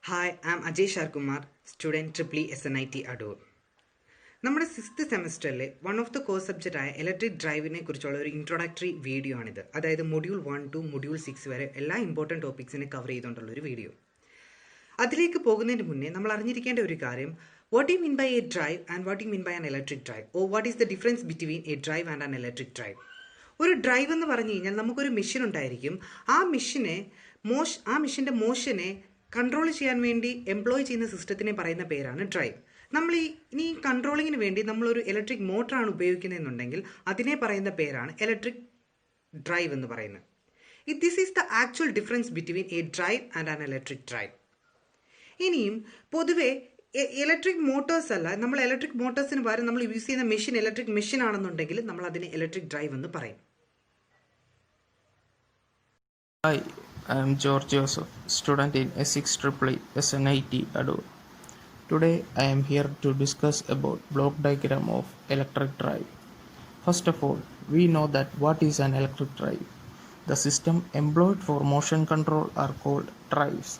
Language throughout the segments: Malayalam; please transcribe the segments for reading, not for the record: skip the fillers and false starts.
Hi, I'm Ajay Sharkumar, student Triple SNIT Adoor. നമ്മുടെ 6th സെമസ്റ്ററിലെ വൺ ഓഫ് ദ കോഴ്സ് സബ്ജക്റ്റായ ഇലക്ട്രിക് ഡ്രൈവിനെ കുറിച്ചുള്ള ഒരു ഇൻട്രൊഡക്ടറി വീഡിയോ ആണിത്. അതായത് മൊഡ്യൂൾ 1 ടു മൊഡ്യൂൾ 6 വരെ എല്ലാ ഇമ്പോർട്ടൻറ്റ് ടോപ്പിക്സിനെ കവർ ചെയ്തുകൊണ്ടുള്ള ഒരു വീഡിയോ. അതിലേക്ക് പോകുന്നതിന് മുന്നേ നമ്മൾ അറിഞ്ഞിരിക്കേണ്ട ഒരു കാര്യം, what you mean by a drive and what you mean by an electric drive, or what is the difference between a drive and an electric drive. ഒരു ഡ്രൈവ് എന്ന് പറഞ്ഞു കഴിഞ്ഞാൽ നമുക്കൊരു മെഷീൻ ഉണ്ടായിരിക്കും. ആ മെഷീൻ്റെ മോഷനെ കൺട്രോൾ ചെയ്യാൻ വേണ്ടി എംപ്ലോയ് ചെയ്യുന്ന സിസ്റ്റത്തിനെ പറയുന്ന പേരാണ് ഡ്രൈവ്. നമ്മൾ ഇനി കൺട്രോളിങ്ങിന് വേണ്ടി നമ്മളൊരു ഇലക്ട്രിക് മോട്ടറാണ് ഉപയോഗിക്കുന്നതെന്നുണ്ടെങ്കിൽ അതിനെ പറയുന്ന പേരാണ് ഇലക്ട്രിക് ഡ്രൈവ് എന്ന് പറയുന്നത്. This is the actual difference between a drive and an electric drive. ഇനിയും പൊതുവെ ഇലക്ട്രിക് മോട്ടോഴ്സ് അല്ല, നമ്മൾ ഇലക്ട്രിക് മോട്ടോഴ്സിന് പകരം നമ്മൾ യൂസ് ചെയ്യുന്ന മെഷീൻ ഇലക്ട്രിക് മെഷീൻ ആണെന്നുണ്ടെങ്കിൽ നമ്മൾ അതിനെ ഇലക്ട്രിക് ഡ്രൈവ് എന്ന് പറയും. Hi, I am George Joseph, student in S6 SNIT Adoor. Today I am here to discuss about block diagram of electric drive. First of all, we know that what is an electric drive. The system employed for motion control are called drives,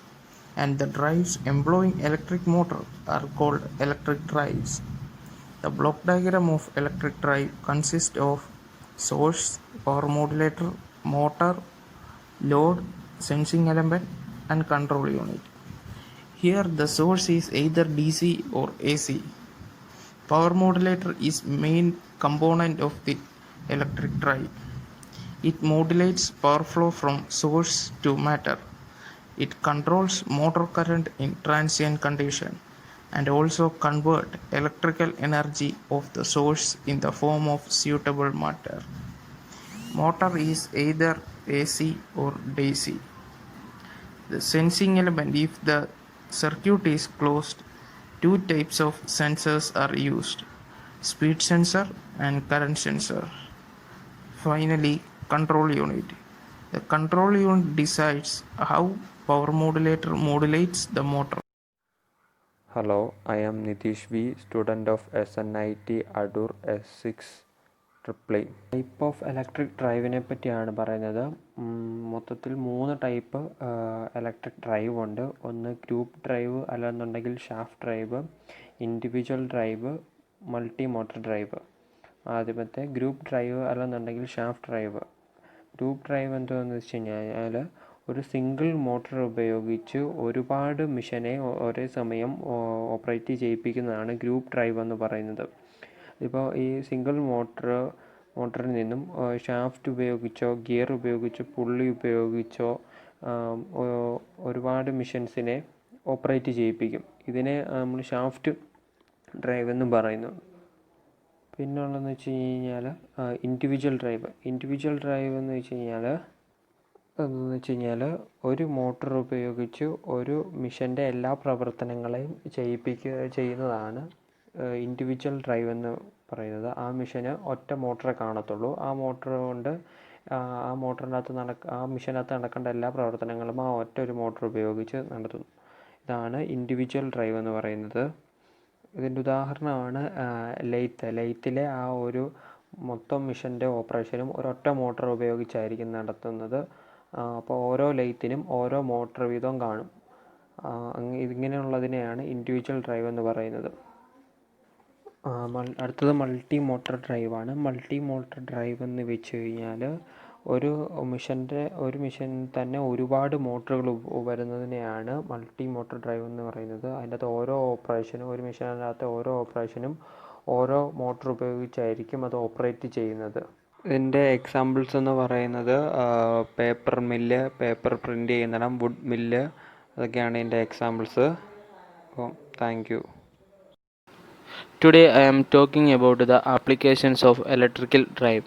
and the drives employing electric motor are called electric drives. The block diagram of electric drive consists of source, power modulator, motor, load, sensing element, and control unit. Here the source is either DC or AC. Power modulator is main component of the electric drive. It modulates power flow from source to matter. It controls motor current in transient condition and also convert electrical energy of the source in the form of suitable matter. Motor is either AC or DC. The sensing element, if the circuit is closed, two types of sensors are used: speed sensor and current sensor. Finally, control unit. The control unit decides how power modulator modulates the motor. Hello, I am Nitish V, student of SNIT Adoor S6 type of electric ഡ്രൈവിനെ പറ്റിയാണ് പറയുന്നത്. മൊത്തത്തിൽ 3 ടൈപ്പ് ഇലക്ട്രിക് ഡ്രൈവ് ഉണ്ട്. ഒന്ന് ഗ്രൂപ്പ് ഡ്രൈവ്, അല്ലെന്നുണ്ടെങ്കിൽ shaft drive, individual drive, multi motor drive. ആദ്യമത്തെ ഗ്രൂപ്പ് ഡ്രൈവ് അല്ലെന്നുണ്ടെങ്കിൽ ഷാഫ്റ്റ് ഡ്രൈവ്. ഗ്രൂപ്പ് ഡ്രൈവ് എന്താണെന്ന് വെച്ച് കഴിഞ്ഞാൽ ഒരു സിംഗിൾ മോട്ടർ ഉപയോഗിച്ച് ഒരുപാട് മെഷീനെ ഒരേ സമയം ഓപ്പറേറ്റ് ചെയ്യിപ്പിക്കുന്നതാണ് ഗ്രൂപ്പ് ഡ്രൈവ് എന്ന് പറയുന്നത്. ഇപ്പോൾ ഈ സിംഗിൾ മോട്ടറിൽ നിന്നും ഷാഫ്റ്റ് ഉപയോഗിച്ചോ ഗിയർ ഉപയോഗിച്ചോ പുള്ളി ഉപയോഗിച്ചോ ഒരുപാട് മെഷീൻസിനെ ഓപ്പറേറ്റ് ചെയ്യിപ്പിക്കും. ഇതിനെ നമ്മൾ ഷാഫ്റ്റ് ഡ്രൈവ് എന്ന് പറയുന്നു. പിന്നുള്ളതെന്ന് വെച്ച് കഴിഞ്ഞാൽ ഇൻഡിവിജ്വൽ ഡ്രൈവ് എന്ന് വെച്ച് കഴിഞ്ഞാൽ ഒരു മോട്ടർ ഉപയോഗിച്ച് ഒരു മെഷീൻ്റെ എല്ലാ പ്രവർത്തനങ്ങളെയും ചെയ്യുന്നതാണ് ഇൻഡിവിജ്വൽ ഡ്രൈവ് എന്ന് പറയുന്നത്. ആ മെഷീന് ഒറ്റ മോട്ടറെ കാണത്തുള്ളൂ. ആ മെഷീനകത്ത് നടക്കേണ്ട എല്ലാ പ്രവർത്തനങ്ങളും ആ ഒറ്റ ഒരു മോട്ടർ ഉപയോഗിച്ച് നടത്തുന്നു. ഇതാണ് ഇൻഡിവിജ്വൽ ഡ്രൈവ് എന്ന് പറയുന്നത്. ഇതിൻ്റെ ഉദാഹരണമാണ് ലെയ്ത്തിലെ ആ ഒരു മൊത്തം മെഷീൻ്റെ ഓപ്പറേഷനും ഒരൊറ്റ മോട്ടർ ഉപയോഗിച്ചായിരിക്കും നടത്തുന്നത്. അപ്പോൾ ഓരോ ലെയ്ത്തിനും ഓരോ മോട്ടർ വീതം കാണും. ഇങ്ങനെയുള്ളതിനെയാണ് ഇൻഡിവിജ്വൽ ഡ്രൈവ് എന്ന് പറയുന്നത്. അടുത്തത് മൾട്ടി മോട്ടർ ഡ്രൈവാണ്. മൾട്ടി മോട്ടർ ഡ്രൈവ് എന്ന് വെച്ച് കഴിഞ്ഞാൽ ഒരു മെഷീൻ തന്നെ ഒരുപാട് മോട്ടറുകൾ വരുന്നതിനെയാണ് മൾട്ടി മോട്ടർ ഡ്രൈവ് എന്ന് പറയുന്നത്. അതിൻ്റെ അകത്ത് ഒരു മെഷീനകത്ത് ഓരോ ഓപ്പറേഷനും ഓരോ മോട്ടർ ഉപയോഗിച്ചായിരിക്കും അത് ഓപ്പറേറ്റ് ചെയ്യുന്നത്. ഇതിൻ്റെ എക്സാമ്പിൾസ് എന്ന് പറയുന്നത് പേപ്പർ മില്ല്, പേപ്പർ പ്രിൻ്റ് ചെയ്യുന്നിടം, വുഡ് മില്ല്, അതൊക്കെയാണ് ഇതിൻ്റെ എക്സാമ്പിൾസ്. അപ്പോൾ thank you. Today I am talking about the applications of electrical drive.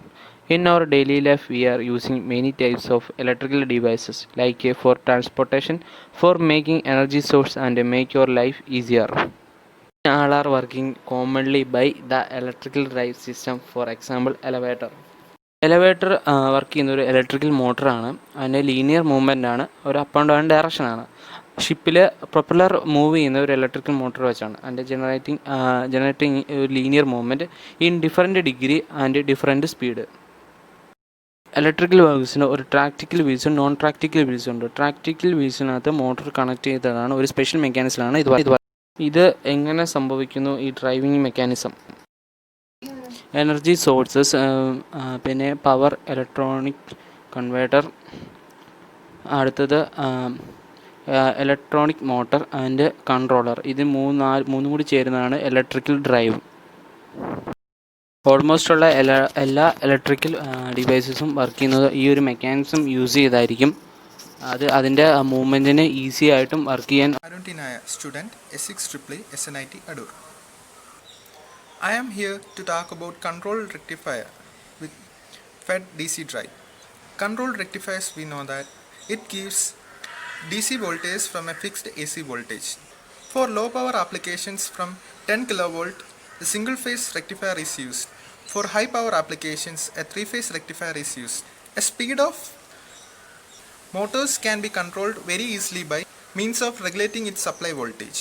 In our daily life we are using many types of electrical devices like for transportation, for making energy source and make your life easier. All are working commonly by the electrical drive system. For example, elevator work ചെയ്യുന്ന ഒരു ഇലക്ട്രിക്കൽ മോട്ടറാണ്. അതിൻ്റെ ലീനിയർ മൂവ്മെൻ്റ് ആണ്, ഒരു അപ്പ് ആൻഡ് ഡൗൺ ഡയറക്ഷനാണ്. ഷിപ്പിൽ പ്രൊപ്പല്ലർ മൂവ് ചെയ്യുന്ന ഒരു ഇലക്ട്രിക്കൽ മോട്ടർ വെച്ചാണ് അതിൻ്റെ ജനറേറ്റിംഗ് ഒരു linear movement in different degree and different speed. Electrical വേവ്സിന് ഒരു പ്രാക്ടിക്കൽ വീൽസും നോൺ പ്രാക്ടിക്കൽ വീൽസും ഉണ്ട്. പ്രാക്ടിക്കൽ വീൽസിനകത്ത് മോട്ടോർ കണക്ട് ചെയ്തതാണ് ഒരു സ്പെഷ്യൽ മെക്കാനിസമാണ് ഇത് എങ്ങനെ സംഭവിക്കുന്നു ഈ ഡ്രൈവിംഗ് മെക്കാനിസം? എനർജി സോഴ്സസ്, പിന്നെ പവർ, ഇലക്ട്രോണിക് കൺവേർട്ടർ, അടുത്തത് ഇലക്ട്രോണിക് മോട്ടർ ആൻഡ് കൺട്രോളർ. ഇത് മൂന്നും കൂടി ചേരുന്നതാണ് ഇലക്ട്രിക്കൽ ഡ്രൈവ്. ഓൾമോസ്റ്റ് ഉള്ള എല്ലാ ഇലക്ട്രിക്കൽ ഡിവൈസസും വർക്ക് ചെയ്യുന്നത് ഈ ഒരു മെക്കാനിസം യൂസ് ചെയ്തായിരിക്കും. അതിൻ്റെ മൂവ്മെൻറ്റിന് ഈസി ആയിട്ടും വർക്ക് ചെയ്യാൻ. Aruntinaya, student S6 SNIT Adur. I am here to talk about control rectifier with fed DC drive. Control rectifiers, we know that it gives DC voltage from a fixed AC voltage. For low power applications from 10 kV, the single phase rectifier is used. For high power applications, a 3-phase rectifier is used. A speed of motors can be controlled very easily by means of regulating its supply voltage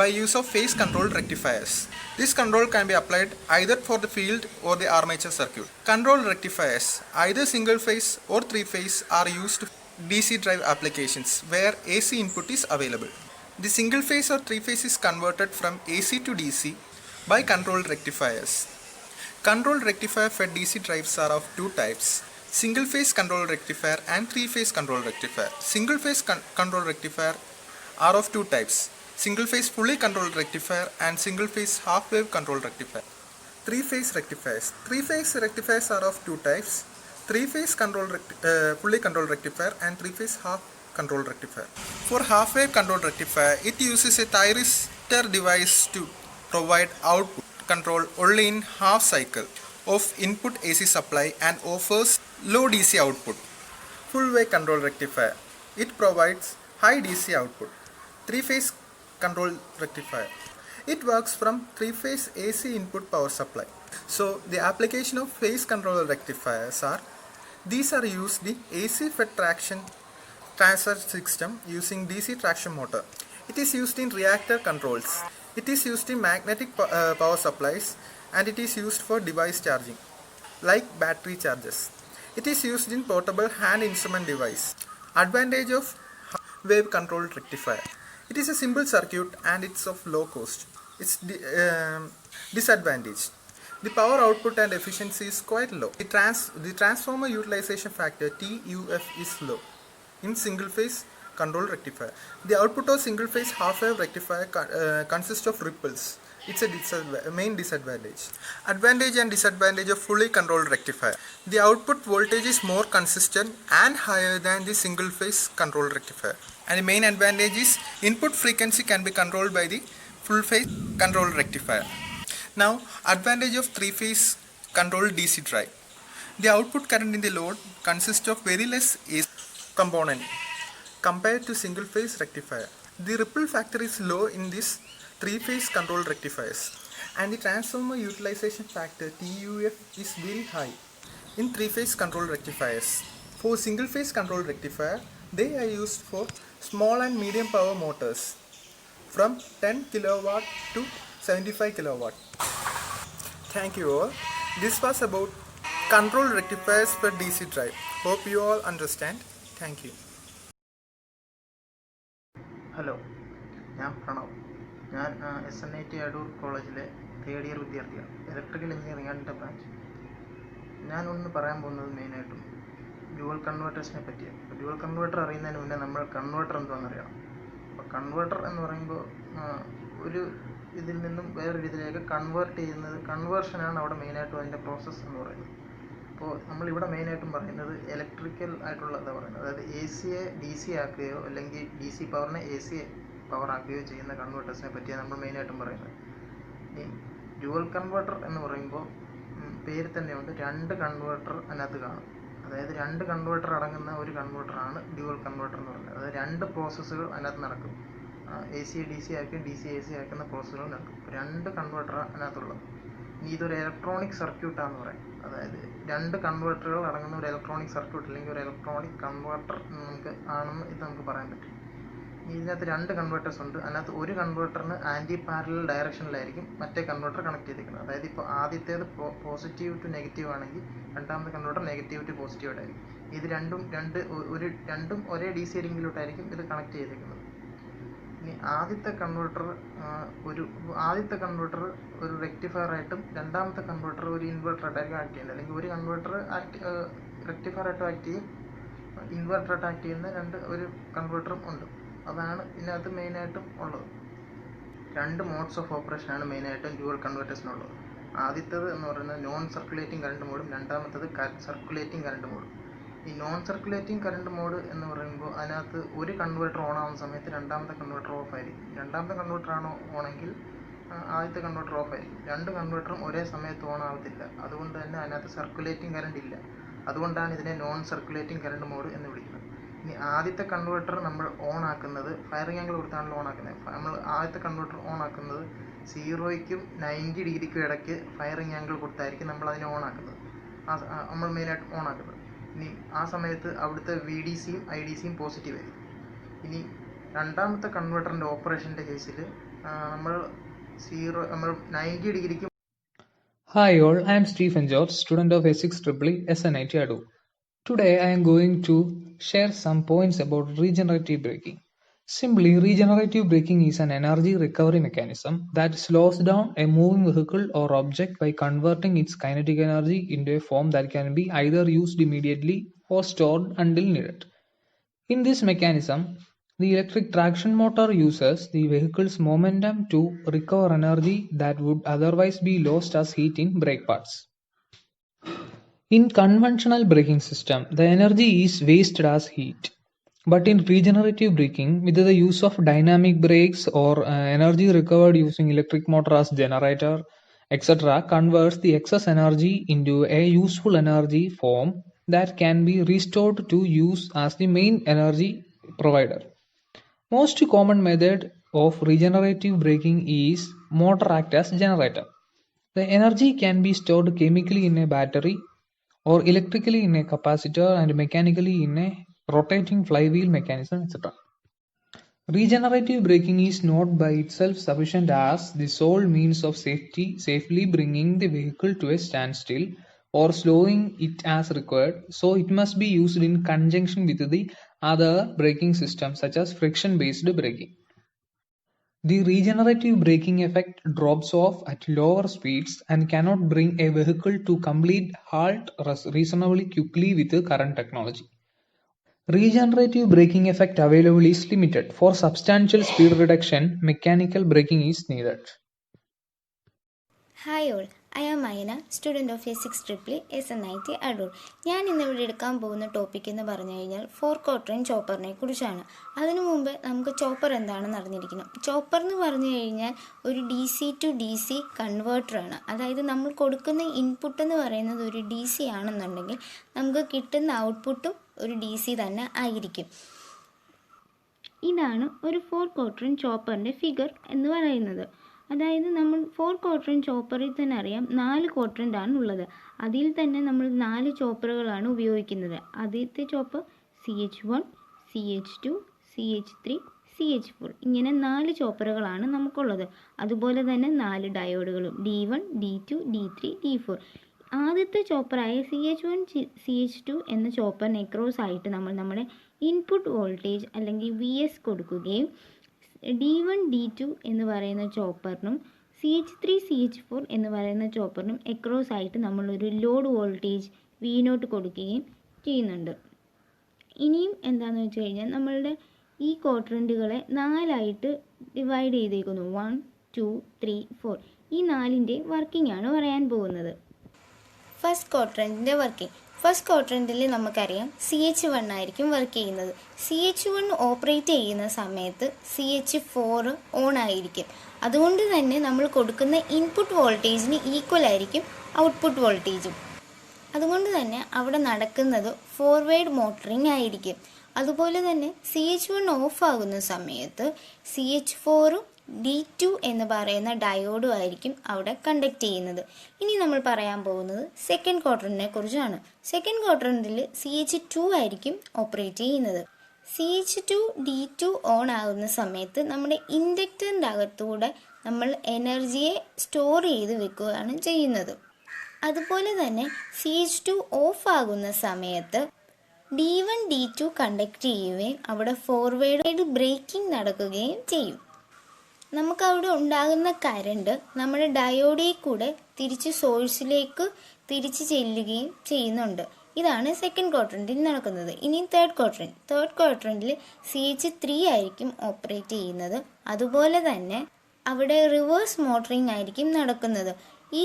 by use of phase control rectifiers. This control can be applied either for the field or the armature circuit. Control rectifiers, either single phase or 3-phase, are used for DC drive applications where AC input is available. The single phase or 3-phase is converted from AC to DC by control rectifiers. Control rectifier fed DC drives are of two types: single phase control rectifier and 3-phase control rectifier. Single phase control rectifier are of two types: single phase fully controlled rectifier and single phase half wave control rectifier. 3-phase rectifiers. 3-phase rectifiers are of two types: 3-phase fully controlled rectifier and 3-phase half control rectifier. For half wave control rectifier, it uses a thyristor device to provide output control only in half cycle of input AC supply and offers low DC output. Full wave control rectifier, it provides high DC output. 3-phase control rectifier, it works from 3-phase AC input power supply. So the application of phase control rectifiers are: these are used in AC fed traction transfer system using DC traction motor. It is used in reactor controls. It is used in magnetic power supplies, and it is used for device charging like battery chargers. It is used in portable hand instrument device. Advantage of wave control rectifier: it is a simple circuit and it's of low cost. Its disadvantage: the power output and efficiency is quite low. The transformer utilization factor TUF is low in single phase control rectifier. The output of single phase half wave rectifier consists of ripples. It's a main disadvantage. Advantage and disadvantage of fully controlled rectifier: the output voltage is more consistent and higher than the single phase control rectifier. And the main advantage is input frequency can be controlled by the full phase control rectifier. Now, advantage of 3-phase controlled DC drive: the output current in the load consists of very less AC component compared to single phase rectifier. The ripple factor is low in this 3-phase control rectifiers, and the transformer utilization factor TUF is very high in 3-phase control rectifiers. For single phase control rectifier, they are used for small and medium power motors from 10 kW to 75 kW. Thank you all. This was about control rectifiers for DC drive. Hope you all understand. Thank you. Hello, ഞാൻ പ്രണവ്. ഞാൻ SNIT അടൂർ കോളേജിലെ 3rd ഇയർ വിദ്യാർത്ഥിയാണ്, ഇലക്ട്രിക്കൽ എഞ്ചിനീയറിംഗ് ആൻഡ് ബ്രാഞ്ച്. ഞാനൊന്ന് പറയാൻ പോകുന്നത് മെയിനായിട്ടും ഡ്യുവൽ കൺവേർട്ടേഴ്സിനെ പറ്റിയാണ്. ഡ്യുവൽ കൺവേർട്ടർ അറിയുന്നതിന് മുന്നേ നമ്മൾ കൺവേർട്ടർ എന്താണെന്ന് അറിയണം. അപ്പോൾ കൺവേർട്ടർ എന്ന് പറയുമ്പോൾ ഒരു ഇതിൽ നിന്നും വേറൊരു ഇതിലേക്ക് കൺവേർട്ട് ചെയ്യുന്നത്, കൺവേർഷനാണ് അവിടെ മെയിനായിട്ടും അതിൻ്റെ പ്രോസസ്സ് എന്ന് പറയുന്നത്. അപ്പോൾ നമ്മളിവിടെ മെയിനായിട്ടും പറയുന്നത് ഇലക്ട്രിക്കൽ ആയിട്ടുള്ളതാണ് പറയുന്നത്. അതായത് AC-യെ DC ആക്കുകയോ അല്ലെങ്കിൽ DC പവറിനെ AC പവർ ആക്കുകയോ ചെയ്യുന്ന കൺവേർട്ടേഴ്സിനെ പറ്റിയാണ് നമ്മൾ മെയിനായിട്ടും പറയുന്നത്. ഈ ഡ്യുവൽ കൺവേർട്ടർ എന്ന് പറയുമ്പോൾ പേര് തന്നെയുണ്ട്, 2 കൺവേർട്ടർ അതിനകത്ത് കാണും. അതായത് 2 കൺവേർട്ടർ അടങ്ങുന്ന ഒരു കൺവേർട്ടറാണ് ഡ്യുവൽ കൺവേർട്ടർ എന്ന് പറയുന്നത്. അതായത് 2 പ്രോസസ്സുകൾ അതിനകത്ത് നടക്കും. AC-യെ DC ആക്കുകയും DC AC ആക്കുന്ന പ്രോസസ്സുകൾ നടക്കും. 2 കൺവേർട്ടർ അതിനകത്തുള്ളത്. ഇനി ഇതൊരു ഇലക്ട്രോണിക് സർക്യൂട്ടാന്ന് പറയും. അതായത് 2 കൺവേർട്ടറുകൾ അടങ്ങുന്ന ഒരു ഇലക്ട്രോണിക് സർക്യൂട്ട് അല്ലെങ്കിൽ ഒരു ഇലക്ട്രോണിക് കൺവേർട്ടർ നമുക്ക് ആണെന്ന് ഇത് നമുക്ക് പറയാൻ പറ്റും. ഇതിനകത്ത് 2 കൺവേർട്ടേഴ്സ് ഉണ്ട്. അതിനകത്ത് ഒരു കൺവേർട്ടറിന് ആൻറ്റി പാരലൽ ഡയറക്ഷനിലായിരിക്കും മറ്റേ കൺവേർട്ടർ കണക്ട് ചെയ്തിരിക്കുന്നത്. അതായത് ഇപ്പോൾ ആദ്യത്തേത് പോസിറ്റീവ് ടു നെഗറ്റീവ് ആണെങ്കിൽ രണ്ടാമത്തെ കൺവേർട്ടർ നെഗറ്റീവ് ടു പോസിറ്റീവ് ആയിരിക്കും. ഇത് രണ്ടും ഒരേ ഡി സി ലിങ്കിലോട്ടായിരിക്കും ഇത് കണക്ട് ചെയ്തിരിക്കുന്നത്. ഇനി ആദ്യത്തെ കൺവേർട്ടർ ഒരു റെക്ടിഫയർ ആയിട്ടും രണ്ടാമത്തെ കൺവേർട്ടർ ഒരു ഇൻവെർട്ടർ ആയിട്ടായിരിക്കും ആക്ട് ചെയ്യുന്നത്. അല്ലെങ്കിൽ ഒരു കൺവേർട്ടർ റെക്ടിഫയർ ആയിട്ടും ആക്ട് ചെയ്യും, ഇൻവെർട്ടർ ആയിട്ട് ആക്ട് ചെയ്യുന്ന ഒരു കൺവേർട്ടറും ഉണ്ട്. അതാണ് ഇതിനകത്ത് മെയിനായിട്ടും ഉള്ളത്. 2 മോഡ്സ് ഓഫ് ഓപ്പറേഷനാണ് മെയിനായിട്ടും ഡ്യുവൽ കൺവേർട്ടേഴ്സിനുള്ളത്. ആദ്യത്തേത് എന്ന് പറയുന്നത് നോൺ സർക്കുലേറ്റിംഗ് കറണ്ട് മോഡും രണ്ടാമത്തേത് സർക്കുലേറ്റിംഗ് കറണ്ട് മോഡും. ഈ നോൺ സർക്കുലേറ്റിംഗ് കറണ്ട് മോഡ് എന്ന് പറയുമ്പോൾ അതിനകത്ത് ഒരു കൺവേർട്ടർ ഓൺ ആവുന്ന സമയത്ത് രണ്ടാമത്തെ കൺവേർട്ടർ ഓഫ് ആയിരിക്കും. രണ്ടാമത്തെ കൺവേർട്ടർ ആണോ ഓണെങ്കിൽ ആദ്യത്തെ കൺവേർട്ടർ ഓഫ് ആയിരിക്കും. 2 കൺവേർട്ടറും ഒരേ സമയത്ത് ഓൺ ആവത്തില്ല. അതുകൊണ്ട് തന്നെ അതിനകത്ത് സർക്കുലേറ്റിംഗ് കറണ്ട് ഇല്ല. അതുകൊണ്ടാണ് ഇതിനെ നോൺ സർക്കുലേറ്റിംഗ് കറണ്ട് മോഡ് എന്ന് വിളിക്കുന്നത്. ഇനി ആദ്യത്തെ കൺവേർട്ടർ നമ്മൾ ഓൺ ആക്കുന്നത് ഫയറിംഗ് ആംഗിൾ കൊടുത്താണല്ലോ ഓൺ ആക്കുന്നത്. നമ്മൾ ആദ്യത്തെ കൺവേർട്ടർ ഓൺ ആക്കുന്നത് 0ക്കും 90 ഡിഗ്രിക്കും ഇടയ്ക്ക് ഫയറിംഗ് ആംഗിൾ കൊടുത്തായിരിക്കും നമ്മൾ അതിനെ ഓൺ ആക്കുന്നത്. നമ്മൾ മെയിനായിട്ട് ഓൺ ആക്കുന്നത്. ഇനി ആ സമയത്ത് അവിടുത്തെ VDCയും IDCയും പോസിറ്റീവ് ആയിരിക്കും. ഇനി രണ്ടാമത്തെ കൺവേർട്ടറിൻ്റെ ഓപ്പറേഷൻ്റെ കേസിൽ നമ്മൾ 90 ഡിഗ്രിക്ക്. Hi all, I am Stephen George, student of A6EE SNIT Adur. Today I am going to share some points about regenerative braking. Simply, regenerative braking is an energy recovery mechanism that slows down a moving vehicle or object by converting its kinetic energy into a form that can be either used immediately or stored until needed. In this mechanism, the electric traction motor uses the vehicle's momentum to recover energy that would otherwise be lost as heat in brake pads. In conventional braking system, the energy is wasted as heat. But in regenerative braking, with the use of dynamic brakes or energy recovered using electric motor as generator, etc., converts the excess energy into a useful energy form that can be restored to use as the main energy provider. Most common method of regenerative braking is motor act as generator. The energy can be stored chemically in a battery or electrically in a capacitor and mechanically in a rotating flywheel mechanism, etc. Regenerative braking is not by itself sufficient as the sole means of safely bringing the vehicle to a standstill or slowing it as required, so it must be used in conjunction with the other braking systems such as friction-based braking. The regenerative braking effect drops off at lower speeds and cannot bring a vehicle to complete halt reasonably quickly with current technology. Regenerative braking effect available is limited. For substantial speed reduction, mechanical braking is needed. Hi all, I am Ayana, student of A6EE SNIT Adur. ഞാൻ ഇന്നിവിടെ എടുക്കാൻ പോകുന്ന ടോപ്പിക് എന്ന് പറഞ്ഞു കഴിഞ്ഞാൽ 4 ക്വാഡ്രന്റ് ചോപ്പറിനെ കുറിച്ചാണ്. അതിനു മുമ്പ് നമുക്ക് ചോപ്പർ എന്താണെന്ന് അറിഞ്ഞിരിക്കണം. ചോപ്പർ എന്ന് പറഞ്ഞു കഴിഞ്ഞാൽ ഒരു DC to DC കൺവേർട്ടറാണ്. അതായത് നമ്മൾ കൊടുക്കുന്ന ഇൻപുട്ട് എന്ന് പറയുന്നത് ഒരു DC ആണെന്നുണ്ടെങ്കിൽ നമുക്ക് കിട്ടുന്ന ഔട്ട്പുട്ടും ഒരു DC തന്നെ ആയിരിക്കും. ഇതാണ് ഒരു 4 ക്വാഡ്രന്റ് ചോപ്പറിൻ്റെ ഫിഗർ എന്ന് പറയുന്നത്. അതായത് നമ്മൾ 4 ക്വാഡ്രന്റ് ചോപ്പറിൽ തന്നെ അറിയാം 4 ക്വാഡ്രന്റ് ആണ് ഉള്ളത്. അതിൽ തന്നെ നമ്മൾ 4 ചോപ്പറുകളാണ് ഉപയോഗിക്കുന്നത്. ആദ്യത്തെ chopper CH1, CH2, CH3, CH4 ഇങ്ങനെ 4 ചോപ്പറുകളാണ് നമുക്കുള്ളത്. അതുപോലെ തന്നെ 4 ഡയോഡുകളും D1, D2, D3, D4. ആദ്യത്തെ ചോപ്പറായ CH1, CH2 എന്ന ചോപ്പറിന് എക്രോസ് ആയിട്ട് നമ്മൾ നമ്മുടെ ഇൻപുട്ട് വോൾട്ടേജ് അല്ലെങ്കിൽ VS കൊടുക്കുകയും D1, D2 എന്ന് പറയുന്ന ചോപ്പറിനും CH3, CH4 എന്ന് പറയുന്ന ചോപ്പറിനും എക്രോസ് ആയിട്ട് നമ്മളൊരു ലോഡ് വോൾട്ടേജ് V0 കൊടുക്കുകയും ചെയ്യുന്നുണ്ട്. ഇനിയും എന്താണെന്ന് വെച്ച് കഴിഞ്ഞാൽ നമ്മളുടെ ഈ ക്വാഡ്രൻറ്റുകളെ 4ആയിട്ട് ഡിവൈഡ് ചെയ്തേക്കുന്നു. 1, 2, 3, 4. ഈ 4ൻ്റെ വർക്കിംഗ് ആണ് പറയാൻ പോകുന്നത്. ഫസ്റ്റ് ക്വാഡ്രൻറ്റിൻ്റെ വർക്കിംഗ്. ഫസ്റ്റ് ക്വാഡ്രൻറ്റിൽ നമുക്കറിയാം CH1 ആയിരിക്കും വർക്ക് ചെയ്യുന്നത്. CH1 ഓപ്പറേറ്റ് ചെയ്യുന്ന സമയത്ത് CH4 ഓൺ ആയിരിക്കും. അതുകൊണ്ട് തന്നെ നമ്മൾ കൊടുക്കുന്ന ഇൻപുട്ട് വോൾട്ടേജിന് ഈക്വൽ ആയിരിക്കും ഔട്ട്പുട്ട് വോൾട്ടേജും. അതുകൊണ്ട് തന്നെ അവിടെ നടക്കുന്നത് ഫോർവേഡ് മോട്ടറിങ് ആയിരിക്കും. അതുപോലെ തന്നെ CH1 ഓഫ് ആകുന്ന സമയത്ത് CH4ഉം D2 എന്ന് പറയുന്ന ഡയോഡും ആയിരിക്കും അവിടെ കണ്ടക്ട് ചെയ്യുന്നത്. ഇനി നമ്മൾ പറയാൻ പോകുന്നത് സെക്കൻഡ് ക്വാഡ്രന്റിനെ കുറിച്ചാണ്. സെക്കൻഡ് ക്വാഡ്രന്റിൽ CH2 ആയിരിക്കും ഓപ്പറേറ്റ് ചെയ്യുന്നത്. CH2 D2 ഓൺ ആകുന്ന സമയത്ത് നമ്മുടെ ഇൻഡക്ടറിൻ്റെ അകത്തൂടെ നമ്മൾ എനർജിയെ സ്റ്റോർ ചെയ്ത് വെക്കുകയാണ് ചെയ്യുന്നത്. അതുപോലെ തന്നെ CH2 ഓഫ് ആകുന്ന സമയത്ത് D1 D2 കണ്ടക്ട് ചെയ്യുകയും അവിടെ ഫോർവേഡ് ബ്രേക്കിംഗ് നടക്കുകയും ചെയ്യും. നമുക്കവിടെ ഉണ്ടാകുന്ന കറണ്ട് നമ്മുടെ ഡയോഡിൽ കൂടെ തിരിച്ച് സോഴ്സിലേക്ക് തിരിച്ച് ചെല്ലുകയും ചെയ്യുന്നുണ്ട്. ഇതാണ് സെക്കൻഡ് ക്വാഡ്രൻറ്റിൽ നടക്കുന്നത്. ഇനി തേർഡ് ക്വാഡ്രൻറ്റിൽ CH3 ആയിരിക്കും ഓപ്പറേറ്റ് ചെയ്യുന്നത്. അതുപോലെ തന്നെ അവിടെ റിവേഴ്സ് മോട്ടറിങ് ആയിരിക്കും നടക്കുന്നത്. ഈ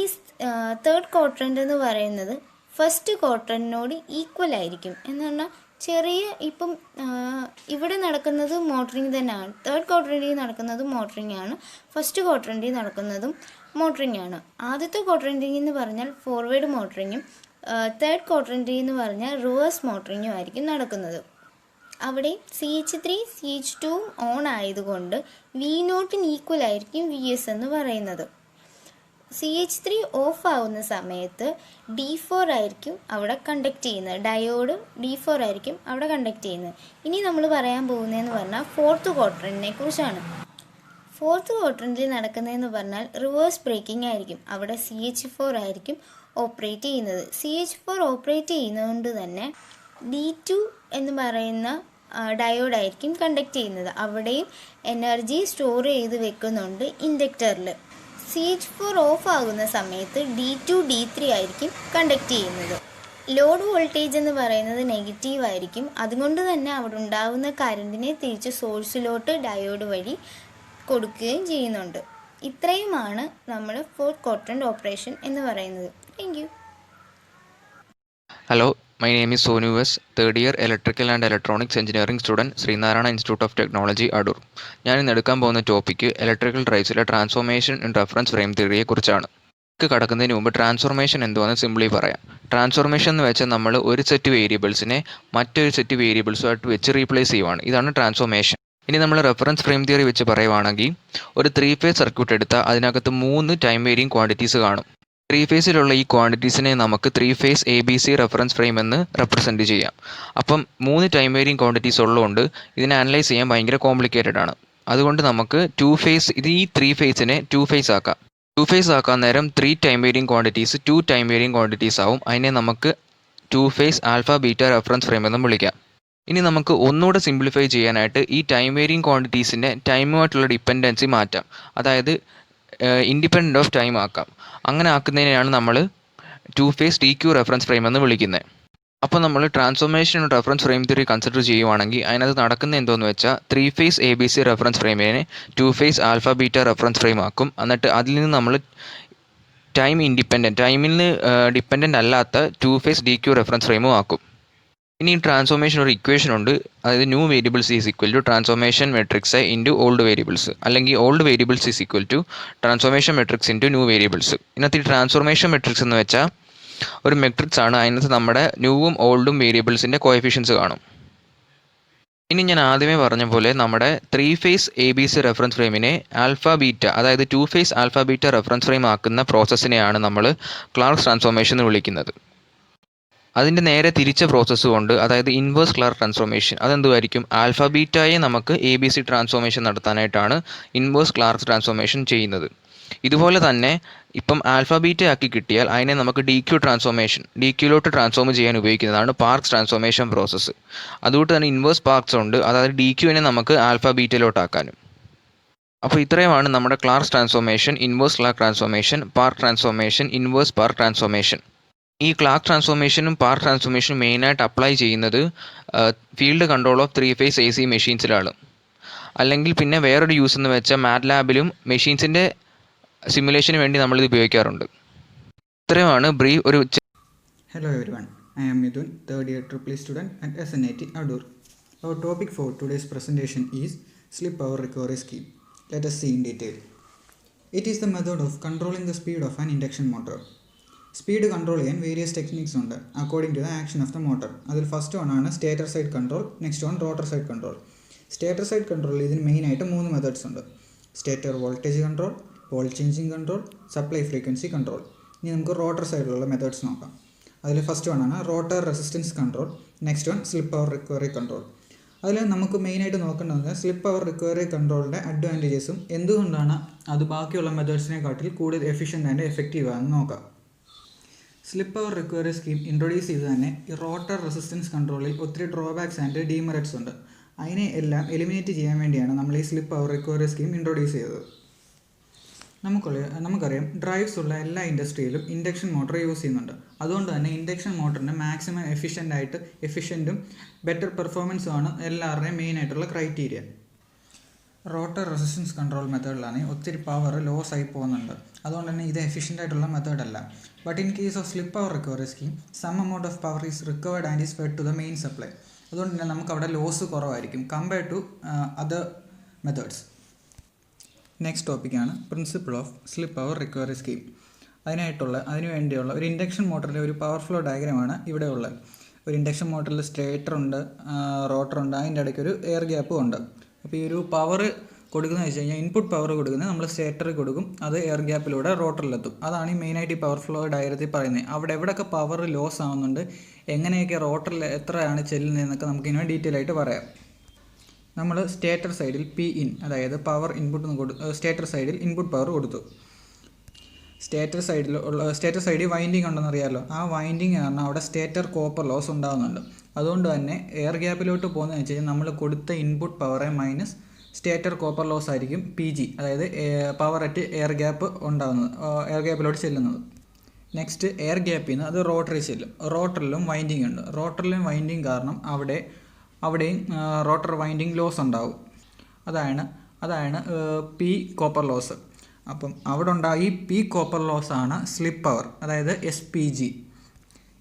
തേർഡ് ക്വാഡ്രൻറ്റ് എന്ന് പറയുന്നത് ഫസ്റ്റ് ക്വാഡ്രൻറ്റിനോട് ഈക്വൽ ആയിരിക്കും. എന്ന് പറഞ്ഞാൽ ഇപ്പം ഇവിടെ നടക്കുന്നത് മോട്ടറിങ് തന്നെയാണ്. തേർഡ് ക്വാഡ്രൻറ്റിൽ നടക്കുന്നത് മോട്ടറിങ് ആണ്, ഫസ്റ്റ് ക്വാഡ്രൻറ്റിൽ നടക്കുന്നതും മോട്ടറിങ് ആണ്. ആദ്യത്തെ ക്വാഡ്രൻറ്റിൽ എന്ന് പറഞ്ഞാൽ ഫോർവേഡ് മോട്ടറിങ്ങും തേർഡ് ക്വാഡ്രൻറ്റിൽ എന്ന് പറഞ്ഞാൽ റിവേഴ്സ് മോട്ടറിങ്ങും ആയിരിക്കും നടക്കുന്നത്. അവിടെ CH3 CH2 ഓൺ ആയതുകൊണ്ട് V0 ഈക്വൽ ആയിരിക്കും VS എന്ന് പറയുന്നത്. CH3 ഓഫ് ആവുന്ന സമയത്ത് D4 ആയിരിക്കും അവിടെ കണ്ടക്ട് ചെയ്യുന്നത്. ഡയോഡ് D4 ആയിരിക്കും അവിടെ കണ്ടക്ട് ചെയ്യുന്നത്. ഇനി നമ്മൾ പറയാൻ പോകുന്നതെന്ന് പറഞ്ഞാൽ ഫോർത്ത് ക്വാഡ്രൻറ്റിനെ കുറിച്ചാണ്. ഫോർത്ത് ക്വാഡ്രൻറ്റിൽ നടക്കുന്നതെന്ന് പറഞ്ഞാൽ റിവേഴ്സ് ബ്രേക്കിംഗ് ആയിരിക്കും. അവിടെ CH4 ആയിരിക്കും ഓപ്പറേറ്റ് ചെയ്യുന്നത്. CH4 ഓപ്പറേറ്റ് ചെയ്യുന്നതുകൊണ്ട് തന്നെ D2 എന്ന് പറയുന്ന ഡയോഡായിരിക്കും കണ്ടക്ട് ചെയ്യുന്നത്. അവിടെയും എനർജി സ്റ്റോർ ചെയ്ത് വെക്കുന്നുണ്ട് ഇൻഡക്ടറിൽ. CH4 ഓഫ് ആകുന്ന സമയത്ത് D2 D3 ആയിരിക്കും കണ്ടക്ട് ചെയ്യുന്നത്. ലോഡ് വോൾട്ടേജ് എന്ന് പറയുന്നത് നെഗറ്റീവ് ആയിരിക്കും. അതുകൊണ്ട് തന്നെ അവിടെ ഉണ്ടാകുന്ന കറണ്ടിനെ തിരിച്ച് സോഴ്സിലോട്ട് ഡയോഡ് വഴി കൊടുക്കുകയും ചെയ്യുന്നുണ്ട്. ഇത്രയുമാണ് നമ്മുടെ ഫോർത്ത് ക്വാഡ്രന്റ് ഓപ്പറേഷൻ എന്ന് പറയുന്നത്. Thank you. Hello, my name is Sonu S, third year Electrical and Electronics Engineering student, Srinarayana Institute of Technology, Adur. ഞാൻ ഇന്ന് എടുക്കാൻ പോകുന്ന ടോപ്പിക്ക് ഇലക്ട്രിക്കൽ ഡ്രൈവ്സിലെ ട്രാൻസ്ഫോർമേഷൻ ഇൻ റെഫറൻസ് ഫ്രെയിം തിയറിയെക്കുറിച്ചാണ്. കടക്കുന്നതിന് മുമ്പ് ട്രാൻസ്ഫോർമേഷൻ എന്തുവാന്ന് സിംപ്ലി പറയാം. ട്രാൻസ്ഫോർമേഷൻ എന്ന് വെച്ചാൽ നമ്മൾ ഒരു സെറ്റ് വേരിയബിൾസിനെ മറ്റൊരു സെറ്റ് വേരിയബിൾസുമായിട്ട് വെച്ച് റീപ്ലേസ് ചെയ്യുവാണ്. ഇതാണ് ട്രാൻസ്ഫോർമേഷൻ. ഇനി നമ്മൾ റെഫറൻസ് ഫ്രെയിം തിയറി വെച്ച് പറയുവാണെങ്കിൽ ഒരു 3 phase സർക്യൂട്ട് എടുത്താൽ അതിനകത്ത് 3 ടൈം വേരിയിങ് ക്വാണ്ടിറ്റീസ് കാണും. 3 phaseലുള്ള ഈ ക്വാണ്ടിറ്റീസിനെ നമുക്ക് 3 phase ABC റെഫറൻസ് ഫ്രെയിം എന്ന് റെപ്രസെൻറ്റ് ചെയ്യാം. അപ്പം 3 ടൈം വേരിയിങ് ക്വാണ്ടിറ്റീസ് ഉള്ളതുകൊണ്ട് ഇതിനെ അനലൈസ് ചെയ്യാൻ ഭയങ്കര കോംപ്ലിക്കേറ്റഡ് ആണ്. അതുകൊണ്ട് നമുക്ക് 2 phase ഈ 3 phaseനെ 2 phase ആക്കാം. 2 phase ആക്കാൻ നേരം 3 time varying quantities 2 time varying quantities ആവും. അതിനെ നമുക്ക് 2 phase alpha beta reference frame എന്നും വിളിക്കാം. ഇനി നമുക്ക് ഒന്നുകൂടെ സിംപ്ലിഫൈ ചെയ്യാനായിട്ട് ഈ ടൈം വേരിയിങ് ക്വാണ്ടിറ്റീസിൻ്റെ ടൈമുമായിട്ടുള്ള ഡിപ്പെൻഡൻസി മാറ്റാം. അതായത് ഇൻഡിപെൻഡൻ്റ് ഓഫ് ടൈം ആക്കാം. അങ്ങനെ ആക്കുന്നതിനെയാണ് നമ്മൾ 2 phase TQ റെഫറൻസ് ഫ്രെയിം എന്ന് വിളിക്കുന്നത്. അപ്പോൾ നമ്മൾ transformation reference frame theory consider ചെയ്യുവാണെങ്കിൽ അതിനകത്ത് നടക്കുന്ന എന്തോന്ന് വെച്ചാൽ 3 phase ABC റെഫറൻസ് ഫ്രെയിമിനെ 2 phase alpha beta reference frame ആക്കും. എന്നിട്ട് അതിൽ നിന്ന് നമ്മൾ ടൈം ഇൻഡിപെൻഡൻറ്റ് ടൈമിൽ നിന്ന് ഡിപ്പെൻഡൻ്റ് അല്ലാത്ത 2 phase DQ റെഫറൻസ് ഫ്രെയിമും ആക്കും. ഇനി ട്രാൻസ്ഫോർമേഷൻ ഒരു ഇക്വേഷൻ ഉണ്ട്. അതായത് new variables is equal to transformation matrix into old variables, അല്ലെങ്കിൽ old variables is equal to transformation matrix into new variables. ഇതിനകത്ത് ഈ ട്രാൻസ്ഫോർമേഷൻ മെട്രിക്സ് എന്ന് വെച്ചാൽ ഒരു മെട്രിക്സ് ആണ്. അതിനകത്ത് നമ്മുടെ ന്യൂവും ഓൾഡും വേരിയബിൾസിൻ്റെ കോഎഫിഷ്യൻസ് കാണും. ഇനി ഞാൻ ആദ്യമേ പറഞ്ഞ പോലെ നമ്മുടെ 3 phase ABC റെഫറൻസ് ഫ്രെയിമിനെ ആൽഫ ബീറ്റ, അതായത് 2 phase alpha beta reference frame ആക്കുന്ന പ്രോസസ്സിനെയാണ് നമ്മൾ ക്ലാർക്ക് ട്രാൻസ്ഫോർമേഷൻ എന്ന് വിളിക്കുന്നത്. അതിൻ്റെ നേരെ തിരിച്ച പ്രോസസ്സ് കൊണ്ട്, അതായത് ഇൻവേഴ്സ് ക്ലാർക്ക് ട്രാൻസ്ഫോർമേഷൻ, അതെന്തുമായിരിക്കും? ആൽഫ ബീറ്റയെ നമുക്ക് ABC ട്രാൻസ്ഫോർമേഷൻ നടത്താനായിട്ടാണ് ഇൻവേഴ്സ് ക്ലാർക്ക് ട്രാൻസ്ഫോർമേഷൻ ചെയ്യുന്നത്. ഇതുപോലെ തന്നെ ഇപ്പം ആൽഫ ബീറ്റ ആക്കി കിട്ടിയാൽ അതിനെ നമുക്ക് DQ ട്രാൻസ്ഫോർമേഷൻ, DQയിലോട്ട് ട്രാൻസ്ഫോം ചെയ്യാൻ ഉപയോഗിക്കുന്നതാണ് പാർക്സ് ട്രാൻസ്ഫോർമേഷൻ പ്രോസസ്സ്. അതുകൊണ്ട് തന്നെ ഇൻവേഴ്സ് പാർക്സ് ഉണ്ട്, അതായത് DQവിനെ നമുക്ക് ആൽഫ ബീറ്റയിലോട്ടാക്കാനും. അപ്പോൾ ഇത്രയുമാണ് നമ്മുടെ clerk transformation, inverse Clarke transformation, park transformation, inverse park transformation. ഈ ക്ലാർക്ക് ട്രാൻസ്ഫോർമേഷനും പാർക്ക് ട്രാൻസ്ഫോർമേഷനും മെയിനായിട്ട് അപ്ലൈ ചെയ്യുന്നത് field control of 3 phase AC മെഷീൻസിലാണ്. അല്ലെങ്കിൽ പിന്നെ വേറൊരു യൂസ് എന്ന് വെച്ചാൽ മാറ്റ്ലാബിലും മെഷീൻസിൻ്റെ സിമുലേഷന് വേണ്ടി നമ്മളിത് ഉപയോഗിക്കാറുണ്ട്. ഇത്രയുമാണ് ബ്രീഫ് ഒരു. Hello everyone, I am Midun, third year EEE student at SNIT Adur. Our topic for today's presentation is slip power recovery scheme. Let us see in detail. It is the method of controlling the speed of an induction motor. Speed control ചെയ്യാൻ വേരിയസ് ടെക്നിക്സ് ഉണ്ട് according to the action of the motor. അതിൽ ഫസ്റ്റ് വൺ ആണ് stator side control, next one rotor side control. Stator side കൺട്രോളിൽ ഇതിന് മെയിനായിട്ട് 3 മെത്തേഡ്സ് ഉണ്ട്. Stator voltage control, pole changing control, supply frequency control. ഇനി നമുക്ക് റോട്ടർ സൈഡിലുള്ള മെത്തേഡ്സ് നോക്കാം. അതിൽ ഫസ്റ്റ് വൺ ആണ് rotor resistance control, next one slip power recovery control. അതിൽ നമുക്ക് മെയിനായിട്ട് നോക്കേണ്ടത് സ്ലിപ്പ് പവർ റിക്കവറി കൺട്രോളിൻ്റെ അഡ്വാൻറ്റേജസും എന്തുകൊണ്ടാണ് അത് ബാക്കിയുള്ള മെത്തേഡ്സിനെക്കാട്ടിൽ കൂടുതൽ എഫിഷ്യൻ്റ് ആൻഡ് എഫക്റ്റീവ് ആണെന്ന് നോക്കാം. Slip power recovery scheme introduce ചെയ്ത് തന്നെ ഈ റോട്ടർ റെസിസ്റ്റൻസ് കൺട്രോളിൽ ഒത്തിരി ഡ്രോബാക്സ് ആൻഡ് ഡീമെറിറ്റ്സ് ഉണ്ട്. അതിനെ എല്ലാം എലിമിനേറ്റ് ചെയ്യാൻ വേണ്ടിയാണ് നമ്മൾ ഈ slip power recovery scheme introduce ചെയ്തത്. നമുക്കറിയാം ഡ്രൈവ്സ് ഉള്ള എല്ലാ ഇൻഡസ്ട്രിയിലും ഇൻഡക്ഷൻ മോട്ടർ യൂസ് ചെയ്യുന്നുണ്ട്. അതുകൊണ്ട് തന്നെ ഇൻഡക്ഷൻ മോട്ടറിൻ്റെ മാക്സിമം എഫിഷ്യൻറ്റും ബെറ്റർ പെർഫോമൻസുമാണ് എല്ലാവരുടെയും മെയിനായിട്ടുള്ള ക്രൈറ്റീരിയ. റോട്ടർ റെസിസ്റ്റൻസ് കൺട്രോൾ മെത്തേഡിലാണെങ്കിൽ ഒത്തിരി പവർ ലോസ് ആയി പോകുന്നുണ്ട്. അതുകൊണ്ട് തന്നെ ഇത് എഫിഷ്യൻ്റ് ആയിട്ടുള്ള മെത്തേഡല്ല. But in case of slip power recovery scheme some amount of power is recovered and is fed to the main supply. അതുകൊണ്ട് തന്നെ നമുക്ക് അവിടെ ലോസ് കുറവായിരിക്കും compared to other methods. Next ടോപ്പിക്കാണ് principle of slip power recovery scheme. അതിനു വേണ്ടിയുള്ള ഒരു ഇൻഡക്ഷൻ മോട്ടറിൻ്റെ ഒരു പവർ ഫ്ലോ ഡയഗ്രമാണ് ഇവിടെ ഉള്ളത്. ഒരു ഇൻഡക്ഷൻ മോട്ടറിൽ സ്റ്റേറ്ററുണ്ട്, റോട്ടറുണ്ട്, അതിൻ്റെ ഇടയ്ക്ക് ഒരു എയർ ഗ്യാപ്പും ഉണ്ട്. അപ്പോൾ ഈ ഒരു പവർ കൊടുക്കുന്നതെന്ന് വെച്ച് കഴിഞ്ഞാൽ ഇൻപുട്ട് പവർ കൊടുക്കുന്നത് നമ്മൾ സ്റ്റേറ്ററിൽ കൊടുക്കും, അത് എയർ ഗ്യാപ്പിലൂടെ റോട്ടറിലെത്തും. അതാണ് ഈ മെയിനായിട്ട് ഈ പവർ ഫ്ലോ ഡയഗ്രത്തിൽ പറയുന്നത്. അവിടെ എവിടെയൊക്കെ പവർ ലോസ് ആവുന്നുണ്ട്, എങ്ങനെയൊക്കെ റോട്ടറിൽ എത്രയാണ് ചെല്ലുന്നതെന്നൊക്കെ നമുക്കിങ്ങനെ ഡീറ്റെയിൽ ആയിട്ട് പറയാം. നമ്മൾ സ്റ്റേറ്റർ സൈഡിൽ പി ഇൻ, അതായത് പവർ ഇൻപുട്ട് സ്റ്റേറ്റർ സൈഡിൽ ഇൻപുട്ട് പവർ കൊടുത്തു. സ്റ്റേറ്റർ സൈഡിൽ വൈൻഡിങ് ഉണ്ടെന്ന് അറിയാമല്ലോ. ആ വൈൻഡിങ് കാരണം അവിടെ സ്റ്റേറ്റർ കോപ്പർ ലോസ് ഉണ്ടാകുന്നുണ്ട്. അതുകൊണ്ട് തന്നെ എയർ ഗ്യാപ്പിലോട്ട് പോകുന്നതെന്ന് വെച്ച് കഴിഞ്ഞാൽ നമ്മൾ കൊടുത്ത ഇൻപുട്ട് പവറെ മൈനസ് സ്റ്റേറ്റർ കോപ്പർ ലോസ് ആയിരിക്കും PG, അതായത് പവർ അറ്റ് എയർ ഗ്യാപ്പ് ഉണ്ടാകുന്നത്, എയർ ഗ്യാപ്പിലോട്ട് ചെല്ലുന്നത്. നെക്സ്റ്റ് എയർ ഗ്യാപ്പിൽ നിന്ന് അത് റോട്ടറിൽ ചെല്ലും. റോട്ടറിലും വൈൻഡിങ് ഉണ്ട്. റോട്ടറിലും വൈൻഡിങ് കാരണം അവിടെയും റോട്ടർ വൈൻഡിങ് ലോസ് ഉണ്ടാവും. അതാണ് P കോപ്പർ ലോസ്. അപ്പം അവിടെ ഈ P കോപ്പർ ലോസ് ആണ് സ്ലിപ്പ് പവർ, അതായത് SPG.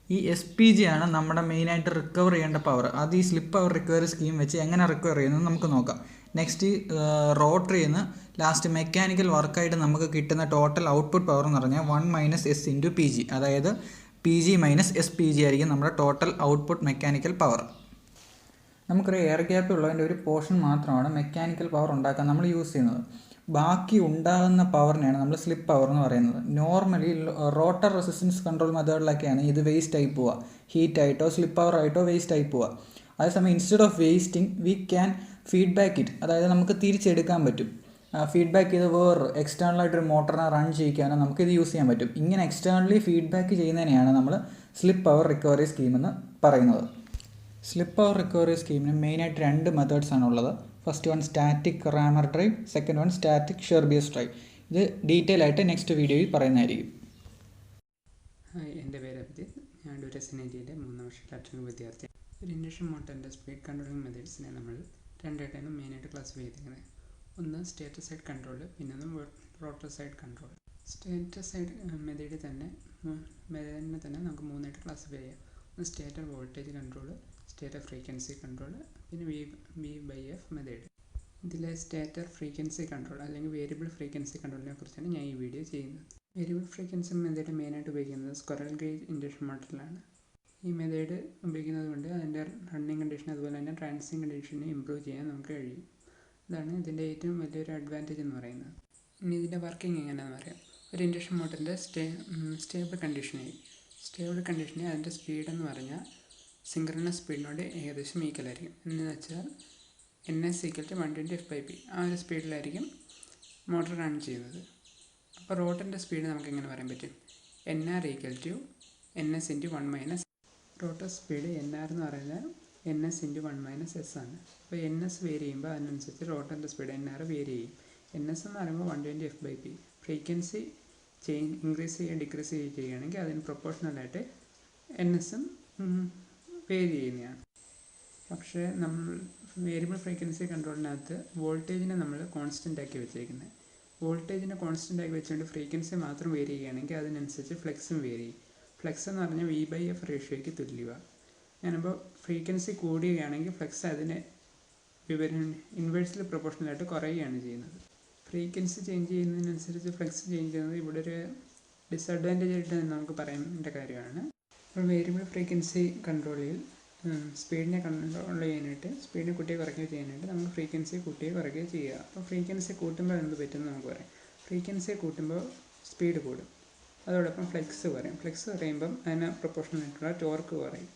ഈ SPG ആണ് നമ്മുടെ മെയിനായിട്ട് റിക്കവർ ചെയ്യേണ്ട പവർ. അത് ഈ സ്ലിപ്പ് പവർ റിക്കവറി സ്കീം വെച്ച് എങ്ങനെ റിക്കവർ ചെയ്യുന്നത് നമുക്ക് നോക്കാം. നെക്സ്റ്റ് റോട്ടറിൽ നിന്ന് ലാസ്റ്റ് മെക്കാനിക്കൽ വർക്കായിട്ട് നമുക്ക് കിട്ടുന്ന ടോട്ടൽ ഔട്ട്പുട്ട് പവർ എന്ന് പറഞ്ഞാൽ 1 - S × PG, അതായത് PG - SPG ആയിരിക്കും നമ്മുടെ ടോട്ടൽ ഔട്ട്പുട്ട് മെക്കാനിക്കൽ പവർ. നമുക്കൊരു എയർ ഗ്യാപ്പ് ഉള്ളതിൻ്റെ ഒരു പോർഷൻ മാത്രമാണ് മെക്കാനിക്കൽ പവർ ഉണ്ടാക്കാൻ നമ്മൾ യൂസ് ചെയ്യുന്നത്. ബാക്കി ഉണ്ടാകുന്ന പവറിനെയാണ് നമ്മൾ സ്ലിപ്പ് പവർ എന്ന് പറയുന്നത്. നോർമലി റോട്ടർ റെസിസ്റ്റൻസ് കൺട്രോൾ മെത്തേഡിലൊക്കെയാണ് ഇത് വേസ്റ്റ് ആയി പോവുക, ഹീറ്റായിട്ടോ സ്ലിപ്പ് പവർ ആയിട്ടോ വേസ്റ്റ് ആയി പോവുക. അതേസമയം instead of wasting we can feedback it, അതായത് നമുക്ക് തിരിച്ചെടുക്കാൻ പറ്റും. ഫീഡ്ബാക്ക് ചെയ്ത് വേറെ എക്സ്റ്റേണലായിട്ടൊരു മോട്ടറിനെ റൺ ചെയ്യിക്കാനോ നമുക്കിത് യൂസ് ചെയ്യാൻ പറ്റും. ഇങ്ങനെ എക്സ്റ്റേണലി ഫീഡ്ബാക്ക് ചെയ്യുന്നതിനെയാണ് നമ്മൾ സ്ലിപ്പ് പവർ റിക്കവറി സ്കീം എന്ന് പറയുന്നത്. സ്ലിപ്പ് പവർ റിക്കവറി സ്കീമിന് മെയിനായിട്ട് 2 മെത്തേഡ്സ് ആണുള്ളത്. First one static Kramer drive, second one static Scherbius drive. ഇത് ഡീറ്റെയിൽ ആയിട്ട് നെക്സ്റ്റ് വീഡിയോയിൽ പറയുന്നതായിരിക്കും. ഹായ്, എൻ്റെ പേര് അഭിജിത്ത്. ഞാൻ അടൂർ SNITയുടെ 3ാം വർഷ ലാറ്ററൽ വിദ്യാർത്ഥി. ഒരു ഇൻഡക്ഷൻ മോട്ടറിൻ്റെ സ്പീഡ് കൺട്രോളിംഗ് മെത്തേഡ്സിനെ നമ്മൾ 2 ആയിട്ടാണ് മെയിനായിട്ട് ക്ലാസിഫൈ ചെയ്തിരിക്കുന്നത്. ഒന്ന് സ്റ്റേറ്റർ സൈഡ് കൺട്രോൾ, പിന്നെ ഒന്ന് rotor side control. Stator side മെത്തേഡിൽ തന്നെ നമുക്ക് 3 ആയിട്ട് ക്ലാസിഫൈ ചെയ്യാം. ഒന്ന് stator voltage control, stator frequency control, പിന്നെ V/F മെത്തേഡ്. ഇതിലെ സ്റ്റേറ്റർ ഫ്രീക്വൻസി കൺട്രോൾ അല്ലെങ്കിൽ വേരിയബിൾ ഫ്രീക്വൻസി കൺട്രോളിനെ കുറിച്ചാണ് ഞാൻ ഈ വീഡിയോ ചെയ്യുന്നത്. വേരിയബിൾ ഫ്രീക്വൻസി മെത്തേഡ് മെയിനായിട്ട് ഉപയോഗിക്കുന്നത് സ്ക്വറൽ ഗേജ് ഇൻഡക്ഷൻ മോട്ടറിലാണ്. ഈ മെത്തേഡ് ഉപയോഗിക്കുന്നത് കൊണ്ട് അതിൻ്റെ റണ്ണിങ് കണ്ടീഷൻ അതുപോലെ തന്നെ ട്രാൻസിങ് കണ്ടീഷനെ ഇമ്പ്രൂവ് ചെയ്യാൻ നമുക്ക് കഴിയും. അതാണ് ഇതിൻ്റെ ഏറ്റവും വലിയൊരു അഡ്വാൻറ്റേജ് എന്ന് പറയുന്നത്. ഇനി ഇതിൻ്റെ വർക്കിംഗ് എങ്ങനെയാണെന്ന് പറയാം. ഒരു ഇൻഡക്ഷൻ മോട്ടറിൻ്റെ സ്റ്റേബിൾ കണ്ടീഷനിൽ അതിൻ്റെ സ്പീഡെന്ന് പറഞ്ഞാൽ സിങ്ക്രണസ് സ്പീഡിനോട് ഏകദേശം ഈക്വൽ ആയിരിക്കും. എന്ന് വെച്ചാൽ NS = 120f/p. ആ ഒരു സ്പീഡിലായിരിക്കും മോട്ടർ റൺ ചെയ്യുന്നത്. അപ്പോൾ റോട്ടറിൻ്റെ സ്പീഡ് നമുക്ക് എങ്ങനെ പറയാൻ പറ്റും? NR = NS × 1 - rotor speed NR എന്ന് പറയുന്നത് NS × 1 - S ആണ്. അപ്പോൾ NS വേരി ചെയ്യുമ്പോൾ അതിനനുസരിച്ച് റോട്ടറിൻ്റെ സ്പീഡ് NR വേരി ചെയ്യും. NS എന്ന് പറയുമ്പോൾ 120f/p. ഫ്രീക്വൻസി ഇൻക്രീസ് ചെയ്യുക ഡിക്രീസ് ചെയ്യുകയാണെങ്കിൽ അതിന് പ്രൊപ്പോർഷണലായിട്ട് NSഉം വേരി ചെയ്യുന്നതാണ്. പക്ഷേ നമ്മൾ വേരിയബിൾ ഫ്രീക്വൻസി കൺട്രോളിനകത്ത് വോൾട്ടേജിനെ നമ്മൾ കോൺസ്റ്റൻ്റ് ആക്കി വെച്ചിരിക്കുന്നത്. വോൾട്ടേജിനെ കോൺസ്റ്റൻ്റ് ആക്കി വെച്ചുകൊണ്ട് ഫ്രീക്വൻസി മാത്രം വേരി ചെയ്യുകയാണെങ്കിൽ അതിനനുസരിച്ച് ഫ്ലെക്സും വേരി ചെയ്യും. ഫ്ലെക്സ് എന്ന് പറഞ്ഞാൽ V/F റേഷ്യോയ്ക്ക് തുല്യമാണ്. ഞാനിപ്പോൾ ഫ്രീക്വൻസി കൂടുകയാണെങ്കിൽ ഫ്ലെക്സ് അതിന് ഇൻവേഴ്സിൽ പ്രൊപ്പോർഷണലായിട്ട് കുറയുകയാണ് ചെയ്യുന്നത്. ഫ്രീക്വൻസി ചേഞ്ച് ചെയ്യുന്നതിനനുസരിച്ച് ഫ്ലെക്സ് ചേഞ്ച് ചെയ്യുന്നത് ഇവിടെ ഒരു ഡിസഡ്വാൻറ്റേജ് ആയിട്ട് നമുക്ക് പറയേണ്ട കാര്യമാണ്. അപ്പോൾ വേരിയബിൾ ഫ്രീക്വൻസി കൺട്രോളിൽ സ്പീഡിനെ കൺട്രോൾ ചെയ്യാനായിട്ട് സ്പീഡിനെ കൂട്ടുകയോ കുറയ്ക്കുകയോ ചെയ്യാനായിട്ട് നമുക്ക് ഫ്രീക്വൻസി കൂട്ടുകയോ കുറയ്ക്കുകയോ ചെയ്യുക. അപ്പോൾ ഫ്രീക്വൻസി കൂട്ടുമ്പോൾ എന്ത് പറ്റുമെന്ന് നമുക്ക് പറയാം. ഫ്രീക്വൻസി കൂട്ടുമ്പോൾ സ്പീഡ് കൂടും, അതോടൊപ്പം ഫ്ലെക്സ് കുറയും. ഫ്ലെക്സ് കുറയുമ്പം അതിന് പ്രൊപ്പോർഷണലായിട്ടുള്ള ടോർക്ക് കുറയും.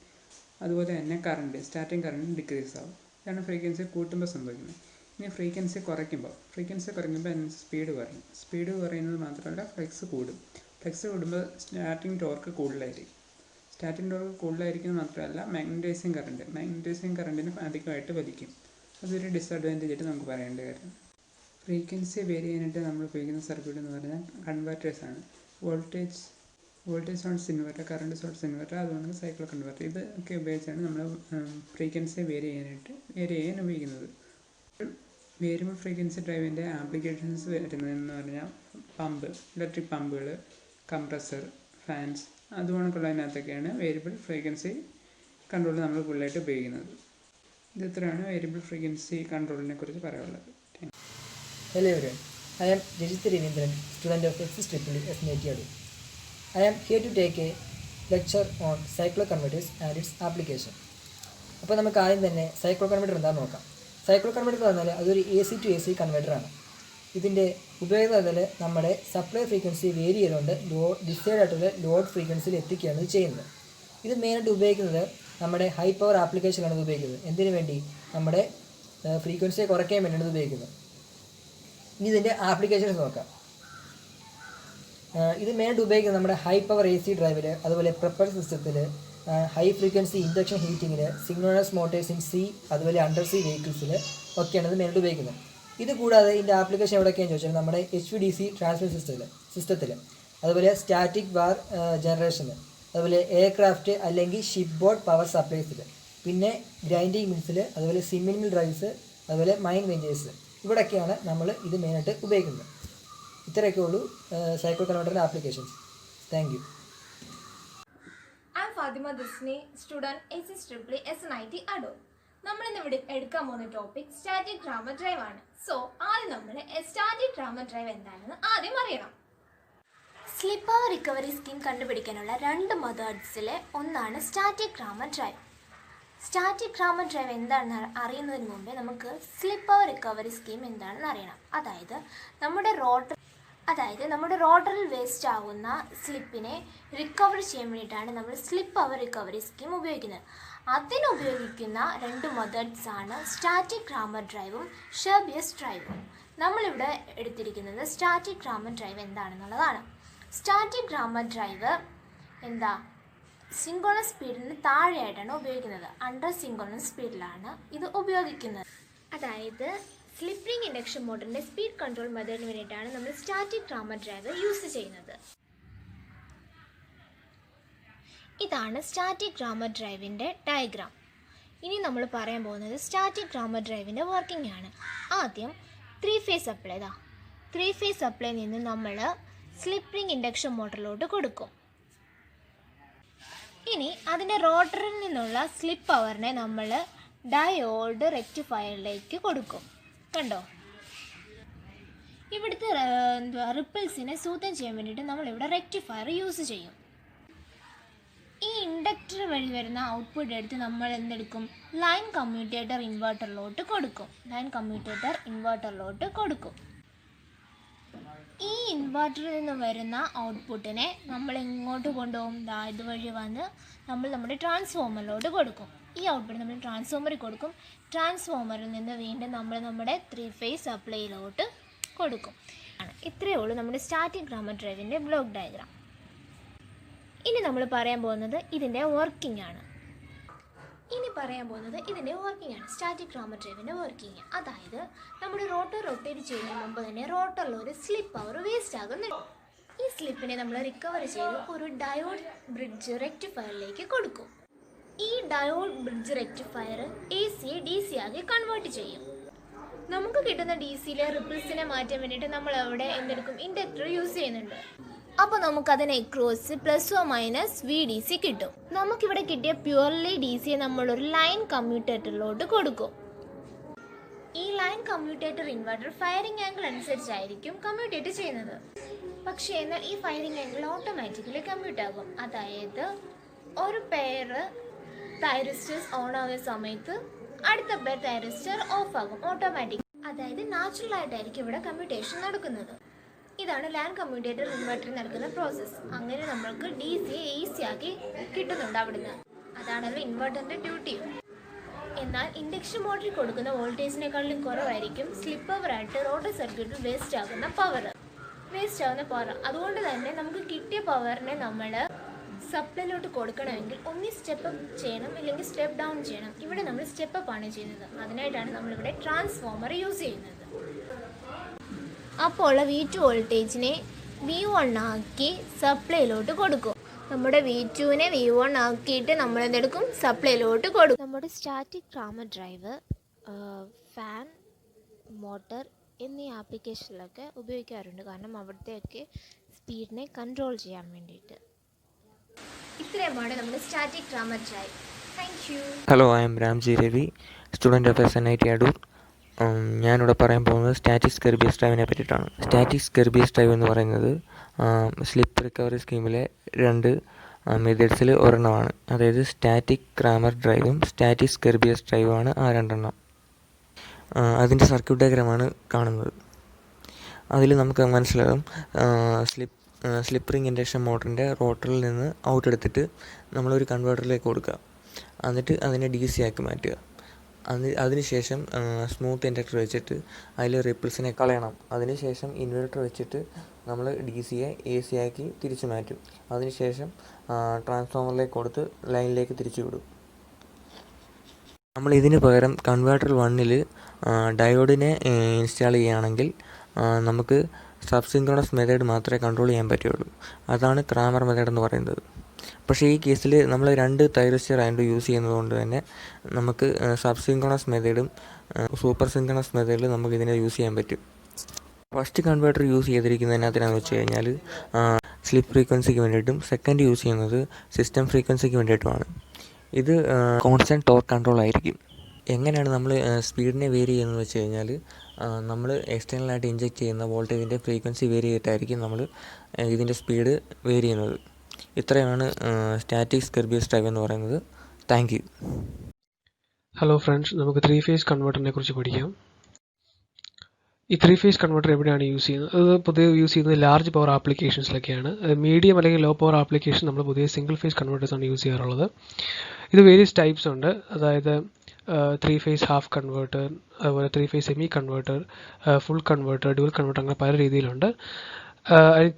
അതുപോലെ തന്നെ സ്റ്റാർട്ടിങ് കറണ്ട് ഡിക്രീസ് ആവും. ഇതാണ് ഫ്രീക്വൻസി കൂട്ടുമ്പോൾ സംഭവിക്കുന്നത്. ഇനി ഫ്രീക്വൻസി കുറയ്ക്കുമ്പോൾ അതിന് സ്പീഡ് കുറയുന്നത് മാത്രമല്ല ഫ്ലെക്സ് കൂടും. ഫ്ലെക്സ് കൂടുമ്പോൾ സ്റ്റാർട്ടിങ് ടോർക്ക് കൂടുതലായിരിക്കുന്നത് മാത്രമല്ല മാഗ്നറ്റൈസിങ് കറണ്ടിന് അധികമായിട്ട് വലിക്കും. അതൊരു ഡിസഡ്വാൻറ്റേജ് ആയിട്ട് നമുക്ക് പറയേണ്ട കാര്യം. ഫ്രീക്വൻസി വേരി ചെയ്യാനായിട്ട് നമ്മൾ ഉപയോഗിക്കുന്ന സർക്യൂട്ട് എന്ന് പറഞ്ഞാൽ കൺവേർട്ടേഴ്സാണ്. Voltage source inverter, current source inverter, അതുകൊണ്ട് സൈക്കിൾ കൺവെർട്ടർ, ഇതൊക്കെ ഉപയോഗിച്ചാണ് നമ്മൾ ഫ്രീക്വൻസി വേരി ചെയ്യാൻ ഉപയോഗിക്കുന്നത്. വേരിയബിൾ ഫ്രീക്വൻസി ഡ്രൈവിൻ്റെ ആപ്ലിക്കേഷൻസ് വരുന്നതെന്ന് പറഞ്ഞാൽ ഇലക്ട്രിക് പമ്പുകൾ, കംപ്രസർ, ഫാൻസ്, അതുകൊണ്ടുള്ളതിനകത്തൊക്കെയാണ് വേരിയബിൾ ഫ്രീക്വൻസി കൺട്രോൾ നമ്മൾ കൂടുതലായിട്ട് ഉപയോഗിക്കുന്നത്. ഇത്രയാണ് വേരിയബിൾ ഫ്രീക്വൻസി കൺട്രോളിനെ കുറിച്ച് പറയാനുള്ളത്. Hello everyone, I am Jajith Ravindran, student of XSEE SNIT Adur. I am here to take a lecture on cycloconverters and its application. അപ്പോൾ നമുക്ക് ആദ്യം തന്നെ സൈക്ലോ കൺവെർട്ടർ എന്താണെന്ന് നോക്കാം. സൈക്ലോ കൺവെർട്ടർ എന്ന് പറഞ്ഞാൽ അതൊരു AC to AC കൺവെർട്ടറാണ്. ഇതിൻ്റെ ഉപയോഗം പറഞ്ഞാൽ നമ്മുടെ സപ്ലൈ ഫ്രീക്വൻസി വേരി ചെയ്തുകൊണ്ട് ഡിസൈഡ് ആയിട്ടുള്ള ലോഡ് ഫ്രീക്വൻസിയിൽ എത്തിക്കുകയാണ് ഇത് ചെയ്യുന്നത്. ഇത് മെയിനായിട്ട് ഉപയോഗിക്കുന്നത് നമ്മുടെ ഹൈ പവർ ആപ്ലിക്കേഷനാണ് ഇത് ഉപയോഗിക്കുന്നത്. എന്തിനു വേണ്ടി? നമ്മുടെ ഫ്രീക്വൻസിയെ കുറയ്ക്കാൻ വേണ്ടിയാണ് ഇത് ഉപയോഗിക്കുന്നത്. ഇനി ഇതിൻ്റെ ആപ്ലിക്കേഷൻസ് നോക്കാം. ഇത് മെയിനായിട്ട് ഉപയോഗിക്കുന്നത് നമ്മുടെ ഹൈ പവർ AC ഡ്രൈവിൽ, അതുപോലെ പ്രൊപ്പൽഷൻ സിസ്റ്റത്തിൽ, ഹൈ ഫ്രീക്വൻസി ഇൻഡക്ഷൻ ഹീറ്റിങ്ങിൽ, സിഗ്നോണസ് മോട്ടേഴ്സ് ഇൻ സീ, അതുപോലെ അണ്ടർ സീ വെഹിക്കിൾസിൽ ഒക്കെയാണ് ഇത് മെയിനായിട്ട് ഉപയോഗിക്കുന്നത്. ഇത് കൂടാതെ ഇതിൻ്റെ ആപ്ലിക്കേഷൻ എവിടെയൊക്കെയാണെന്ന് ചോദിച്ചാൽ നമ്മുടെ HVDC ട്രാൻസ്മിഷൻ സിസ്റ്റത്തിൽ, അതുപോലെ സ്റ്റാറ്റിക് വാർ ജനറേഷന്, അതുപോലെ എയർക്രാഫ്റ്റ് അല്ലെങ്കിൽ ഷിപ്പ് ബോർഡ് പവർ സപ്ലൈസിൽ, പിന്നെ ഗ്രൈൻഡിങ് മിൽസിൽ, അതുപോലെ സിമെൻറ്റ് മിൽ ഡ്രൈവ്സ്, അതുപോലെ മൈൻ വെഞ്ചേഴ്സ്, ഇവിടെയൊക്കെയാണ് നമ്മൾ ഇത് മെയിനായിട്ട് ഉപയോഗിക്കുന്നത്. ഇത്രയൊക്കെ ഉള്ളൂ സൈക്ലോ കൺവെർട്ടറിൻ്റെ applications. Thank you. I'm Fatima Disney, student SSEE SNIT Adur. നമ്മളിന്ന് ഇവിടെ എടുക്കാൻ പോകുന്ന ടോപ്പിക് സ്റ്റാറ്റിക് റാമർ ഡ്രൈവ് ആണ്. സോ ആദ്യം നമ്മൾ സ്റ്റാറ്റിക് റാമർ ഡ്രൈവ് എന്താണെന്ന് ആദ്യം അറിയണം. സ്ലിപ്പ് പവർ റിക്കവറി സ്കീം കണ്ടുപിടിക്കാനുള്ള 2 മെത്തേഡ്സിലെ ഒന്നാണ് static Kramer drive. Static Kramer drive എന്താണെന്ന് അറിയുന്നതിന് മുമ്പേ നമുക്ക് സ്ലിപ്പ് പവർ റിക്കവറി സ്കീം എന്താണെന്ന് അറിയണം. അതായത് നമ്മുടെ റോട്ടറിൽ വേസ്റ്റ് ആകുന്ന സ്ലിപ്പിനെ റിക്കവർ ചെയ്യാൻ വേണ്ടിയിട്ടാണ് നമ്മൾ സ്ലിപ്പ് പവർ റിക്കവറി സ്കീം ഉപയോഗിക്കുന്നത്. അതിനുപയോഗിക്കുന്ന 2 മെത്തേഡ്സാണ് സ്റ്റാറ്റിക് റാമർ ഡ്രൈവും ഷെർബിയസ് ഡ്രൈവും. നമ്മളിവിടെ എടുത്തിരിക്കുന്നത് സ്റ്റാറ്റിക് റാമർ ഡ്രൈവ് എന്താണെന്നുള്ളതാണ്. സ്റ്റാറ്റിക് റാമർ ഡ്രൈവ് സിങ്ക്രോണസ് സ്പീഡിന് താഴെയായിട്ടാണ് ഉപയോഗിക്കുന്നത്. അണ്ടർ സിങ്ക്രോണസ് സ്പീഡിലാണ് ഇത് ഉപയോഗിക്കുന്നത്. അതായത് സ്ലിപ്പ് റിംഗ് ഇൻഡക്ഷൻ മോട്ടറിൻ്റെ സ്പീഡ് കൺട്രോൾ മെത്തേഡിന് വേണ്ടിയിട്ടാണ് നമ്മൾ സ്റ്റാറ്റിക് റാമർ ഡ്രൈവ് യൂസ് ചെയ്യുന്നത്. ഇതാണ് സ്റ്റാറ്റിക് റാമർ ഡ്രൈവിൻ്റെ ഡയഗ്രാം. ഇനി നമ്മൾ പറയാൻ പോകുന്നത് സ്റ്റാറ്റിക് റാമർ ഡ്രൈവിൻ്റെ വർക്കിംഗ് ആണ്. ആദ്യം 3 ഫേസ് സപ്ലൈ നിന്ന് നമ്മൾ സ്ലിപ്പ് റിംഗ് ഇൻഡക്ഷൻ മോട്ടറിലോട്ട് കൊടുക്കും. ഇനി അതിൻ്റെ റോട്ടറിൽ നിന്നുള്ള സ്ലിപ്പ് പവറിനെ നമ്മൾ ഡയോഡ് റെക്ടിഫയറിലേക്ക് കൊടുക്കും. കണ്ടോ, ഇവിടുത്തെ റിപ്പിൾസിനെ സൂതം ചെയ്യാൻ വേണ്ടിയിട്ട് നമ്മളിവിടെ റെക്ടിഫയർ യൂസ് ചെയ്യും. ഈ ഇൻഡക്ടർ വഴി വരുന്ന ഔട്ട്പുട്ട് എടുത്ത് നമ്മൾ എന്തെടുക്കും? ലൈൻ കമ്മ്യൂട്ടേറ്റർ ഇൻവെർട്ടറിലോട്ട് കൊടുക്കും. ഈ ഇൻവെർട്ടറിൽ നിന്ന് വരുന്ന ഔട്ട്പുട്ടിനെ നമ്മൾ എങ്ങോട്ട് കൊണ്ടുപോകും? ഇതുവഴി വന്ന് നമ്മൾ നമ്മുടെ ട്രാൻസ്ഫോമറിലോട്ട് കൊടുക്കും. ഈ ഔട്ട്പുട്ട് നമ്മൾ ട്രാൻസ്ഫോമറിൽ കൊടുക്കും. ട്രാൻസ്ഫോമറിൽ നിന്ന് വീണ്ടും നമ്മൾ നമ്മുടെ 3 ഫേസ് സപ്ലൈയിലോട്ട് കൊടുക്കും. ഇത്രയേ ഉള്ളൂ നമ്മുടെ സ്റ്റാറ്റിക് റാമർ ഡ്രൈവിൻ്റെ ബ്ലോക്ക് ഡയഗ്രാം. ഇനി നമ്മൾ പറയാൻ പോകുന്നത് ഇതിൻ്റെ വർക്കിംഗ് ആണ്. സ്റ്റാറ്റിക് റാമർ ഡ്രൈവിൻ്റെ വർക്കിംഗ്. അതായത് നമ്മുടെ റോട്ടർ റൊട്ടേറ്റ് ചെയ്യുന്നതിന് മുമ്പ് തന്നെ റോട്ടറിൽ ഒരു സ്ലിപ്പ് പവർ വേസ്റ്റ് ആകുന്നുണ്ട്. ഈ സ്ലിപ്പിനെ നമ്മൾ റിക്കവർ ചെയ്ത് ഒരു ഡയോഡ് ബ്രിഡ്ജ് റെക്ടിഫയറിലേക്ക് കൊടുക്കും. ഈ diode bridge rectifier AC DC ആക്കി കൺവേർട്ട് ചെയ്യും. നമുക്ക് കിട്ടുന്ന DCയിലെ റിപ്പിൾസിനെ മാറ്റാൻ വേണ്ടിയിട്ട് നമ്മൾ അവിടെ എന്തെടുക്കും? ഇൻഡക്ടർ യൂസ് ചെയ്യുന്നുണ്ട്. അപ്പോൾ നമുക്കതിന് അക്രോസ് ± VDC കിട്ടും. നമുക്കിവിടെ കിട്ടിയ പ്യുവർലി DCയെ നമ്മളൊരു ലൈൻ കമ്മ്യൂട്ടേറ്ററിലോട്ട് കൊടുക്കും. ഈ line commutator inverter firing angle അനുസരിച്ചായിരിക്കും കമ്മ്യൂട്ടേറ്റ് ചെയ്യുന്നത്. പക്ഷേ എന്നാൽ ഈ ഫയറിംഗ് ആംഗിൾ ഓട്ടോമാറ്റിക്കലി കമ്മ്യൂട്ട് ആകും. അതായത് ഒരു പെയർ തൈറിസ്റ്റേഴ്സ് ഓൺ ആവുന്ന സമയത്ത് അടുത്ത പെയർ തൈറിസ്റ്റർ ഓഫ് ആകും ഓട്ടോമാറ്റിക്. അതായത് നാച്ചുറൽ ആയിട്ടായിരിക്കും ഇവിടെ കമ്മ്യൂട്ടേഷൻ നടക്കുന്നത്. ഇതാണ് ലൈൻ കമ്മ്യൂട്ടേറ്റർ ഇൻവെർട്ടറിൽ നടക്കുന്ന പ്രോസസ്സ്. അങ്ങനെ നമ്മൾക്ക് DC AC ആക്കി കിട്ടുന്നുണ്ട് അവിടുന്ന്. അതാണല്ലോ ഇൻവെർട്ടറിൻ്റെ ഡ്യൂട്ടിയും. എന്നാൽ ഇൻഡക്ഷൻ മോട്ടറിൽ കൊടുക്കുന്ന വോൾട്ടേജിനേക്കാളും കുറവായിരിക്കും സ്ലിപ്പ് പവറായിട്ട് റോട്ടർ സർക്യൂട്ടിൽ വേസ്റ്റ് ആകുന്ന പവർ. അതുകൊണ്ട് തന്നെ നമുക്ക് കിട്ടിയ പവറിനെ നമ്മൾ സപ്ലൈയിലോട്ട് കൊടുക്കണമെങ്കിൽ ഒന്നി സ്റ്റെപ്പ് അപ്പ് ചെയ്യണം, അല്ലെങ്കിൽ സ്റ്റെപ്പ് ഡൗൺ ചെയ്യണം. ഇവിടെ നമ്മൾ സ്റ്റെപ്പ് അപ്പ് ആണ് ചെയ്യുന്നത്. അതിനായിട്ടാണ് നമ്മളിവിടെ ട്രാൻസ്ഫോമർ യൂസ് ചെയ്യുന്നത്. അപ്പോൾ V2 വോൾട്ടേജിനെ V1 ആക്കി സപ്ലൈയിലോട്ട് കൊടുക്കും. നമ്മുടെ V2നെ V1 ആക്കിയിട്ട് നമ്മൾ എന്തെടുക്കും, സപ്ലൈയിലോട്ട് കൊടുക്കും. നമ്മുടെ static Kramer drive, fan, motor എന്നീ ആപ്ലിക്കേഷനിലൊക്കെ ഉപയോഗിക്കാറുണ്ട്. കാരണം അവിടുത്തെയൊക്കെ സ്പീഡിനെ കൺട്രോൾ ചെയ്യാൻ വേണ്ടിയിട്ട്. ഇത്രയുമാണ് നമ്മുടെ static Kramer drive. Thank you. Hello, I M Ramji Ravi, student of SNIT Adoor. ഞാനിവിടെ പറയാൻ പോകുന്നത് സ്റ്റാറ്റിക് സ്കെർബിയസ് ഡ്രൈവിനെ പറ്റിയിട്ടാണ്. സ്റ്റാറ്റിക് സ്കെർബിയസ് ഡ്രൈവ് എന്ന് പറയുന്നത് സ്ലിപ്പ് റിക്കവറി സ്കീമിലെ 2 മെത്തേഡ്സിൽ ഒരെണ്ണമാണ്. അതായത് സ്റ്റാറ്റിക് ക്രാമർ ഡ്രൈവും സ്റ്റാറ്റിക് സ്കെർബിയസ് ഡ്രൈവുമാണ് ആ 2 എണ്ണം. അതിൻ്റെ സർക്യൂട്ട് ഡയഗ്രമാണ് കാണുന്നത്. അതിൽ നമുക്ക് മനസ്സിലാകും, സ്ലിപ്പ് റിംഗ് ഇൻഡക്ഷൻ മോട്ടറിൻ്റെ റോട്ടറിൽ നിന്ന് ഔട്ട് എടുത്തിട്ട് നമ്മളൊരു കൺവേർട്ടറിലേക്ക് കൊടുക്കുക. എന്നിട്ട് അതിനെ DC ആക്കി മാറ്റുക. അതിനുശേഷം സ്മൂത്ത് ഇൻഡക്ടർ വെച്ചിട്ട് അതിൽ റിപ്പിൾസിനെ കളയണം. അതിനുശേഷം ഇൻവെർട്ടർ വെച്ചിട്ട് നമ്മൾ DCയെ AC ആക്കി തിരിച്ചു മാറ്റും. അതിനുശേഷം ട്രാൻസ്ഫോമറിലേക്ക് കൊടുത്ത് ലൈനിലേക്ക് തിരിച്ചു വിടും. നമ്മൾ ഇതിന് പകരം കൺവേർട്ടർ 1ൽ ഡയോഡിനെ ഇൻസ്റ്റാൾ ചെയ്യുകയാണെങ്കിൽ നമുക്ക് സബ്സിൻക്രണസ് മെത്തേഡ് മാത്രമേ കൺട്രോൾ ചെയ്യാൻ പറ്റുള്ളൂ. അതാണ് ക്രാമർ മെത്തേഡ് എന്ന് പറയുന്നത്. പക്ഷേ ഈ കേസിൽ നമ്മൾ 2 തൈറിസ്റ്റർ ആൻഡ് യൂസ് ചെയ്യുന്നത് കൊണ്ട് തന്നെ നമുക്ക് സബ്സിൻക്രണസ് മെത്തേഡും സൂപ്പർ സിൻക്രണസ് മെത്തേഡിൽ നമുക്ക് ഇതിനെ യൂസ് ചെയ്യാൻ പറ്റും. ഫസ്റ്റ് കൺവേർട്ടർ യൂസ് ചെയ്തിരിക്കുന്നതിനകത്തിനാന്ന് വെച്ച് കഴിഞ്ഞാൽ സ്ലിപ്പ് ഫ്രീക്വൻസിക്ക് വേണ്ടിയിട്ടും സെക്കൻഡ് യൂസ് ചെയ്യുന്നത് സിസ്റ്റം ഫ്രീക്വൻസിക്ക് വേണ്ടിയിട്ടുമാണ്. ഇത് കോൺസ്റ്റൻറ്റ് ടോർക്ക് കൺട്രോൾ ആയിരിക്കും. എങ്ങനെയാണ് നമ്മൾ സ്പീഡിനെ വേരി ചെയ്യുന്നത് വെച്ച് കഴിഞ്ഞാൽ നമ്മൾ എക്സ്റ്റേണലായിട്ട് ഇഞ്ചെക്റ്റ് ചെയ്യുന്ന വോൾട്ടേജിൻ്റെ ഫ്രീക്വൻസി വേരി ചെയ്തിട്ടായിരിക്കും നമ്മൾ ഇതിൻ്റെ സ്പീഡ് വേരി ചെയ്യുന്നത്. ഇത്രയാണ് സ്റ്റാറ്റിക് സ്കെർബിയസ് ഡ്രൈവ് എന്ന് പറയുന്നത്. Thank you. ഹലോ ഫ്രണ്ട്സ്, നമുക്ക് 3 ഫേസ് കൺവേർട്ടറിനെ കുറിച്ച് പഠിക്കാം. ഈ 3 ഫേസ് കൺവേർട്ടർ എവിടെയാണ് യൂസ് ചെയ്യുന്നത്? അത് പൊതുവെ യൂസ് ചെയ്യുന്നത് ലാർജ് പവർ ആപ്ലിക്കേഷൻസിലൊക്കെയാണ്. മീഡിയം അല്ലെങ്കിൽ ലോ പവർ ആപ്ലിക്കേഷൻ നമ്മൾ പൊതുവെ സിംഗിൾ ഫേസ് കൺവേർട്ടേഴ്സാണ് യൂസ് ചെയ്യാറുള്ളത്. ഇത് വേരിയസ് ടൈപ്സ് ഉണ്ട്. അതായത് 3 ഫേസ് ഹാഫ് കൺവേർട്ടർ, അതുപോലെ 3 phase semi converter, full converter, dual converter, അങ്ങനെ പല രീതിയിലുണ്ട്.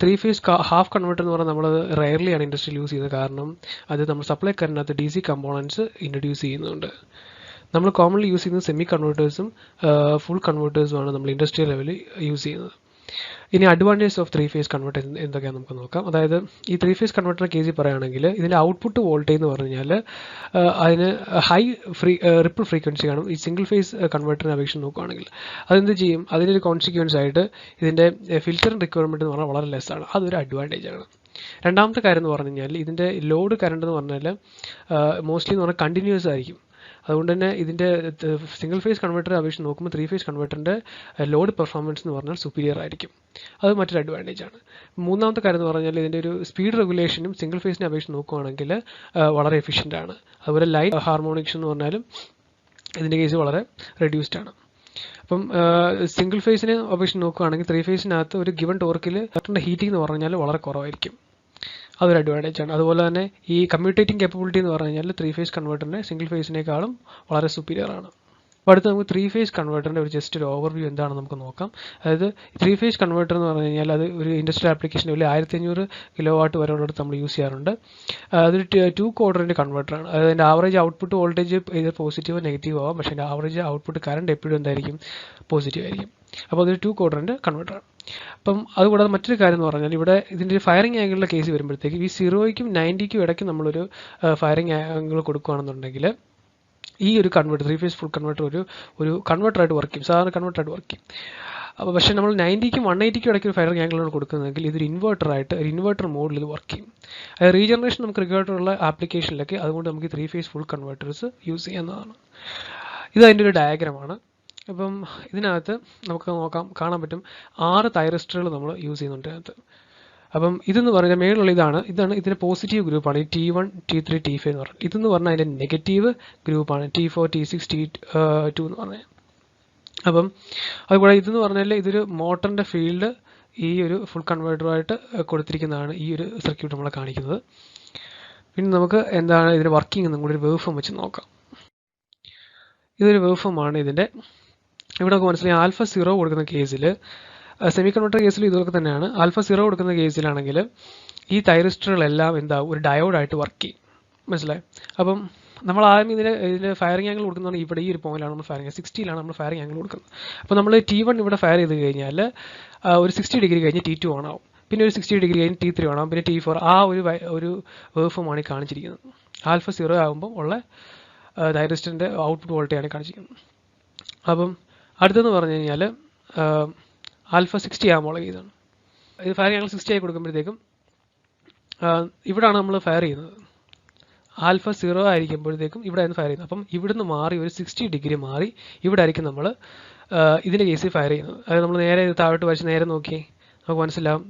3 ഫേസ് ഹാഫ് കൺവേർട്ടർ എന്ന് പറഞ്ഞാൽ നമ്മൾ റെയർലി ആണ് ഇൻഡസ്ട്രിയിൽ യൂസ് ചെയ്യുന്നത്. കാരണം അത് നമ്മൾ സപ്ലൈ കറണ്ടിനകത്ത് DC കമ്പോണൻസ് ഇൻട്രൊഡ്യൂസ് ചെയ്യുന്നുണ്ട്. നമ്മൾ കോമൺലി യൂസ് ചെയ്യുന്നത് സെമി കൺവേർട്ടേഴ്സും ഫുൾ കൺവേർട്ടേഴ്സുമാണ് നമ്മൾ ഇൻഡസ്ട്രിയൽ ലെവലിൽ യൂസ് ചെയ്യുന്നത്. ഇനി അഡ്വാൻറ്റേജ് ഓഫ് 3 ഫേസ് കൺവേർട്ടർ എന്തൊക്കെയാണ് നമുക്ക് നോക്കാം. അതായത് ഈ 3 ഫേസ് കൺവേർട്ടറിനെ കേസിൽ പറയുകയാണെങ്കിൽ ഇതിൻ്റെ ഔട്ട്പുട്ട് വോൾട്ടേജ് എന്ന് പറഞ്ഞു കഴിഞ്ഞാൽ അതിന് ഹൈ റിപ്പിൾ ഫ്രീക്വൻസി കാണും. ഈ സിംഗിൾ ഫേസ് കൺവേർട്ടറിനെ അപേക്ഷിച്ച് നോക്കുകയാണെങ്കിൽ അതെന്ത് ചെയ്യും, അതിനൊരു കോൺസിക്വൻസ് ആയിട്ട് ഇതിൻ്റെ ഫിൽറ്ററിംഗ് റിക്വയർമെൻറ്റ് എന്ന് പറഞ്ഞാൽ വളരെ ലെസ്സാണ്. അതൊരു അഡ്വാൻറ്റേജ് ആണ്. രണ്ടാമത്തെ കാര്യം എന്ന് പറഞ്ഞു കഴിഞ്ഞാൽ ഇതിൻ്റെ ലോഡ് കറണ്ട് എന്ന് പറഞ്ഞാൽ മോസ്റ്റ്ലി എന്ന് പറഞ്ഞാൽ കണ്ടിന്യൂസ് ആയിരിക്കും. അതുകൊണ്ട് തന്നെ ഇതിൻ്റെ സിംഗിൾ ഫേസ് കൺവേർട്ടറെ അപേക്ഷിച്ച് നോക്കുമ്പോൾ 3 ഫേസ് കൺവേർട്ടറിൻ്റെ ലോഡ് പെർഫോമൻസ് എന്ന് പറഞ്ഞാൽ സുപ്പീരിയർ ആയിരിക്കും. അത് മറ്റൊരു അഡ്വാൻറ്റേജ് ആണ്. മൂന്നാമത്തെ കാര്യം എന്ന് പറഞ്ഞാൽ ഇതിൻ്റെ ഒരു സ്പീഡ് റെഗുലേഷനും സിംഗിൾ ഫേസിനെ അപേക്ഷിച്ച് നോക്കുകയാണെങ്കിൽ വളരെ എഫിഷ്യൻ്റ് ആണ്. അതുപോലെ ലൈറ്റ് ഹാർമോണിക്സ് എന്ന് പറഞ്ഞാലും ഇതിൻ്റെ കേസ് വളരെ റെഡ്യൂസ്ഡ് ആണ്. അപ്പം സിംഗിൾ ഫേസിനെ അപേക്ഷിച്ച് നോക്കുകയാണെങ്കിൽ 3 ഫേസിനകത്ത് ഒരു ഗിവൺ ടോർക്കിൽ ഹീറ്റിംഗ് എന്ന് പറഞ്ഞാൽ വളരെ കുറവായിരിക്കും. അതൊരു അഡ്വാൻറ്റേജ് ആണ്. അതുപോലെ തന്നെ ഈ കമ്മ്യൂട്ടേറ്റിംഗ് കേപ്പബിലിറ്റി എന്ന് പറഞ്ഞു കഴിഞ്ഞാൽ 3 ഫേസ് കൺവേർട്ടറിൻ്റെ സിംഗിൾ ഫേസിനേക്കാളും വളരെ സുപ്പീരിയർ ആണ്. അപ്പോൾ അടുത്ത് നമുക്ക് 3 ഫേസ് കൺവേർട്ടറിൻ്റെ ജസ്റ്റ് ഒരു ഓവർവ്യൂ എന്താണെന്ന് നമുക്ക് നോക്കാം. അതായത് 3 ഫേസ് കൺവേർട്ടർ എന്ന് പറഞ്ഞു കഴിഞ്ഞാൽ അത് ഒരു ഇൻഡസ്ട്രിയൽ ആപ്ലിക്കേഷനിൽ 1500 കിലോവാട്ട് വരെ ഉള്ളിടത്ത് നമ്മൾ യൂസ് ചെയ്യാറുണ്ട്. അതൊരു 2 ക്വാഡ്രൻ്റ് കൺവേർട്ടറാണ്. അതായത് അതിൻ്റെ ആവറേജ് ഔട്ട്പുട്ട് വോൾട്ടേജ് ഇത് പോസിറ്റീവോ നെഗറ്റീവോ ആവാം. പക്ഷേ അതിൻ്റെ ആവറേജ് ഔട്ട്പുട്ട് കറണ്ട് എപ്പോഴും എന്തായിരിക്കും, പോസിറ്റീവ് ആയിരിക്കും. അപ്പോൾ അതൊരു 2 ക്വാഡ്രൻ്റ് കൺവേർട്ടറാണ്. അപ്പം അതുകൂടാതെ മറ്റൊരു കാര്യം എന്ന് പറഞ്ഞാൽ ഇവിടെ ഇതിൻ്റെ ഒരു ഫയറിംഗ് ആംഗിളിൻ്റെ കേസ് വരുമ്പോഴത്തേക്ക് ഈ 0ക്കും 90ക്കും ഇടയ്ക്ക് നമ്മളൊരു ഫയറിംഗ് ആംഗിൾ കൊടുക്കുകയാണെന്നുണ്ടെങ്കിൽ ഈ ഒരു കൺവേർട്ടർ 3 ഫേസ് ഫുൾ കൺവേർട്ടർ ഒരു കൺവേർട്ടറായിട്ട് വർക്ക് ചെയ്യും, സാധാരണ കൺവേർട്ടറായിട്ട് വർക്ക് ചെയ്യും. അപ്പോൾ പക്ഷേ നമ്മൾ 90ക്കും 180ക്കും ഇടയ്ക്ക് ഒരു ഫയറിംഗ് ആംഗിളാണ് കൊടുക്കുന്നതെങ്കിൽ ഇതൊരു ഇൻവെർട്ടർ മോഡിൽ ഇത് വർക്ക് ചെയ്യും. അതായത് റീജനറേഷൻ നമുക്ക് റിക്വയർഡുള്ള ആപ്ലിക്കേഷനിലൊക്കെ അതുകൊണ്ട് നമുക്ക് 3 ഫേസ് ഫുൾ കൺവേർട്ടേഴ്സ് യൂസ് ചെയ്യാവുന്നതാണ്. ഇത് അതിൻ്റെ ഒരു ഡയഗ്രമാണ്. അപ്പം ഇതിനകത്ത് നമുക്ക് കാണാൻ പറ്റും 6 തൈറിസ്റ്ററുകൾ നമ്മൾ യൂസ് ചെയ്യുന്നുണ്ട് ഇതിനകത്ത്. അപ്പം ഇതെന്ന് പറഞ്ഞാൽ മേളിലുള്ള ഇതാണ് ഇതിൻ്റെ പോസിറ്റീവ് ഗ്രൂപ്പാണ് ഈ T1, T3, T5 എന്ന് പറഞ്ഞാൽ. ഇതെന്ന് പറഞ്ഞാൽ അതിൻ്റെ നെഗറ്റീവ് ഗ്രൂപ്പാണ് T4, T6, T2 എന്ന് പറഞ്ഞാൽ. അപ്പം അതുകൂടെ ഇതെന്ന് പറഞ്ഞാൽ ഇതൊരു മോട്ടറിൻ്റെ ഫീൽഡ് ഈ ഒരു ഫുൾ കൺവേർട്ടറുമായിട്ട് കൊടുത്തിരിക്കുന്നതാണ് ഈ ഒരു സർക്യൂട്ട് നമ്മളെ കാണിക്കുന്നത്. പിന്നെ നമുക്ക് എന്താണ് ഇതിൻ്റെ വർക്കിംഗ് എന്നും കൂടി ഒരു വേവ് ഫോം വെച്ച് നോക്കാം. ഇതൊരു വേവ് ഫോമാണ് ഇതിൻ്റെ. ഇവിടെ നമുക്ക് മനസ്സിലായി ആൽഫ 0 കൊടുക്കുന്ന കേസിൽ, സെമി കണ്ടക്ടർ കേസിൽ ഇതൊക്കെ തന്നെയാണ്. ആൽഫ 0 കൊടുക്കുന്ന കേസിലാണെങ്കിൽ ഈ തൈറിസ്റ്ററുകളെല്ലാം എന്താവും, ഒരു ഡയോഡായിട്ട് വർക്ക് ചെയ്യും. മനസ്സിലായി? അപ്പം നമ്മൾ ആദ്യം ഇതിന് ഫയറിംഗ് ആംഗിൾ കൊടുക്കുന്നത് ഇവിടെ ഈ ഒരു പോയിന്റിലാണ് നമ്മൾ ഫയറിംഗ് 60ലാണ് നമ്മൾ ഫയറിംഗ് ആംഗിൾ കൊടുക്കുന്നത്. അപ്പോൾ നമ്മൾ T1 ഇവിടെ ഫയർ ചെയ്ത് കഴിഞ്ഞാൽ ഒരു 60 ഡിഗ്രി കഴിഞ്ഞ് T2 ഓൺ ആവും, പിന്നെ ഒരു 60 ഡിഗ്രി കഴിഞ്ഞ് T3 ഓൺ ആവും, പിന്നെ T4. ആ ഒരു വേവ് ഫോമാണ് ഈ കാണിച്ചിരിക്കുന്നത്. ആൽഫ 0 ആകുമ്പോൾ ഉള്ള തൈറിസ്റ്ററിൻ്റെ ഔട്ട്പുട്ട് വോൾട്ടേജാണ് കാണിച്ചിരിക്കുന്നത്. അപ്പം അടുത്തെന്ന് പറഞ്ഞു കഴിഞ്ഞാൽ ആൽഫ 60 ആകുമ്പോൾ ഇതാണ്. ഇത് ഫയറിംഗ് ആംഗിൾ 60 ആയി കൊടുക്കുമ്പോഴത്തേക്കും ഇവിടാണ് നമ്മൾ ഫയർ ചെയ്യുന്നത്. ആൽഫ 0 ആയിരിക്കുമ്പോഴത്തേക്കും ഇവിടെ ആയിരുന്നു ഫയർ ചെയ്യുന്നത്. അപ്പം ഇവിടുന്ന് മാറി ഒരു 60 ഡിഗ്രി മാറി ഇവിടെ ആയിരിക്കും നമ്മൾ ഇതിൻ്റെ കേസിൽ ഫയർ ചെയ്യുന്നത്. അതായത് നമ്മൾ നേരെ താഴോട്ട് വരച്ച് നേരെ നോക്കി നമുക്ക് മനസ്സിലാവും,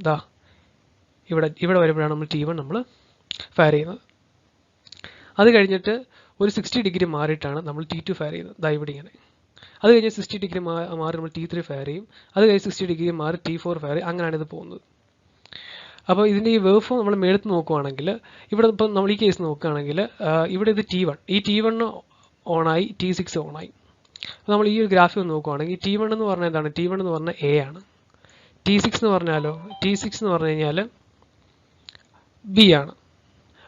ഇവിടെ വരുമ്പോഴാണ് നമ്മൾ T1 നമ്മൾ ഫയർ ചെയ്യുന്നത്. അത് കഴിഞ്ഞിട്ട് ഒരു 60 ഡിഗ്രി മാറിയിട്ടാണ് നമ്മൾ T2 ഫയർ ചെയ്യുന്നത്. ഇവിടെ ഇങ്ങനെ. അത് കഴിഞ്ഞ് 60 ഡിഗ്രി മാറി നമ്മൾ T3 ഫയർ ചെയ്യും. അത് കഴിഞ്ഞ് 60 ഡിഗ്രി മാറി T4 ഫയർ ചെയ്യും. അങ്ങനെയാണ് ഇത് പോകുന്നത്. അപ്പോൾ ഇതിൻ്റെ ഈ വേവ് ഫോം നമ്മൾ മേളത്ത് നോക്കുകയാണെങ്കിൽ, ഇവിടെ ഇപ്പം നമ്മൾ ഈ കേസ് നോക്കുകയാണെങ്കിൽ ഇവിടെ ഇത് T1, ഈ T1 ഓണായി, T6 ഓണായി. അപ്പോൾ നമ്മൾ ഈ ഒരു ഗ്രാഫിൽ നോക്കുകയാണെങ്കിൽ T1 എന്ന് പറഞ്ഞാൽ എന്താണ്? T1 എന്ന് പറഞ്ഞാൽ A ആണ്. T6 എന്ന് പറഞ്ഞാലോ, T6 എന്ന് പറഞ്ഞു കഴിഞ്ഞാൽ B ആണ്.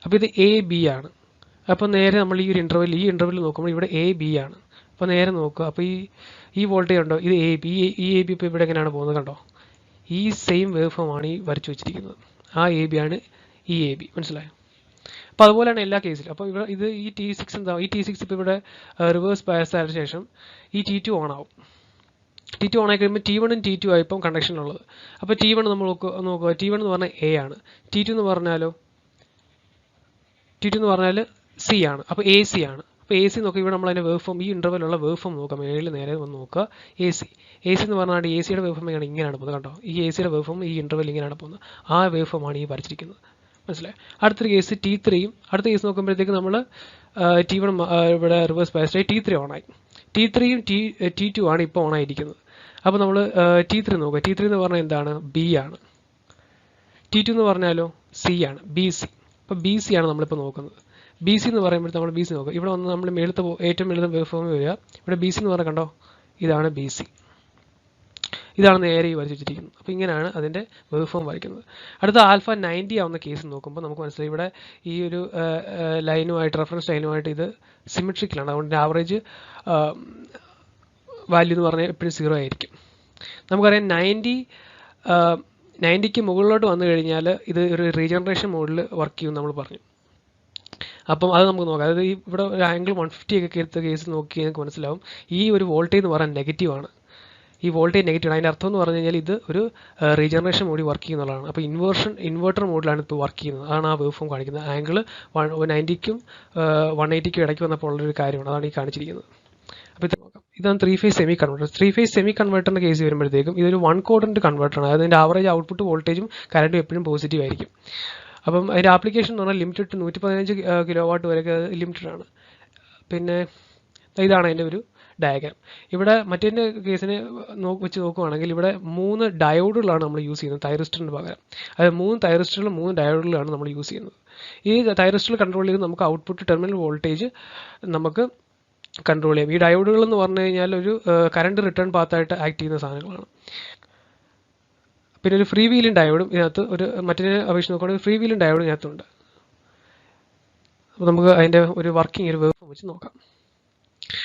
അപ്പോൾ ഇത് AB ആണ്. അപ്പോൾ നേരെ നമ്മൾ ഈ ഒരു ഇൻ്റർവെൽ നോക്കുമ്പോൾ ഇവിടെ AB ആണ്. അപ്പോൾ നേരെ നോക്കുക, അപ്പോൾ ഈ വോൾട്ടേജ് ഉണ്ടോ, ഇത് AB. ഈ AB ഇപ്പോൾ ഇവിടെ എങ്ങനെയാണ് പോകുന്നത് കണ്ടോ? ഈ സെയിം വേവ് ഫോമാണ് ഈ വരച്ചു വെച്ചിരിക്കുന്നത്. ആ AB ആണ് ഈ AB. മനസ്സിലായോ? അപ്പോൾ അതുപോലെയാണ് എല്ലാ കേസിലും. അപ്പോൾ ഇവിടെ ഈ T6 എന്താ, ഈ T6 ഇപ്പോൾ ഇവിടെ റിവേഴ്സ് ബയസ് ആയതിനു ശേഷം ഈ T2 ഓൺ ആവും. T2 ഓൺ ആയി കഴിയുമ്പോൾ T1 T2 ആയിപ്പം കണ്ടക്ഷനുള്ളത്. അപ്പോൾ T1 നമ്മൾ നോക്കുക, T1 എന്ന് പറഞ്ഞാൽ A ആണ്. T2 എന്ന് പറഞ്ഞാൽ C ആണ്. അപ്പോൾ AC ആണ്. അപ്പോൾ AC നോക്കുക, ഇവിടെ നമ്മൾ അതിൻ്റെ വേവ് ഫോം, ഈ ഇൻ്റർവെല്ലുള്ള വേവ് ഫോം നോക്കാം. മേളിൽ നേരെ വന്ന് നോക്കുക. AC എന്ന് പറഞ്ഞാൽ AC-യുടെ വേവ് ഫോം ഇങ്ങനെയാണ് പോകുന്നത് കണ്ടോ? ഈ AC-യുടെ വേവ് ഫോം ഈ ഇൻ്റർവെൽ ഇങ്ങനെയാണ് പോകുന്നത്. ആ വേവ് ഫോമാണ് ഈ വരച്ചിരിക്കുന്നത്. മനസ്സിലായി? അടുത്തൊരു കേസ് T3യും. അടുത്ത കേസ് നോക്കുമ്പോഴത്തേക്ക് നമ്മൾ T1 ഇവിടെ റിവേഴ്സ് ബയസ്ഡായി T3 ഓണായി. T3യും T2 ആണ് ഇപ്പോൾ ഓണായിരിക്കുന്നത്. അപ്പോൾ നമ്മൾ T3 നോക്കുക. T3 എന്ന് പറഞ്ഞാൽ എന്താണ്? B ആണ്. T2 എന്ന് പറഞ്ഞാലോ C ആണ്, BC. അപ്പോൾ BC ആണ് നമ്മളിപ്പോൾ നോക്കുന്നത്. BC എന്ന് പറയുമ്പോൾ നമ്മൾ BC നോക്കുക. ഇവിടെ വന്ന് നമ്മൾ ഏറ്റവും മേളത്തെ വേവ് ഫോം വരിക. ഇവിടെ BC എന്ന് പറഞ്ഞാൽ കണ്ടോ? ഇതാണ് BC. ഇതാണ് നേരെ ഈ വരച്ച് വെച്ചിരിക്കുന്നത്. അപ്പോൾ ഇങ്ങനെയാണ് അതിൻ്റെ വേവ് ഫോം വരയ്ക്കുന്നത്. അടുത്ത ആൽഫ 90 ആവുന്ന കേസ് നോക്കുമ്പോൾ നമുക്ക് മനസ്സിലായി ഇവിടെ ഈ ഒരു ലൈനുമായിട്ട്, റെഫറൻസ് ലൈനുമായിട്ട് ഇത് സിമെട്രിക്കലാണ്. അതുകൊണ്ട് ആവറേജ് വാല്യൂ എന്ന് പറഞ്ഞാൽ എപ്പോഴും 0 ആയിരിക്കും. നമുക്കറിയാം 90ക്ക് മുകളിലോട്ട് വന്നു കഴിഞ്ഞാൽ ഇത് ഒരു റീജനറേഷൻ മോഡിൽ വർക്ക് ചെയ്യും നമ്മൾ പറഞ്ഞു. അപ്പം അത് നമുക്ക് നോക്കാം. അതായത് ഇവിടെ ഒരു ആംഗിൾ 150 ഒക്കെ എടുത്ത കേസ് നോക്കി നമുക്ക് മനസ്സിലാവും ഈ ഒരു വോൾട്ടേജ് എന്ന് പറയാൻ നെഗറ്റീവാണ്. ഈ വോൾട്ടേജ് നെഗറ്റീവ്. അതിൻ്റെ അർത്ഥം എന്ന് പറഞ്ഞു കഴിഞ്ഞാൽ ഇത് ഒരു റീജനറേഷൻ മോഡിൽ വർക്ക് ചെയ്യുന്നതാണ്. അപ്പോൾ ഇൻവേർട്ടർ മോഡിലാണ് ഇപ്പോൾ വർക്ക് ചെയ്യുന്നത്. അതാണ് ആ വേവ് ഫോം കാണിക്കുന്നത്. ആംഗിൾ 90ക്കും 180ക്കും ഇടയ്ക്ക് വന്നപ്പോൾ ഉള്ളൊരു കാര്യമാണ്. അതാണ് ഈ കാണിച്ചിരിക്കുന്നത്. അപ്പോൾ ഇത് നോക്കാം. ഇതാണ് 3 phase semi converter. 3 phase semi കൺവെർട്ടറിൻ്റെ കേസ് വരുമ്പോഴത്തേക്കും ഇതൊരു 1 ക്വാഡ്രന്റ് കൺവെർട്ടറാണ്. അതായത് അതിൻ്റെ ആവറേജ് ഔട്ട്പുട്ട് വോൾട്ടേജും കറണ്ടും എപ്പോഴും പോസിറ്റീവ് ആയിരിക്കും. അപ്പം അതിൻ്റെ ആപ്ലിക്കേഷൻ എന്ന് പറഞ്ഞാൽ ലിമിറ്റഡ് ടു 115 കിലോവാട്ട് വരെയൊക്കെ ലിമിറ്റഡ് ആണ്. പിന്നെ ഇതാണ് അതിൻ്റെ ഒരു ഡയഗ്രാം. ഇവിടെ മറ്റേ കേസിനെ വെച്ച് നോക്കുകയാണെങ്കിൽ ഇവിടെ 3 ഡയോഡുകളാണ് നമ്മൾ യൂസ് ചെയ്യുന്നത് തൈറിസ്റ്ററിന് പകരം. അതായത് 3 തൈറിസ്റ്ററുകളും 3 ഡയോഡുകളാണ് നമ്മൾ യൂസ് ചെയ്യുന്നത്. ഈ തൈറിസ്റ്റർ കൺട്രോൾ ചെയ്ത് നമുക്ക് ഔട്ട്പുട്ട് ടെർമിനൽ വോൾട്ടേജ് നമുക്ക് കൺട്രോൾ ചെയ്യാം. ഈ ഡയോഡുകൾ എന്ന് പറഞ്ഞു കഴിഞ്ഞാൽ ഒരു കറണ്ട് റിട്ടേൺ പാത്തായിട്ട് ആക്ട് ചെയ്യുന്ന സാധനങ്ങളാണ്. പിന്നെ ഒരു ഫ്രീ വീലിംഗ് ഡയോഡും ഇതിനകത്ത് മറ്റേ അപേക്ഷിച്ച് നോക്കുകയാണെങ്കിൽ ഫ്രീ വീലിംഗ് ഡയോഡും ഇതിനകത്തുണ്ട്. അപ്പോൾ നമുക്ക് അതിൻ്റെ ഒരു വർക്കിംഗ് ഒരു വേവ് ഫോം വെച്ച് നോക്കാം.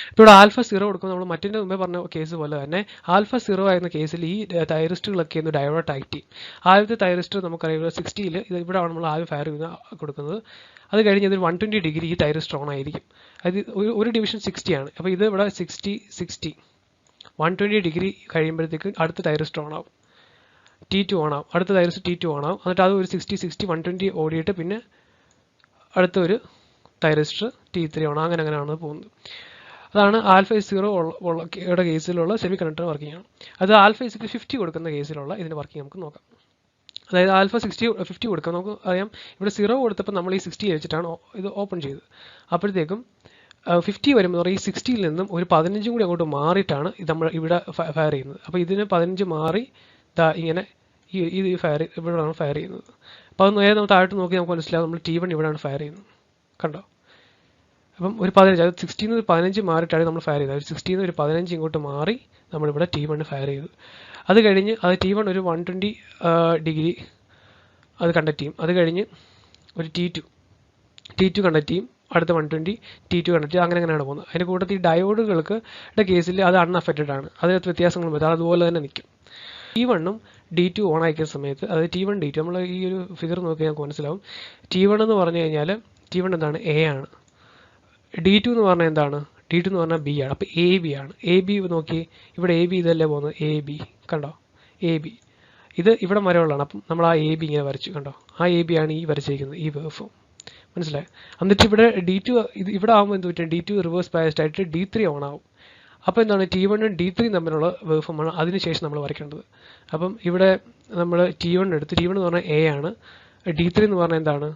ഇപ്പോൾ ഇവിടെ ആൽഫ 0 കൊടുക്കുമ്പോൾ നമ്മൾ മറ്റേ മുമ്പേ പറഞ്ഞ കേസ് പോലെ തന്നെ ആൽഫ 0 ആയിരുന്ന കേസിൽ ഈ തൈറിസ്റ്ററുകളൊക്കെ ഒന്ന് ഡയോഡായിട്ട് ആക്ട് ചെയ്യും. ആദ്യത്തെ തൈറിസ്റ്റർ നമുക്കറിയാം 60ൽ ഇവിടെ നമ്മൾ ആദ്യം ഫയർ കൊടുക്കുന്നത്. അത് കഴിഞ്ഞ് ഇത് 120 ഡിഗ്രി ഈ തൈറിസ്റ്റർ ഓൺ ആയിരിക്കും. അത് ഒരു ഡിവിഷൻ 60 ആണ്. അപ്പോൾ ഇത് ഇവിടെ 60 120 ഡിഗ്രി കഴിയുമ്പോഴത്തേക്ക് അടുത്ത തൈറിസ്റ്റർ ഓൺ ആവും. T2 ഓൺ ആവും. അടുത്ത തൈറിസ്റ്റർ T2 ഓൺ ആവും. എന്നിട്ട് അത് ഒരു 60 120 ഓടിയിട്ട് പിന്നെ അടുത്ത ഒരു തൈറിസ്റ്റർ T3 ഓൺ. അങ്ങനെയാണ് പോകുന്നത്. അതാണ് ആൽഫ 0 ഉള്ള കേസിലുള്ള സെമി കണ്ടക്ടർ വർക്കിംഗ് ആണ്. അത് ആൽഫ 50 കൊടുക്കുന്ന കേസിലുള്ള ഇതിൻ്റെ വർക്കിംഗ് നമുക്ക് നോക്കാം. അതായത് ആൽഫ 50 കൊടുക്കാം. നമുക്ക് അറിയാം ഇവിടെ 0 കൊടുത്തപ്പോൾ നമ്മൾ ഈ 60 വെച്ചിട്ടാണ് ഇത് ഓപ്പൺ ചെയ്തത്. അപ്പോഴത്തേക്കും 50 വരുമ്പോൾ ഈ 60ൽ നിന്നും ഒരു 15 കൂടി അങ്ങോട്ട് മാറിയിട്ടാണ് നമ്മൾ ഇവിടെ ഫയർ ചെയ്യുന്നത്. അപ്പോൾ ഇതിന് 15 മാറി ഇങ്ങനെ ഈ ഇവിടെയാണ് ഫയർ ചെയ്യുന്നത്. അപ്പോൾ അത് നേരെ നമ്മൾ താഴോട്ട് നോക്കി നമുക്ക് മനസ്സിലാവും നമ്മൾ T1 ഇവിടെയാണ് ഫയർ ചെയ്യുന്നത്. കണ്ടോ? അപ്പം ഒരു 15, അത് 16 ഒരു 15 മാറിയിട്ടാണ് നമ്മൾ ഫയർ ചെയ്തത്. ഒരു 16 ഒരു 15 ഇങ്ങോട്ട് മാറി നമ്മളിവിടെ T1 ഫയർ ചെയ്തു. അത് കഴിഞ്ഞ് അത് T1 ഒരു 120 ഡിഗ്രി അത് കണ്ടക്ട് ചെയ്യും. അത് കഴിഞ്ഞ് ഒരു T2 കണ്ടക്ട് ചെയ്യും. അടുത്ത 120 T2 കണ്ടക്ട് ചെയ്യും. അങ്ങനെയാണ് പോകുന്നത്. അതിൻ്റെ കൂട്ടത്തിൽ ഈ ഡയോഡുകൾക്ക് കേസിൽ അത് അൺഅഫക്റ്റഡ് ആണ്. അതിനകത്ത് വ്യത്യാസങ്ങളും വരും. അതുപോലെ തന്നെ നിൽക്കും. T1 D2 ഓൺ ആയിരിക്കുന്ന സമയത്ത്, അതായത് T1 D2 നമ്മൾ ഈ ഒരു ഫിഗർ നോക്കി നമുക്ക് മനസ്സിലാവും. T1 എന്ന് പറഞ്ഞു കഴിഞ്ഞാൽ T1 എന്താണ്? A ആണ്. D2 എന്ന് പറഞ്ഞാൽ എന്താണ്? D2 എന്ന് പറഞ്ഞാൽ B ആണ്. അപ്പോൾ AB ആണ്. AB നോക്കി, ഇവിടെ AB ഇതല്ലേ പോകുന്നത്? AB കണ്ടോ? AB ഇത് ഇവിടെ വരെയുള്ളതാണ്. അപ്പം നമ്മൾ ആ AB ഇങ്ങനെ വരച്ചു കണ്ടോ? ആ AB ആണ് ഈ വരച്ചിരിക്കുന്നത്, ഈ വേവ് ഫോം. മനസ്സിലായി? എന്നിട്ട് ഇവിടെ D2 ഇത് ഇവിടെ ആകുമ്പോൾ എന്ത് പറ്റും? D2 റിവേഴ്സ് ബയസ്ഡ് ആയിട്ട് D3 ഓൺ ആവും. അപ്പോൾ എന്താണ്? T1 D3 തമ്മിലുള്ള വേവ് ഫോമാണ് അതിനുശേഷം നമ്മൾ വരയ്ക്കേണ്ടത്. അപ്പം ഇവിടെ നമ്മൾ T1 എടുത്ത്, T1 എന്ന് പറഞ്ഞാൽ A ആണ്. D3 എന്ന് പറഞ്ഞാൽ എന്താണ്?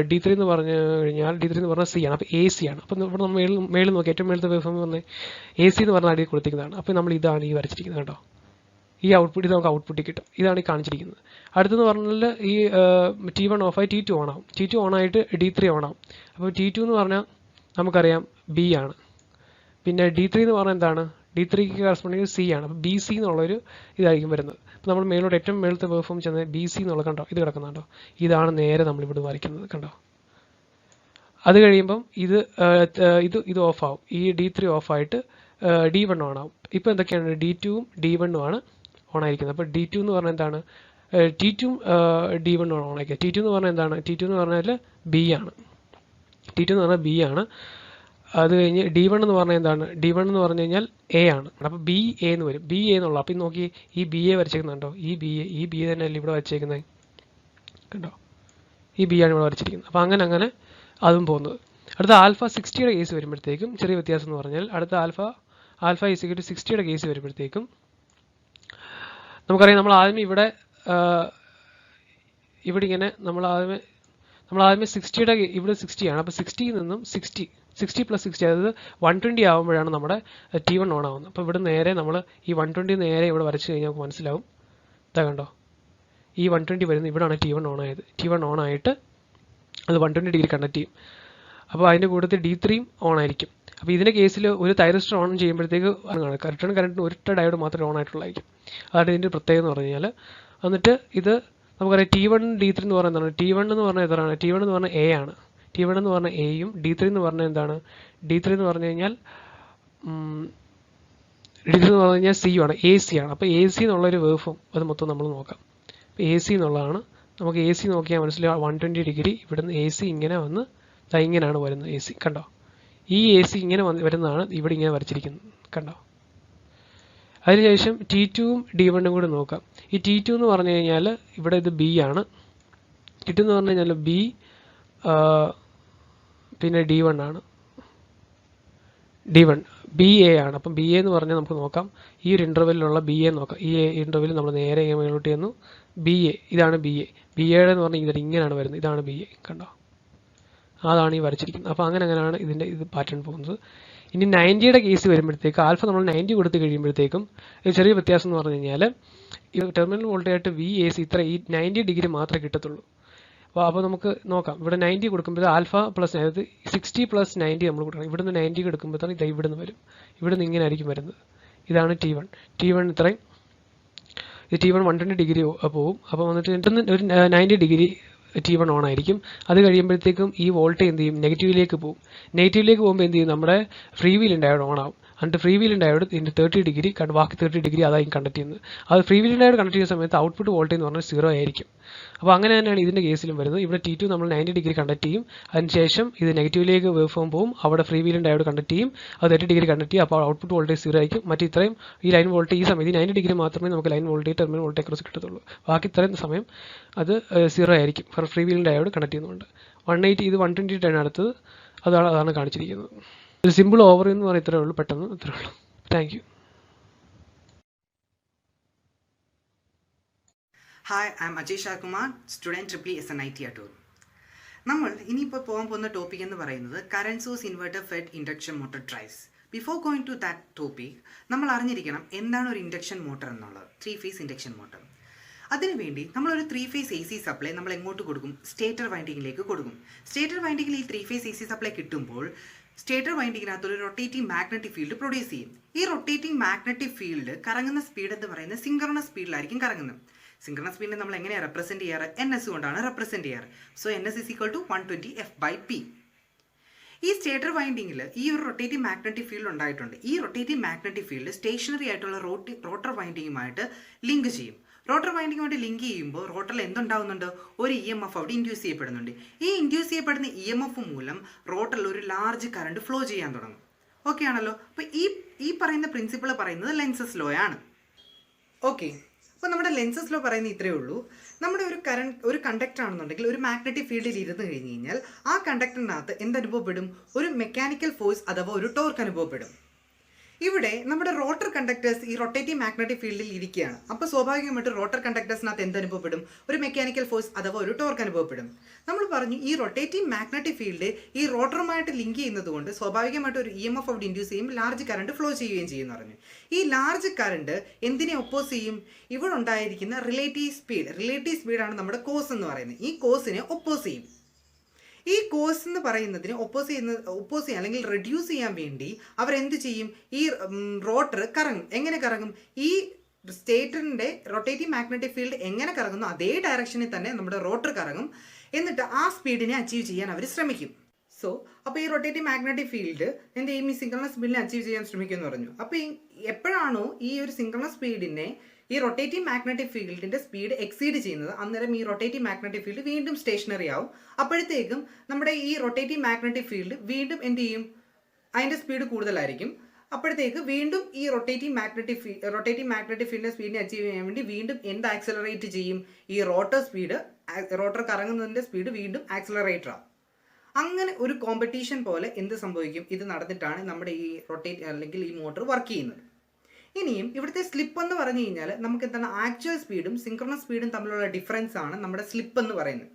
D3 എന്ന് പറഞ്ഞു കഴിഞ്ഞാൽ D3 എന്ന് പറഞ്ഞാൽ C ആണ്. അപ്പോൾ AC ആണ്. അപ്പം ഇവിടെ നമ്മൾ മേളിൽ നോക്കി, ഏറ്റവും മേളത്തെ വേവ് ഫോം പറഞ്ഞാൽ AC എന്ന് പറഞ്ഞാൽ അടിയിൽ കൊടുത്തിരിക്കുന്നതാണ്. അപ്പോൾ നമ്മൾ ഇതാണ് ഈ വരച്ചിരിക്കുന്നത് കേട്ടോ. ഈ ഔട്ട്പുട്ട് ഇത് നമുക്ക് ഔട്ട്പുട്ടിൽ കിട്ടും. ഇതാണ് ഈ കാണിച്ചിരിക്കുന്നത്. അടുത്തെന്ന് പറഞ്ഞാൽ ഈ T1 ഓഫായി T2 ഓൺ ആവും. T2 ഓൺ ആയിട്ട് D3 ഓൺ ആവും. അപ്പോൾ T2 എന്ന് പറഞ്ഞാൽ നമുക്കറിയാം B ആണ്. പിന്നെ D3 എന്ന് പറഞ്ഞാൽ എന്താണ്? D3ക്ക് കറസ്പോണ്ടിങ് C ആണ്. അപ്പോൾ BC എന്നുള്ളൊരു ഇതായിരിക്കും വരുന്നത്. അപ്പോൾ നമ്മൾ മേലോട്ട് ഏറ്റവും മേളത്തെ വേവ് ഫോം ചെന്ന് BC എന്നുള്ള കണ്ടോ, ഇത് കിടക്കുന്നുണ്ടോ? ഇതാണ് നേരെ നമ്മളിവിടെ വരയ്ക്കുന്നത് കണ്ടോ. അത് കഴിയുമ്പം ഇത് ഓഫ് ആവും. ഈ D3 ഓഫായിട്ട് D1 ഓൺ ആവും. ഇപ്പോൾ എന്തൊക്കെയാണ്? D2ഉം D1ഉം ആണ് ഓൺ ആയിരിക്കുന്നത്. അപ്പോൾ D2 എന്ന് പറഞ്ഞാൽ എന്താണ്? T2ഉം D1 ഓൺ ആയിരിക്കുക. T2 എന്ന് പറഞ്ഞാൽ എന്താണ്? T2 എന്ന് പറഞ്ഞാൽ B ആണ്. T2 എന്ന് പറഞ്ഞാൽ B ആണ്. അത് കഴിഞ്ഞ് D1 എന്ന് പറഞ്ഞാൽ എന്താണ്? D1 എന്ന് പറഞ്ഞു കഴിഞ്ഞാൽ A ആണ്. അപ്പോൾ BA എന്ന് വരും. BA എന്നുള്ള, അപ്പോൾ നോക്കി ഈ BA വരച്ചേക്കുന്നുണ്ടോ? ഈ BA തന്നെയല്ലേ ഇവിടെ വരച്ചേക്കുന്നത് കണ്ടോ? ഈ B ആണ് ഇവിടെ വരച്ചിരിക്കുന്നത്. അപ്പോൾ അങ്ങനെ അതും പോകുന്നത്. അടുത്ത ആൽഫ 60യുടെ കേസ് വരുമ്പോഴത്തേക്കും ചെറിയ വ്യത്യാസം എന്ന് പറഞ്ഞാൽ, അടുത്ത ആൽഫ 60യുടെ കേസ് വരുമ്പോഴത്തേക്കും നമുക്കറിയാം, നമ്മൾ ആദ്യമേ ഇവിടെ ഇങ്ങനെ നമ്മൾ ആദ്യമേ 60യുടെ ഇവിടെ 60 ആണ്. അപ്പോൾ 60യിൽ നിന്നും 60 പ്ലസ് 60 അതായത് 120 ആകുമ്പോഴാണ് നമ്മുടെ T1 ഓൺ ആവുന്നത്. അപ്പോൾ ഇവിടെ നേരെ നമ്മൾ ഈ 120 നേരെ ഇവിടെ വരച്ച് കഴിഞ്ഞാൽ നമുക്ക് മനസ്സിലാവും. ഇതാ കണ്ടോ, ഈ 120 വരുന്നത് ഇവിടെയാണ് T1 ഓൺ ആയത്. T1 ഓൺ ആയിട്ട് അത് 120 ഡിഗ്രി കണ്ടക്ട് ചെയ്യും. അപ്പോൾ അതിൻ്റെ കൂട്ടത്തിൽ D3യും ഓൺ ആയിരിക്കും. അപ്പോൾ ഇതിൻ്റെ കേസിൽ ഒരു തൈറിസ്റ്റർ ഓൺ ചെയ്യുമ്പോഴത്തേക്ക് റിട്ടേൺ കറണ്ടിന് ഒരൊറ്റ ഡയോഡ് മാത്രമേ ഓൺ ആയിട്ടുള്ളായിരിക്കും. അതാണ് ഇതിൻ്റെ പ്രത്യേകത എന്ന് പറഞ്ഞു കഴിഞ്ഞാൽ. എന്നിട്ട് ഇത് നമുക്കറിയാം T1 D3 എന്ന് പറയുന്നത് എന്താണ്? T1 എന്ന് പറഞ്ഞാൽ എത്രയാണ്? T1 എന്ന് പറഞ്ഞാൽ A ആണ്. T1 എന്ന് പറഞ്ഞാൽ Aയും D3 എന്ന് പറഞ്ഞാൽ എന്താണ്? D3 എന്ന് പറഞ്ഞു കഴിഞ്ഞാൽ D3 എന്ന് പറഞ്ഞു കഴിഞ്ഞാൽ C ആണ്, AC ആണ്. അപ്പോൾ AC എന്നുള്ളൊരു വേവ് ഫോം അത് മൊത്തം നമ്മൾ നോക്കാം. അപ്പോൾ AC എന്നുള്ളതാണ്. നമുക്ക് AC നോക്കിയാൽ മനസ്സിലാവും 120 ഡിഗ്രി ഇവിടുന്ന് AC ഇങ്ങനെ വന്ന് ഇങ്ങനെയാണ് വരുന്നത്. AC കണ്ടോ? ഈ AC ഇങ്ങനെ വരുന്നതാണ് ഇവിടെ ഇങ്ങനെ വരച്ചിരിക്കുന്നത് കണ്ടോ? അതിനുശേഷം T2ഉം D1ഉം കൂടി നോക്കാം. ഈ T2 എന്ന് പറഞ്ഞു കഴിഞ്ഞാൽ ഇവിടെ ഇത് B ആണ്. T2 എന്ന് പറഞ്ഞു കഴിഞ്ഞാൽ B, പിന്നെ D1 ആണ്. D1 BA ആണ്. അപ്പം BA എന്ന് പറഞ്ഞാൽ നമുക്ക് നോക്കാം, ഈ ഒരു ഇൻ്റർവെല്ലിലുള്ള BA നോക്കാം. ഈ ഇൻ്റർവെല്ലിൽ നമ്മൾ നേരെ മുകളിലോട്ട് ചെന്നു BA, ഇതാണ് BA. BAയുടെ എന്ന് പറഞ്ഞാൽ ഇത് ഇങ്ങനെയാണ് വരുന്നത്. ഇതാണ് BA കണ്ടോ? അതാണ് ഈ വരച്ചിരിക്കുന്നത്. അപ്പോൾ അങ്ങനെയാണ് ഇതിൻ്റെ പാറ്റേൺ പോകുന്നത്. ഇനി 90യുടെ കേസ് വരുമ്പോഴത്തേക്ക് ആൽഫ നമ്മൾ 90 കൊടുത്ത് കഴിയുമ്പോഴത്തേക്കും ചെറിയ വ്യത്യാസം എന്ന് പറഞ്ഞു കഴിഞ്ഞാൽ ഈ ടെർമിനൽ വോൾട്ടേജ് VAC ഇത്ര ഈ 90 ഡിഗ്രി മാത്രമേ കിട്ടത്തുള്ളൂ. അപ്പോൾ നമുക്ക് നോക്കാം. ഇവിടെ 90 കൊടുക്കുമ്പോൾ ആൽഫ പ്ലസ്, അതായത് 60 പ്ലസ് 90 നമ്മൾ കൊടുക്കണം. ഇവിടുന്ന് 90 എടുക്കുമ്പോഴത്തേക്കും ഇത് ഇവിടുന്ന് വരും. ഇവിടുന്ന് ഇങ്ങനെ ആയിരിക്കും വരുന്നത്. ഇതാണ് T1 ഇത്രയും. ഇത് T1 120 ഡിഗ്രി പോവും. അപ്പോൾ വന്നിട്ട് ഒരു 90 ഡിഗ്രി T1 ഓൺ ആയിരിക്കും. അത് കഴിയുമ്പോഴത്തേക്കും ഈ വോൾട്ടേജ് എന്ത് ചെയ്യും? നെഗറ്റീവിലേക്ക് പോകും. നെഗറ്റീവിലേക്ക് പോകുമ്പോൾ എന്ത് ചെയ്യും? നമ്മുടെ ഫ്രീ വീൽ ഡയോഡ് ഓൺ ആവും. എന്നിട്ട് ഫ്രീ വീൽ ഡയോഡ് ഇതിൻ്റെ 30 ഡിഗ്രി ബാക്കി 30 ഡിഗ്രി അതായിരിക്കും കണ്ടക്ട് ചെയ്യുന്നത്. അത് ഫ്രീ വീൽ ഡയോഡ് കണ്ടക്ട് ചെയ്യുന്ന സമയത്ത് ഔട്ട്പുട്ട് വോൾട്ടേജ് എന്ന് പറഞ്ഞാൽ 0 ആയിരിക്കും. അപ്പോൾ അങ്ങനെ തന്നെയാണ് ഇതിൻ്റെ കേസിലും വരുന്നത്. ഇവിടെ T2 നമ്മൾ 90 ഡിഗ്രി കണ്ടക്ട് ചെയ്യും. അതിനുശേഷം ഇത് നെഗറ്റീവിലേക്ക് വേവ് ഫോം പോകും. അവിടെ ഫ്രീ വീൽ ഡയോഡ് കണ്ടക്ട് ചെയ്യും. അത് 30 ഡിഗ്രി കണ്ടക്ട് ചെയ്യും. അപ്പോൾ ഔട്ട്പുട്ട് വോൾട്ടേജ് 0 ആയിരിക്കും. മറ്റേ ഇത്രയും ഈ ലൈൻ വോൾട്ടേജ് ഈ സമയത്ത് 90 ഡിഗ്രി മാത്രമേ നമുക്ക് line voltage terminal voltage cross കിട്ടത്തുള്ളൂ. ബാക്കി ഇത്രയും സമയം അത് 0 ആയിരിക്കും. ഫ്രീ വീൽ ഡയോഡ് കണക്ട് ചെയ്യുന്നുണ്ട്. 180 ഇത് 120 അടുത്തത് അതാണ് കാണിച്ചിരിക്കുന്നത്. ഒരു സിമ്പിൾ ഓവർ എന്ന് പറയുന്നത് ഇത്രയേ ഉള്ളൂ. പെട്ടെന്ന് ഇത്രയേ ഉള്ളൂ. Thank you. Hi, I'm Ajay Shakumar, student triple SNIT Adoor. നമ്മൾ ഇനിയിപ്പോൾ പോകാൻ പോകുന്ന ടോപ്പിക് എന്ന് പറയുന്നത് current source inverter fed induction motor drives. Before going to that topic നമ്മൾ അറിഞ്ഞിരിക്കണം എന്താണ് ഒരു ഇൻഡക്ഷൻ മോട്ടോർ എന്നുള്ളത്. 3 ഫേസ് ഇൻഡക്ഷൻ മോട്ടോർ. അതിനുവേണ്ടി നമ്മളൊരു 3 ഫേസ് AC സപ്ലൈ നമ്മൾ എങ്ങോട്ട് കൊടുക്കും? സ്റ്റേറ്റർ വൈൻഡിങ്ങിലേക്ക് കൊടുക്കും. സ്റ്റേറ്റർ വൈൻഡിങ്ങിൽ ഈ 3 ഫേസ് AC സപ്ലൈ കിട്ടുമ്പോൾ സ്റ്റേറ്റർ വൈൻഡിങ്ങിനകത്ത് ഒരു റൊട്ടേറ്റിംഗ് മാഗ്നറ്റിക് ഫീൽഡ് പ്രൊഡ്യൂസ് ചെയ്യും. ഈ റൊട്ടേറ്റിംഗ് മാഗ്നറ്റിക് ഫീൽഡ് കറങ്ങുന്ന സ്പീഡ് എന്ന് പറയുന്നത് സിങ്ക്രണസ് സ്പീഡിലായിരിക്കും കറങ്ങുന്നത്. സിങ്ക്രണസ് സ്പീഡിനെ നമ്മൾ എങ്ങനെയാണ് റെപ്രസെൻറ്റ് ചെയ്യാറ്? NS കൊണ്ടാണ് റെപ്രസെൻറ്റ് ചെയ്യാറ്. So NS = 120 F/P. ഈ സ്റ്റേറ്റർ വൈൻഡിങ്ങിൽ ഈ ഒരു റൊട്ടേറ്റിംഗ് മാഗ്നറ്റിക് ഫീൽഡ് ഉണ്ടായിട്ടുണ്ട്. ഈ റൊട്ടേറ്റിംഗ് മാഗ്നറ്റിക് ഫീൽഡ് സ്റ്റേഷനറി ആയിട്ടുള്ള റോട്ടർ വൈൻഡിങ്ങുമായിട്ട് ലിങ്ക് ചെയ്യും. റോട്ടർ വൈൻഡിങ്ങുമായിട്ട് ലിങ്ക് ചെയ്യുമ്പോൾ റോട്ടറിൽ എന്തുണ്ടാവുന്നുണ്ട്? ഒരു EMF അവിടെ ഇൻഡ്യൂസ് ചെയ്യപ്പെടുന്നുണ്ട്. ഈ ഇൻഡ്യൂസ് ചെയ്യപ്പെടുന്ന EMF മൂലം റോട്ടറിൽ ഒരു ലാർജ് കറണ്ട് ഫ്ലോ ചെയ്യാൻ തുടങ്ങും. ഓക്കെ ആണല്ലോ. അപ്പോൾ ഈ പറയുന്ന പ്രിൻസിപ്പിൾ പറയുന്നത് ലെൻസസ് ലോ ആണ്. ഓക്കെ, അപ്പോൾ നമ്മുടെ ലെൻസസ് ലോ പറയുന്നത് ഇത്രയേ ഉള്ളൂ. നമ്മുടെ ഒരു കണ്ടക്ടർ ആണെന്നുണ്ടെങ്കിൽ ഒരു മാഗ്നറ്റിക് ഫീൽഡിൽ ഇരുന്ന് കഴിഞ്ഞ് കഴിഞ്ഞാൽ ആ കണ്ടക്ടറിനകത്ത് എന്തനുഭവപ്പെടും? ഒരു മെക്കാനിക്കൽ ഫോഴ്സ് അഥവാ ഒരു ടോർക്ക് അനുഭവപ്പെടും. ഇവിടെ നമ്മുടെ റോട്ടർ കണ്ടക്ടേഴ്സ് ഈ റൊട്ടേറ്റിംഗ് മാഗ്നറ്റിക് ഫീൽഡിൽ ഇരിക്കുകയാണ്. അപ്പോൾ സ്വാഭാവികമായിട്ട് റോട്ടർ കണ്ടക്ടേഴ്സിനകത്ത് എന്തനുഭവപ്പെടും? ഒരു മെക്കാനിക്കൽ ഫോഴ്സ് അഥവാ ഒരു ടോർക്ക് അനുഭവപ്പെടും. നമ്മൾ പറഞ്ഞു ഈ റൊട്ടേറ്റിംഗ് മാഗ്നറ്റിക് ഫീൽഡ് ഈ റോട്ടറുമായിട്ട് ലിങ്ക് ചെയ്യുന്നത് കൊണ്ട് സ്വാഭാവികമായിട്ട് ഒരു EMF അവിടെ ഇൻഡ്യൂസ് ചെയ്യും, ലാർജ് കറണ്ട് ഫ്ലോ ചെയ്യുകയും ചെയ്യുമെന്ന് പറഞ്ഞു. ഈ ലാർജ് കറണ്ട് എന്തിനെ ഒപ്പോസ് ചെയ്യും? ഇവിടെ ഉണ്ടായിരിക്കുന്ന റിലേറ്റീവ് സ്പീഡാണ് നമ്മുടെ കോസ് എന്ന് പറയുന്നത്. ഈ കോസിനെ ഒപ്പോസ് ചെയ്യും. ഈ കോസ് എന്ന് പറയുന്നതിന് ഒപ്പോസ് ചെയ്യാൻ അല്ലെങ്കിൽ റെഡ്യൂസ് ചെയ്യാൻ വേണ്ടി അവരെന്ത് ചെയ്യും? ഈ റോട്ടർ കറങ്ങും. എങ്ങനെ കറങ്ങും? ഈ സ്റ്റേറ്ററിൻ്റെ റൊട്ടേറ്റിംഗ് മാഗ്നറ്റിക് ഫീൽഡ് എങ്ങനെ കറങ്ങുന്നു അതേ ഡയറക്ഷനിൽ തന്നെ നമ്മുടെ റോട്ടർ കറങ്ങും. എന്നിട്ട് ആ സ്പീഡിനെ അച്ചീവ് ചെയ്യാൻ അവർ ശ്രമിക്കും. അപ്പോൾ ഈ റൊട്ടേറ്റിംഗ് മാഗ്നറ്റിക് ഫീൽഡ് എന്ത് ചെയ്യും? ഈ സിങ്ക്രണസ് സ്പീഡിനെ അച്ചീവ് ചെയ്യാൻ ശ്രമിക്കുമെന്ന് പറഞ്ഞു. അപ്പോൾ എപ്പോഴാണോ ഈ ഒരു സിങ്ക്രണസ് സ്പീഡിനെ ഈ റൊട്ടേറ്റിംഗ് മാഗ്നറ്റിക് ഫീൽഡിൻ്റെ സ്പീഡ് എക്സീഡ് ചെയ്യുന്നത്, അന്നേരം ഈ റൊട്ടേറ്റിംഗ് മാഗ്നറ്റിക് ഫീൽഡ് വീണ്ടും സ്റ്റേഷനറി ആവും. അപ്പോഴത്തേക്കും നമ്മുടെ ഈ റൊട്ടേറ്റിംഗ് മാഗ്നറ്റിക് ഫീൽഡ് വീണ്ടും എന്ത് ചെയ്യും? അതിൻ്റെ സ്പീഡ് കൂടുതലായിരിക്കും. അപ്പോഴത്തേക്ക് വീണ്ടും ഈ റൊട്ടേറ്റിംഗ് മാഗ്നറ്റിക് ഫീൽഡിൻ്റെ സ്പീഡിനെ അച്ചീവ് ചെയ്യാൻ വേണ്ടി വീണ്ടും എന്ത് ആക്സലറേറ്റ് ചെയ്യും? ഈ റോട്ടർ കറങ്ങുന്നതിൻ്റെ സ്പീഡ് വീണ്ടും ആക്സലറേറ്റർ ആവും. അങ്ങനെ ഒരു കോമ്പറ്റീഷൻ പോലെ എന്ത് സംഭവിക്കും? ഇത് നടന്നിട്ടാണ് നമ്മുടെ ഈ അല്ലെങ്കിൽ ഈ മോട്ടോർ വർക്ക് ചെയ്യുന്നത്. ഇനിയും ഇവിടുത്തെ സ്ലിപ്പ് എന്ന് പറഞ്ഞു കഴിഞ്ഞാൽ നമുക്ക് എന്താണ്? ആക്ച്വൽ സ്പീഡും സിങ്ക്രണസ് സ്പീഡും തമ്മിലുള്ള ഡിഫറൻസ് ആണ് നമ്മുടെ സ്ലിപ്പ് എന്ന് പറയുന്നത്.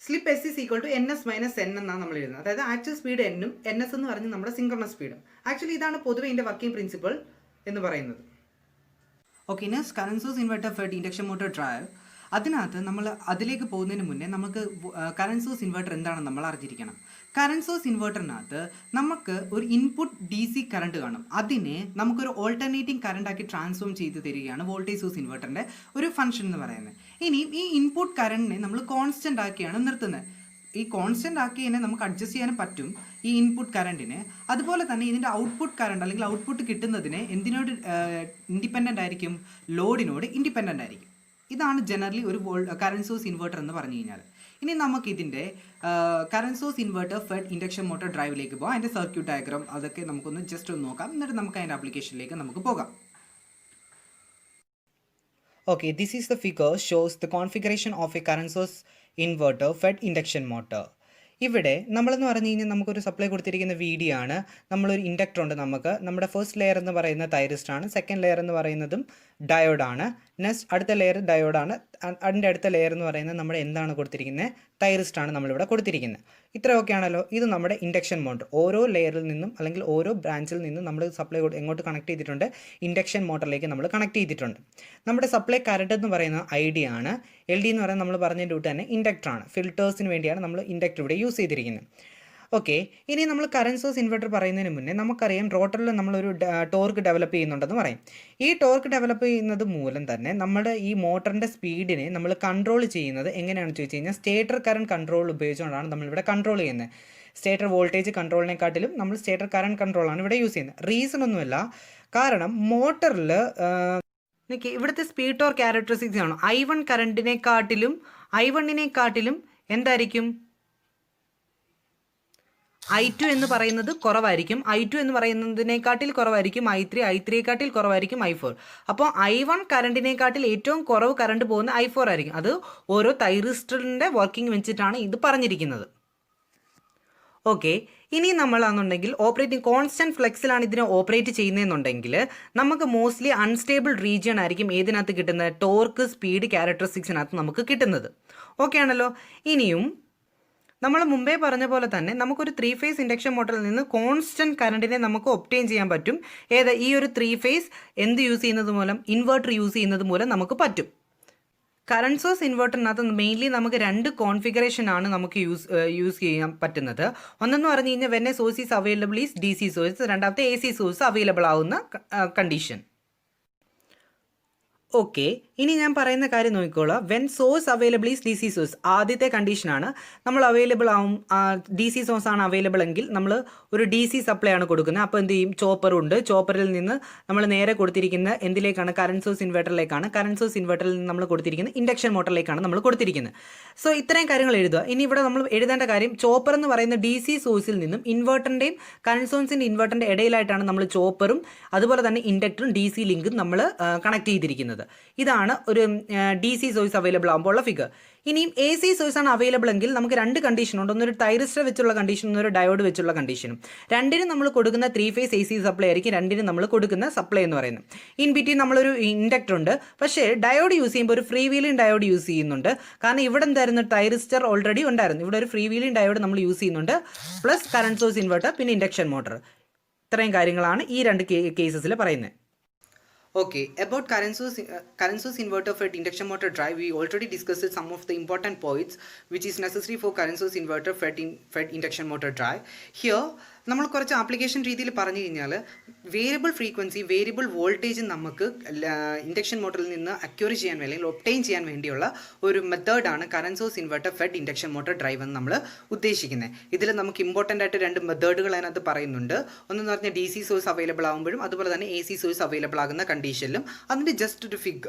സ്ലിപ്പ് S = NS - N എന്നാണ് നമ്മൾ എഴുതുന്നത്. അതായത് ആക്ച്വൽ സ്പീഡ് N-ഉം NS എന്ന് പറഞ്ഞ് നമ്മുടെ സിങ്ക്രണസ് സ്പീഡും. ആക്ച്വലി ഇതാണ് പൊതുവെ ഇതിൻ്റെ വർക്കിംഗ് പ്രിൻസിപ്പിൾ എന്ന് പറയുന്നത്. ഓക്കെ, ഇനി current source inverter fed induction motor drive. അതിനകത്ത് നമ്മൾ അതിലേക്ക് പോകുന്നതിന് മുന്നേ നമുക്ക് കറന്റ് സോഴ്സ് ഇൻവെർട്ടർ എന്താണെന്ന് നമ്മൾ അറിഞ്ഞിരിക്കണം. കറന്റ് സോഴ്സ് ഇൻവെർട്ടറിനകത്ത് നമുക്ക് ഒരു ഇൻപുട്ട് DC കറണ്ട് കാണും. അതിനെ നമുക്കൊരു ഓൾട്ടർനേറ്റിംഗ് കറണ്ടാക്കി ട്രാൻസ്ഫോം ചെയ്ത് തരികയാണ് വോൾട്ടേജ് സോഴ്സ് ഇൻവെർട്ടറിൻ്റെ ഒരു ഫംഗ്ഷൻ എന്ന് പറയുന്നത്. ഇനിയും ഈ ഇൻപുട്ട് കറണ്ടിനെ നമ്മൾ കോൺസ്റ്റൻ്റ് ആക്കിയാണ് നിർത്തുന്നത്. ഈ കോൺസ്റ്റൻ്റ് ആക്കി തന്നെ നമുക്ക് അഡ്ജസ്റ്റ് ചെയ്യാനും പറ്റും ഈ ഇൻപുട്ട് കറണ്ടിനെ. അതുപോലെ തന്നെ ഇതിൻ്റെ ഔട്ട്പുട്ട് കറണ്ട് അല്ലെങ്കിൽ ഔട്ട്പുട്ട് കിട്ടുന്നതിന് എന്തിനോട് ഇൻഡിപെൻഡൻ്റ് ആയിരിക്കും? ലോഡിനോട് ഇൻഡിപെൻഡൻ്റ് ആയിരിക്കും. ഇതാണ് ജനറലി ഒരു കറന്റ് സോഴ്സ് ഇൻവെർട്ടർ എന്ന് പറഞ്ഞു കഴിഞ്ഞാൽ. ഇനി നമുക്കിതിൻ്റെ current source inverter fed induction motor ഡ്രൈവിലേക്ക് പോകാം. അതിൻ്റെ സർക്യൂട്ട് ഡയഗ്രാം അതൊക്കെ നമുക്കൊന്ന് ജസ്റ്റ് ഒന്ന് നോക്കാം. എന്നിട്ട് നമുക്ക് അതിൻ്റെ ആപ്ലിക്കേഷനിലേക്ക് നമുക്ക് പോകാം. Okay, this is the figure shows the configuration of a current source inverter fed induction motor. ഇവിടെ നമ്മളെന്ന് പറഞ്ഞു കഴിഞ്ഞാൽ നമുക്കൊരു സപ്ലൈ കൊടുത്തിരിക്കുന്ന VD ആണ്. നമ്മളൊരു ഇൻഡക്ടർ ഉണ്ട്. നമ്മുടെ ഫസ്റ്റ് ലെയർ എന്ന് പറയുന്നത് തൈറിസ്റ്റാണ്. സെക്കൻഡ് ലെയർ എന്ന് പറയുന്നതും ഡയോഡാണ്. നെക്സ്റ്റ് അടുത്ത ലെയർ ഡയോഡാണ്. അതിൻ്റെ അടുത്ത ലെയർ എന്ന് പറയുന്നത് നമ്മുടെ എന്താണ് കൊടുത്തിരിക്കുന്നത്? തൈറിസ്റ്റാണ് നമ്മളിവിടെ കൊടുത്തിരിക്കുന്നത്. ഇത്രയൊക്കെ ആണല്ലോ. ഇത് നമ്മുടെ ഇൻഡക്ഷൻ മോട്ടർ. ഓരോ ലെയറിൽ നിന്നും അല്ലെങ്കിൽ ഓരോ ബ്രാഞ്ചിൽ നിന്നും നമ്മൾ സപ്ലൈ എങ്ങോട്ട് കണക്ട് ചെയ്തിട്ടുണ്ട്? ഇൻഡക്ഷൻ മോട്ടറിലേക്ക് നമ്മൾ കണക്ട് ചെയ്തിട്ടുണ്ട്. നമ്മുടെ സപ്ലൈ കറണ്ട് എന്ന് പറയുന്നത് ID ആണ്. LD എന്ന് പറയുന്നത് നമ്മൾ പറഞ്ഞ ഡ്യൂട്ട് തന്നെ ഇൻഡക്ടറാണ്. ഫിൽറ്റേഴ്സിന് വേണ്ടിയാണ് നമ്മൾ ഇൻഡക്ടർ ഇവിടെ യൂസ് ചെയ്തിരിക്കുന്നത്. ഓക്കെ, ഇനി നമ്മൾ കറന്റ് സോഴ്സ് ഇൻവെർട്ടർ പറയുന്നതിന് മുന്നേ നമുക്കറിയാം റോട്ടറിൽ നമ്മളൊരു ടോർക്ക് ഡെവലപ്പ് ചെയ്യുന്നുണ്ടെന്ന് പറയും. ഈ ടോർക്ക് ഡെവലപ്പ് ചെയ്യുന്നത് മൂലം തന്നെ നമ്മുടെ ഈ മോട്ടറിൻ്റെ സ്പീഡിനെ നമ്മൾ കൺട്രോൾ ചെയ്യുന്നത് എങ്ങനെയാണെന്ന് ചോദിച്ചു കഴിഞ്ഞാൽ സ്റ്റേറ്റർ കറണ്ട് കൺട്രോൾ ഉപയോഗിച്ചുകൊണ്ടാണ് നമ്മളിവിടെ കൺട്രോൾ ചെയ്യുന്നത്. സ്റ്റേറ്റർ വോൾട്ടേജ് കൺട്രോളിനെക്കാട്ടിലും നമ്മൾ സ്റ്റേറ്റർ കറണ്ട് കൺട്രോളാണ് ഇവിടെ യൂസ് ചെയ്യുന്നത്. റീസൺ ഒന്നുമില്ല, കാരണം മോട്ടറിൽ ഇവിടുത്തെ സ്പീഡ് ടോർക്ക് ക്യാരക്ടറിസ്റ്റിക്സ് ആണ് I1 കറണ്ടിനെക്കാട്ടിലും I1 എന്തായിരിക്കും? I2 എന്ന് പറയുന്നത് കുറവായിരിക്കും. I2 എന്ന് പറയുന്നതിനേക്കാട്ടിൽ കുറവായിരിക്കും I3, I3യെക്കാട്ടിൽ കുറവായിരിക്കും I4. അപ്പോൾ I1 കറണ്ടിനെക്കാട്ടിൽ ഏറ്റവും കുറവ് കറണ്ട് പോകുന്ന I4 ആയിരിക്കും. അത് ഓരോ തൈറിസ്റ്ററിൻ്റെ വർക്കിംഗ് വെച്ചിട്ടാണ് ഇത് പറഞ്ഞിരിക്കുന്നത്. ഓക്കെ, ഇനി നമ്മളാണെന്നുണ്ടെങ്കിൽ ഓപ്പറേറ്റിംഗ് കോൺസ്റ്റൻറ്റ് ഫ്ലെക്സിലാണ് ഇതിനെ ഓപ്പറേറ്റ് ചെയ്യുന്നതെന്നുണ്ടെങ്കിൽ നമുക്ക് മോസ്റ്റ്ലി അൺസ്റ്റേബിൾ റീജിയൺ ആയിരിക്കും ഏതിനകത്ത് കിട്ടുന്നത്? ടോർക്ക് സ്പീഡ് ക്യാരക്ടറിസ്റ്റിക്സിനകത്ത് നമുക്ക് കിട്ടുന്നത്. ഓക്കെ ആണല്ലോ. ഇനിയും നമ്മൾ മുമ്പേ പറഞ്ഞ പോലെ തന്നെ നമുക്കൊരു 3 ഫേസ് ഇൻഡക്ഷൻ മോട്ടറിൽ നിന്ന് കോൺസ്റ്റൻറ്റ് കറണ്ടിനെ നമുക്ക് ഒബ്റ്റെയിൻ ചെയ്യാൻ പറ്റും. ഈ ഒരു 3 ഫേസ് എന്ത് യൂസ് ചെയ്യുന്നത് മൂലം? ഇൻവെർട്ടർ യൂസ് ചെയ്യുന്നത് മൂലം നമുക്ക് പറ്റും. കറണ്ട് സോഴ്സ് ഇൻവെർട്ടറിനകത്ത് മെയിൻലി നമുക്ക് രണ്ട് കോൺഫിഗറേഷനാണ് നമുക്ക് യൂസ് ചെയ്യാൻ പറ്റുന്നത്. ഒന്നെന്ന് പറഞ്ഞു കഴിഞ്ഞാൽ when A source is available is DC source, രണ്ടാമത്തെ AC സോഴ്സ് അവൈലബിൾ ആവുന്ന കണ്ടീഷൻ. ഓക്കെ, ഇനി ഞാൻ പറയുന്ന കാര്യം നോക്കിക്കോളാം. When source available is DC source, ആദ്യത്തെ കണ്ടീഷനാണ്. നമ്മൾ അവൈലബിൾ ആവും, DC സോഴ്സ് ആണ് അവൈലബിൾ എങ്കിൽ നമ്മൾ ഒരു DC സപ്ലൈ ആണ് കൊടുക്കുന്നത്. അപ്പോൾ എന്ത് ചെയ്യും, ചോപ്പറുണ്ട്, ചോപ്പറിൽ നിന്ന് നമ്മൾ നേരെ കൊടുത്തിരിക്കുന്ന എന്തിലേക്കാണ്, കറണ്ട് സോഴ്സ് ഇൻവെർട്ടറിലേക്കാണ്. കറണ്ട് സോഴ്സ് ഇൻവെർട്ടറിൽ നിന്ന് നമ്മൾ കൊടുത്തിരിക്കുന്നത് ഇൻഡക്ഷൻ മോട്ടറിലേക്കാണ് നമ്മൾ കൊടുത്തിരിക്കുന്നത്. സോ ഇത്രയും കാര്യങ്ങൾ എഴുതുക. ഇനി ഇവിടെ നമ്മൾ എഴുതേണ്ട കാര്യം, ചോപ്പർ എന്ന് പറയുന്ന DC സോഴ്സിൽ നിന്നും ഇൻവെർട്ടറിൻ്റെയും കറണ്ട് സോഴ്സിൻ്റെ ഇൻവെർട്ടറിൻ്റെ ഇടയിലായിട്ടാണ് നമ്മൾ ചോപ്പറും അതുപോലെ തന്നെ ഇൻഡക്ടറും DC ലിങ്കും നമ്മൾ കണക്ട് ചെയ്തിരിക്കുന്നത്. ഇതാണ് ഒരു DC സോഴ്സ് അവൈലബിൾ ആകുമ്പോൾ ഉള്ള ഫിഗർ. ഇനിയും AC സോഴ്സ് ആണ് അവൈലബിൾ എങ്കിൽ നമുക്ക് രണ്ട് കണ്ടീഷനുണ്ട്. ഒന്നൊരു തൈറിസ്റ്റർ വെച്ചുള്ള കണ്ടീഷനും ഒരു ഡയോഡ് വെച്ചുള്ള കണ്ടീഷനും. രണ്ടിനും നമ്മൾ കൊടുക്കുന്ന 3 ഫേസ് AC സപ്ലൈ ആയിരിക്കും രണ്ടിനും നമ്മൾ കൊടുക്കുന്ന സപ്ലൈ എന്ന് പറയുന്നത്. ഇൻ ബിറ്റ്വീൻ നമ്മളൊരു ഇൻഡക്ടർ ഉണ്ട്, പക്ഷേ ഡയോഡ് യൂസ് ചെയ്യുമ്പോൾ ഒരു ഫ്രീ വീലിംഗ് ഡയോഡ് യൂസ് ചെയ്യുന്നുണ്ട്. കാരണം ഇവിടെ എന്തായിരുന്നു, തൈറിസ്റ്റർ ഓൾറെഡി ഉണ്ടായിരുന്നു. ഇവിടെ ഒരു ഫ്രീ വീലിംഗ് ഡയോഡ് നമ്മൾ യൂസ് ചെയ്യുന്നുണ്ട്, പ്ലസ് കറണ്ട് സോഴ്സ് ഇൻവെർട്ടർ, പിന്നെ ഇൻഡക്ഷൻ മോട്ടർ. ഇത്രയും കാര്യങ്ങളാണ് ഈ രണ്ട് കേസസിൽ പറയുന്നത്. Okay, about current source inverter FET induction motor drive, we already discussed some of the important points which is necessary for current source inverter FET induction motor drive. Here നമ്മൾ കുറച്ച് ആപ്ലിക്കേഷൻ രീതിയിൽ പറഞ്ഞു കഴിഞ്ഞാൽ വേരിയബിൾ ഫ്രീക്വൻസി, വേരിയബിൾ വോൾട്ടേജ് നമുക്ക് ഇൻഡക്ഷൻ മോട്ടറിൽ നിന്ന് അക്യൂർ ചെയ്യാൻ അല്ലെങ്കിൽ ഒബ്റ്റെയിൻ ചെയ്യാൻ വേണ്ടിയുള്ള ഒരു മെത്തേഡാണ് current source inverter fed induction motor drive എന്ന് നമ്മൾ ഉദ്ദേശിക്കുന്നത്. ഇതിൽ നമുക്ക് ഇമ്പോർട്ടൻ്റ് ആയിട്ട് രണ്ട് മെത്തേഡുകൾ അതിനകത്ത് പറയുന്നുണ്ട്. ഒന്നെന്ന് പറഞ്ഞാൽ DC സോഴ്സ് അവൈലബിൾ ആകുമ്പോഴും അതുപോലെ തന്നെ AC സോഴ്സ് അവൈലബിൾ ആകുന്ന കണ്ടീഷനിലും. അതിൻ്റെ ജസ്റ്റ് ഒരു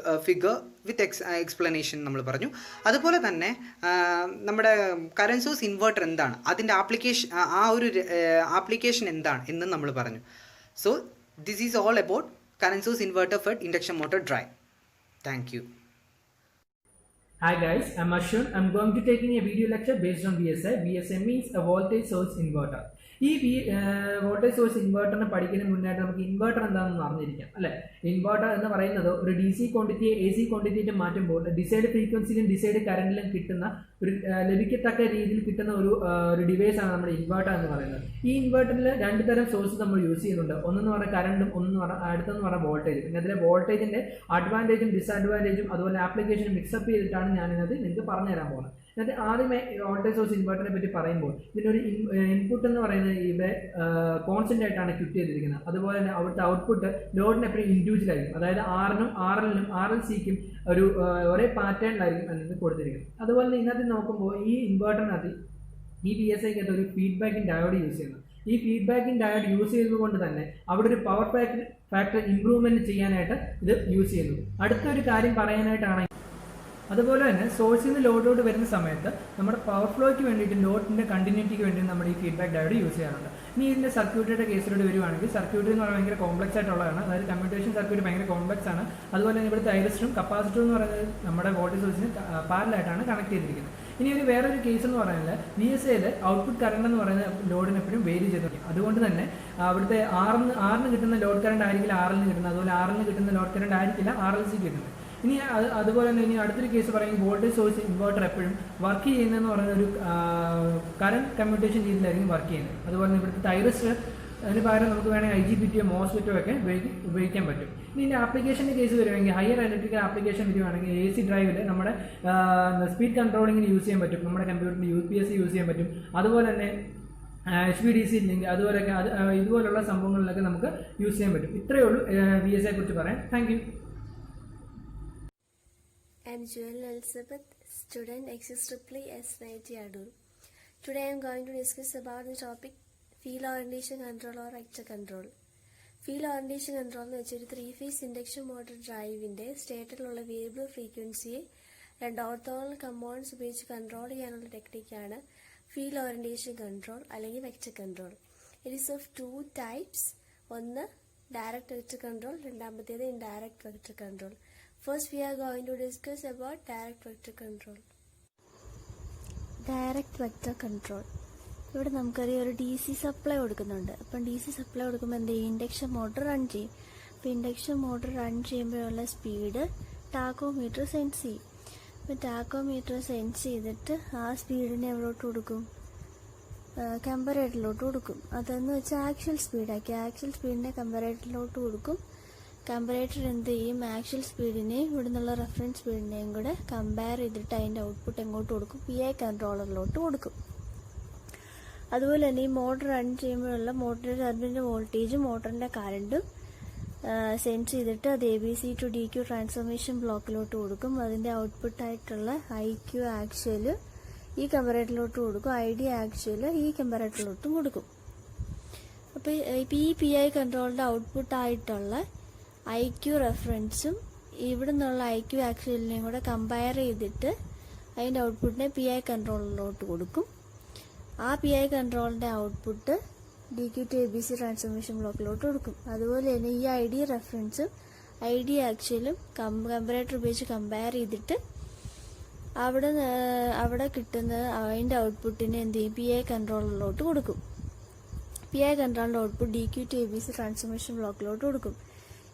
ഫിഗർ വിത്ത് എക്സ്പ്ലനേഷൻ നമ്മൾ പറഞ്ഞു. അതുപോലെ തന്നെ നമ്മുടെ കറണ്ട് സോഴ്സ് ഇൻവെർട്ടർ എന്താണ്, അതിൻ്റെ ആ ഒരു ആപ്ലിക്കേഷൻ എന്താണ് എന്ന് നമ്മൾ പറഞ്ഞു. So this is all about current source inverter fed induction motor drive. Thank you. Hi guys, I'm Ashwin. I'm going to taking a video lecture based on VSI. VSI means a voltage source inverter. ഈ വോൾട്ടേജ് സോഴ്സ് ഇൻവെർട്ടറിനെ പഠിക്കുന്നതിന് മുന്നായിട്ട് നമുക്ക് ഇൻവെർട്ടർ എന്താണെന്ന് അറിഞ്ഞിരിക്കാം അല്ലേ. ഇൻവെർട്ടർ എന്ന് പറയുന്നത് ഒരു DC ക്വാണ്ടിറ്റിയെ AC ക്വാണ്ടിറ്റിയിട്ട് മാറ്റുമ്പോൾ ഡിസൈഡ് ഫ്രീക്വൻസിയിലും ഡിസൈഡ് കറണ്ടിലും കിട്ടുന്ന ഒരു ലഭിക്കത്തക്ക രീതിയിൽ കിട്ടുന്ന ഒരു ഡിവൈസാണ് നമ്മുടെ ഇൻവെർട്ടർ എന്ന് പറയുന്നത്. ഈ ഇൻവെർട്ടറിൽ രണ്ട് തരം സോഴ്സ് നമ്മൾ യൂസ് ചെയ്യുന്നുണ്ട്. ഒന്നെന്ന് പറഞ്ഞാൽ കറണ്ടും, ഒന്നെന്ന് പറഞ്ഞാൽ അടുത്തെന്ന് പറഞ്ഞാൽ വോൾട്ടേജ്. പിന്നെ അതിലെ വോൾട്ടേജിൻ്റെ അഡ്വാൻറ്റേജും ഡിസഡ്വാൻറ്റേജും അതുപോലെ ആപ്ലിക്കേഷനും മിക്സപ്പ് ചെയ്തിട്ടാണ് ഞാനിത് നിങ്ങൾക്ക് പറഞ്ഞു തരാൻ പോകുന്നത്. എന്നിട്ട് ആദ്യമേ വോൾട്ടേജ് സോഴ്സ് ഇൻവെർട്ടറിനെ പറ്റി പറയുമ്പോൾ ഇതിനൊരു ഇൻപുട്ട് എന്ന് പറയുന്നത് ഇവിടെ കോൺസ്റ്റന്റ് ആയിട്ടാണ് എക്വിപ്പ് ചെയ്തിരിക്കുന്നത്. അതുപോലെ തന്നെ അവിടുത്തെ ഔട്ട്പുട്ട് ലോഡിന് എപ്പോഴും ഇൻഡിവിജ്വൽ ആയിരിക്കും. അതായത് Rനും RLനും RLCക്കും ഒരു ഒരേ പാറ്റേണിലായിരിക്കും അതിന് കൊടുത്തിരിക്കുന്നത്. അതുപോലെ തന്നെ ഇതിനകത്ത് നോക്കുമ്പോൾ ഈ ഇൻവെർട്ടറിനകത്ത് ഈ VSIക്കകത്ത് ഒരു ഫീഡ്ബാക്കിംഗ് ഡയോഡ് യൂസ് ചെയ്യുന്നത്. ഈ ഫീഡ്ബാക്കിംഗ് ഡയോഡ് യൂസ് ചെയ്തതുകൊണ്ട് തന്നെ അവിടെ ഒരു പവർ ഫാക്ടർ ഇംപ്രൂവ്മെന്റ് ചെയ്യാനായിട്ട് ഇത് യൂസ് ചെയ്യുന്നു. അടുത്തൊരു കാര്യം പറയാനായിട്ടാണ്, അതുപോലെ തന്നെ സോഴ്സിൽ നിന്ന് ലോഡിലോട്ട് വരുന്ന സമയത്ത് നമ്മുടെ പവർ ഫ്ലോയ്ക്ക് വേണ്ടിയിട്ട് ലോഡിൻ്റെ കണ്ടിന്യൂറ്റിക്ക് വേണ്ടി നമ്മുടെ ഈ ഫീഡ്ബാക്ക് ഡയോഡ് യൂസ് ചെയ്യാറുണ്ട്. ഇനി ഇതിൻ്റെ സർക്യൂട്ടിയുടെ കേസിലോട്ട് വരുവാണെങ്കിൽ സർക്യൂട്ട് എന്ന് പറയുന്നത് ഭയങ്കര കോംപ്ലക്സ് ആയിട്ടുള്ളതാണ്. അതായത് കമ്മ്യൂട്ടേഷൻ സർക്യൂട്ട് ഭയങ്കര കോംപ്ലക്സ് ആണ്. അതുപോലെ തന്നെ ഇവിടുത്തെ തൈറിസ്റ്ററും കപ്പാസിറ്ററും എന്ന് പറയുന്നത് നമ്മുടെ വോൾട്ടേജ് സോഴ്സിന് പാരലായിട്ടാണ് കണക്ട് ചെയ്തിരിക്കുന്നത്. ഇനി ഒരു വേറൊരു കേസ് എന്ന് പറയുന്നത് VSIയിൽ ഔട്ട്പുട്ട് കറണ്ട് എന്ന് പറയുന്ന ലോഡിന് എപ്പോഴും വേരി ചെയ്തിരിക്കും. അതുകൊണ്ട് തന്നെ അവിടുത്തെ ആറിന് കിട്ടുന്ന ലോഡ് കറണ്ട് ആയിരിക്കില്ല RLന് കിട്ടുന്നത്, അതുപോലെ RLന് കിട്ടുന്ന ലോഡ് കറണ്ട് ആയിരിക്കില്ല RLC കിട്ടുന്നത്. ഇനി അതുപോലെ തന്നെ ഇനി അടുത്തൊരു കേസ് പറയുമ്പോൾ വോൾട്ടേജ് സോഴ്സ് ഇൻവെർട്ടർ എപ്പോഴും വർക്ക് ചെയ്യുന്നതെന്ന് പറയുന്ന ഒരു കറണ്ട് കമ്മ്യൂട്ടേഷൻ രീതിയിലായിരിക്കും വർക്ക് ചെയ്യുന്നത്. അതുപോലെ തന്നെ ഇവിടുത്തെ തൈറിസ്റ്റർ അതിന് പകരം നമുക്ക് വേണമെങ്കിൽ IGBTയോ മോസ്ഫെറ്റോ ഒക്കെ ഉപയോഗിക്കാൻ പറ്റും. ഇനി ഇതിൻ്റെ ആപ്ലിക്കേഷൻ്റെ കേസ് വരുവാണെങ്കിൽ ഹയർ ഇലക്ട്രിക്കൽ ആപ്ലിക്കേഷൻ വരുവാണെങ്കിൽ AC ഡ്രൈവിൽ നമ്മുടെ സ്പീഡ് കൺട്രോളിങ്ങിന് യൂസ് ചെയ്യാൻ പറ്റും. നമ്മുടെ കമ്പ്യൂട്ടറിന് UPS യൂസ് ചെയ്യാൻ പറ്റും. അതുപോലെ തന്നെ HVDC ലിങ്ക് അതുപോലെയൊക്കെ ഇതുപോലുള്ള സംഭവങ്ങളിലൊക്കെ നമുക്ക് യൂസ് ചെയ്യാൻ പറ്റും. ഇത്രയേ ഉള്ളൂ VSIയെ കുറിച്ച് പറയാൻ. Thank you. I'm Joel Elizabeth, student XSEE S90 Adur. Today I am going to discuss about the topic field orientation control or vector control. Field orientation control എന്ന് വെച്ചാൽ ഒരു 3-phase ഇൻഡക്ഷൻ മോട്ടോർ ഡ്രൈവിൻ്റെ സ്റ്റേറ്ററിലുള്ള വേരിയബിൾ ഫ്രീക്വൻസിയെ രണ്ട് ഓർത്തോഗണൽ കമ്പോണൻസ് ഉപയോഗിച്ച് കൺട്രോൾ ചെയ്യാനുള്ള ടെക്നിക്കാണ് ഫീൽഡ് ഓറിയന്റേഷൻ കൺട്രോൾ അല്ലെങ്കിൽ vector control. It is of 2 types. ഒന്ന് ഡയറക്റ്റ് വെക്ടർ കൺട്രോൾ, രണ്ടാമത്തേത് indirect vector control. First we are going to discuss about direct vector control. Direct vector control. ഇവിടെ നമുക്കറിയാം ഒരു DC സപ്ലൈ കൊടുക്കുന്നുണ്ട്. അപ്പം DC സപ്ലൈ കൊടുക്കുമ്പോൾ എന്ത് ചെയ്യും, ഇൻഡക്ഷൻ മോട്ടർ റൺ ചെയ്യും. അപ്പോൾ ഇൻഡക്ഷൻ മോട്ടർ റൺ ചെയ്യുമ്പോഴുള്ള സ്പീഡ് ടാക്കോമീറ്റർ സെൻസ് ചെയ്യും. അപ്പോൾ ടാക്കോമീറ്റർ സെൻസ് ചെയ്തിട്ട് ആ സ്പീഡിനെ എവിടോട്ട് കൊടുക്കും, കമ്പറേറ്ററിലോട്ട് കൊടുക്കും. അതെന്ന് വെച്ചാൽ ആക്ച്വൽ സ്പീഡാക്കി ആക്ച്വൽ സ്പീഡിനെ കമ്പറേറ്ററിലോട്ട് കൊടുക്കും. കമ്പറേറ്റർ എന്ത് ചെയ്യും, ആക്ച്വൽ സ്പീഡിനെയും ഇവിടെ നിന്നുള്ള റെഫറൻസ് സ്പീഡിനെയും കൂടെ കമ്പയർ ചെയ്തിട്ട് അതിൻ്റെ ഔട്ട്പുട്ട് എങ്ങോട്ട് കൊടുക്കും, PI കൺട്രോളറിലോട്ട് കൊടുക്കും. അതുപോലെ തന്നെ ഈ മോട്ടർ റൺ ചെയ്യുമ്പോഴുള്ള മോട്ടറിൻ്റെ ടർബിൻ്റെ വോൾട്ടേജും മോട്ടറിൻ്റെ കറണ്ടും സെൻസ് ചെയ്തിട്ട് അത് ABC to DQ ട്രാൻസ്ഫോർമേഷൻ ബ്ലോക്കിലോട്ട് കൊടുക്കും. അതിൻ്റെ ഔട്ട്പുട്ടായിട്ടുള്ള IQ ആക്ച്വൽ ഈ കമ്പറേറ്ററിലോട്ട് കൊടുക്കും, ID ആക്ച്വൽ ഈ കമ്പറേറ്ററിലോട്ടും കൊടുക്കും. അപ്പോൾ ഈ PI കൺട്രോളിൻ്റെ ഔട്ട്പുട്ടായിട്ടുള്ള IQ റെഫറൻസും ഇവിടെ നിന്നുള്ള IQ ആക്ച്വലിനെയും കൂടെ കമ്പയർ ചെയ്തിട്ട് അതിൻ്റെ ഔട്ട്പുട്ടിനെ PI കൺട്രോളിലോട്ട് കൊടുക്കും. ആ PI കൺട്രോളിൻ്റെ output DQ to ABC transformation ബ്ലോക്കിലോട്ട് കൊടുക്കും. അതുപോലെ തന്നെ ഈ ID റെഫറൻസും ID ആക്ച്വലും കമ്പറേറ്റർ ഉപയോഗിച്ച് കമ്പയർ ചെയ്തിട്ട് അവിടെ കിട്ടുന്ന അതിൻ്റെ ഔട്ട്പുട്ടിനെ എന്ത് ചെയ്യും, PI കൺട്രോളിലോട്ട് കൊടുക്കും. PI കൺട്രോളിൻ്റെ output DQ to ABC transformation ബ്ലോക്കിലോട്ട് കൊടുക്കും.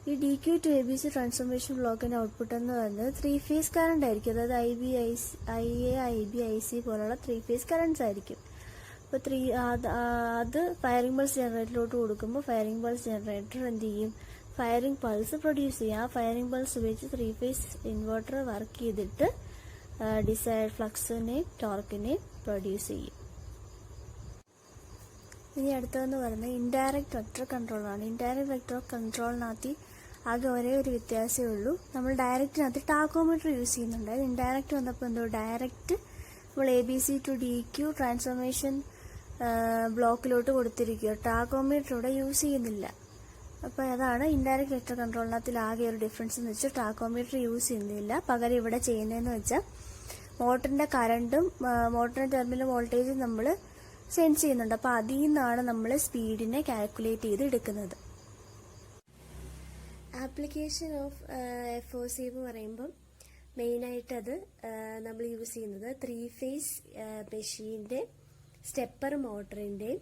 ഈ DQ to ABC ട്രാൻസ്ഫോർമേഷൻ ബ്ലോക്കിൻ്റെ ഔട്ട്പുട്ട് എന്ന് പറയുന്നത് 3 ഫേസ് കറണ്ട് ആയിരിക്കും. അതായത് IA, IB, IC പോലുള്ള 3 ഫേസ് കറണ്ട്സ് ആയിരിക്കും. അപ്പോൾ അത് ഫയറിംഗ് പൾസ് ജനറേറ്ററിലോട്ട് കൊടുക്കുമ്പോൾ ഫയറിംഗ് പൾസ് ജനറേറ്റർ എന്ത് ചെയ്യും, ഫയറിംഗ് പൾസ് പ്രൊഡ്യൂസ് ചെയ്യും. ആ ഫയറിംഗ് പൾസ് ഉപയോഗിച്ച് 3 ഫേസ് ഇൻവെർട്ടർ വർക്ക് ചെയ്തിട്ട് ഡിസൈഡ് ഫ്ലക്സിനെയും ടോർക്കിനെയും പ്രൊഡ്യൂസ് ചെയ്യും. ഇനി അടുത്തതെന്ന് പറയുന്നത് ഇൻഡയറക്റ്റ് വെക്ടർ കൺട്രോളാണ്. ഇൻഡയറക്റ്റ് വെക്ടർ കൺട്രോളിനകത്ത് ആകെ ഒരേ ഒരു വ്യത്യാസമേ ഉള്ളൂ. നമ്മൾ ഡയറക്റ്റിനകത്ത് ടാക്കോമീറ്റർ യൂസ് ചെയ്യുന്നുണ്ട്. അത് ഇൻഡയറക്റ്റ് വന്നപ്പോൾ എന്തോ ഡയറക്റ്റ് നമ്മൾ ABC to DQ ട്രാൻസ്ഫോർമേഷൻ ബ്ലോക്കിലോട്ട് കൊടുത്തിരിക്കുക, ടാക്കോമീറ്റർ ഇവിടെ യൂസ് ചെയ്യുന്നില്ല. അപ്പോൾ അതാണ് ഇൻഡയറക്റ്റ് വെക്ടർ കൺട്രോളിനകത്തിൽ ആകെ ഒരു ഡിഫറൻസ് എന്ന് വെച്ചാൽ ടാക്കോമീറ്റർ യൂസ് ചെയ്യുന്നില്ല. പകരം ഇവിടെ ചെയ്യുന്നതെന്ന് വെച്ചാൽ മോട്ടറിൻ്റെ കറണ്ടും മോട്ടറിൻ്റെ ടെർമിനൽ വോൾട്ടേജും നമ്മൾ സെൻസ് ചെയ്യുന്നുണ്ട്. അപ്പോൾ അതിൽ നിന്നാണ് നമ്മൾ സ്പീഡിനെ കാൽക്കുലേറ്റ് ചെയ്ത് എടുക്കുന്നത്. ആപ്ലിക്കേഷൻ ഓഫ് FOC എന്ന് പറയുമ്പം മെയിനായിട്ട് അത് നമ്മൾ യൂസ് ചെയ്യുന്നത് 3 ഫേസ് മെഷീൻ്റെ സ്റ്റെപ്പർ മോട്ടറിൻ്റെയും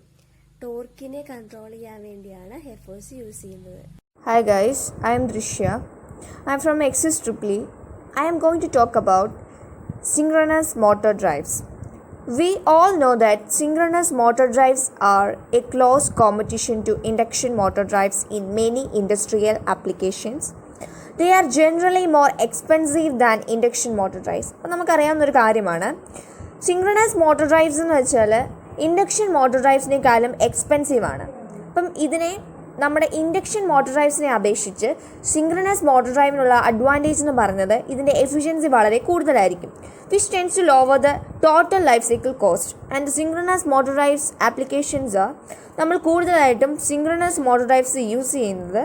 ടോർക്കിനെ കൺട്രോൾ ചെയ്യാൻ വേണ്ടിയാണ് FOC യൂസ് ചെയ്യുന്നത്. Hi guys, I am Drishya. I am from XSEE. I am going to talk about synchronous motor drives. We all know that synchronous motor drives are a close competition to induction motor drives in many industrial applications. They are generally more expensive than induction motor drives. അപ്പോൾ നമുക്കറിയാവുന്നൊരു കാര്യമാണ്, സിങ്ക്രണസ് മോട്ടോർ ഡ്രൈവ്സ് എന്ന് വെച്ചാൽ ഇൻഡക്ഷൻ മോട്ടോർ ഡ്രൈവ്സിനേക്കാളും എക്സ്പെൻസീവ് ആണ്. അപ്പം ഇതിനെ നമ്മുടെ ഇൻഡക്ഷൻ മോട്ടോർ ഡ്രൈവ്സിനെ അപേക്ഷിച്ച് സിങ്ക്രണസ് മോട്ടോർ ഡ്രൈവിനുള്ള അഡ്വാൻറ്റേജ് എന്ന് പറയുന്നത് ഇതിൻ്റെ എഫിഷ്യൻസി വളരെ കൂടുതലായിരിക്കും, which tends to lower the total life cycle cost. And synchronous motor drives applications നമ്മൾ കൂടുതലായിട്ടും സിങ്ക്രണസ് മോട്ടോർ ഡ്രൈവ്സ് യൂസ് ചെയ്യുന്നത്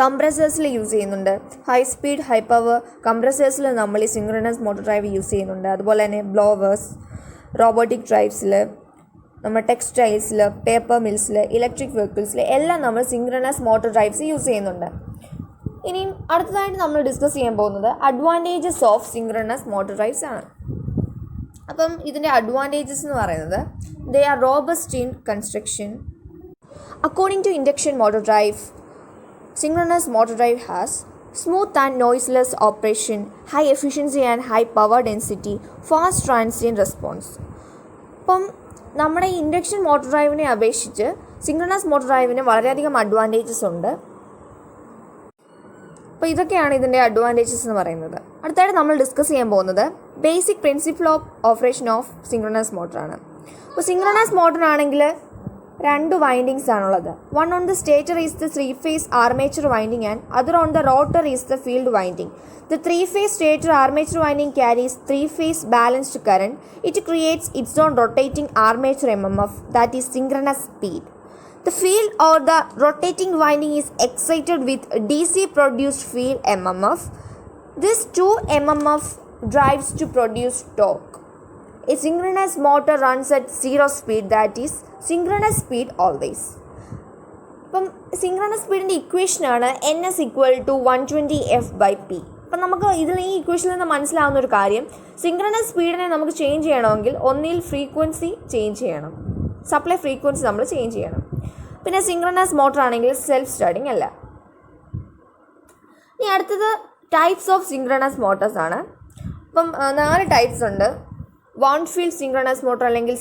കംപ്രസേഴ്സിൽ യൂസ് ചെയ്യുന്നുണ്ട്. ഹൈ സ്പീഡ് ഹൈ പവർ കംപ്രസേഴ്സിൽ നമ്മൾ ഈ സിങ്ക്രണസ് മോട്ടോർ ഡ്രൈവ് യൂസ് ചെയ്യുന്നുണ്ട്. അതുപോലെ തന്നെ ബ്ലോവേഴ്സ്, റോബോട്ടിക് ഡ്രൈവ്സിൽ, നമ്മുടെ ടെക്സ്റ്റൈൽസിൽ, പേപ്പർ മിൽസിൽ, ഇലക്ട്രിക് വെഹിക്കിൾസിൽ എല്ലാം നമ്മൾ സിങ്ക്രണസ് മോട്ടോർ ഡ്രൈവ്സ് യൂസ് ചെയ്യുന്നുണ്ട്. ഇനിയും അടുത്തതായിട്ട് നമ്മൾ ഡിസ്കസ് ചെയ്യാൻ പോകുന്നത് advantages of synchronous motor drives ആണ്. അപ്പം ഇതിൻ്റെ അഡ്വാൻറ്റേജസ് എന്ന് പറയുന്നത് they are robust in construction. According to induction motor drive, synchronous motor drive has smooth and noiseless operation, high efficiency and high power density, fast transient response. അപ്പം നമ്മുടെ ഇൻഡക്ഷൻ മോട്ടോർ ഡ്രൈവിനെ അപേക്ഷിച്ച് സിങ്ക്രണസ് മോട്ടോർ ഡ്രൈവിന് വളരെയധികം അഡ്വാൻറ്റേജസ് ഉണ്ട്. അപ്പോൾ ഇതൊക്കെയാണ് ഇതിൻ്റെ അഡ്വാൻറ്റേജസ് എന്ന് പറയുന്നത്. അടുത്തായിട്ട് നമ്മൾ ഡിസ്കസ് ചെയ്യാൻ പോകുന്നത് basic principle of operation of synchronous മോട്ടറാണ്. അപ്പോൾ സിങ്ക്രണസ് മോട്ടറാണെങ്കിൽ 2 വൈൻഡിങ്സ് ആണുള്ളത്. One on the stator is the 3 phase armature winding and other on the rotor is the field winding. The 3 phase stator armature winding carries 3 phase balanced current. It creates its own rotating armature MMF, that is synchronous speed. The field or the rotating winding is excited with DC produced field MMF. This 2 MMF drives to produce torque. A synchronous motor runs at 0 speed, that is synchronous speed always. അപ്പം സിങ്ക്രണസ് സ്പീഡിൻ്റെ ഇക്വേഷനാണ് NS = 120F/P. അപ്പം നമുക്ക് ഇതിൽ ഈ ഇക്വേഷനിൽ നിന്ന് മനസ്സിലാവുന്ന ഒരു കാര്യം, സിങ്ക്രണസ് സ്പീഡിനെ നമുക്ക് ചേഞ്ച് ചെയ്യണമെങ്കിൽ ഒന്നിൽ ഫ്രീക്വൻസി ചേഞ്ച് ചെയ്യണം, സപ്ലൈ ഫ്രീക്വൻസി നമ്മൾ ചേഞ്ച് ചെയ്യണം. പിന്നെ സിങ്ക്രണസ് മോട്ടർ ആണെങ്കിൽ സെൽഫ് സ്റ്റാർട്ടിങ് അല്ല. ഇനി അടുത്തത് ടൈപ്സ് ഓഫ് സിങ്ക്രണസ് മോട്ടോഴ്സ് ആണ്. അപ്പം 4 ടൈപ്സ് ഉണ്ട്. വൺ ഫീൽഡ് സിങ്ക്രണസ് മോട്ടർ അല്ലെങ്കിൽ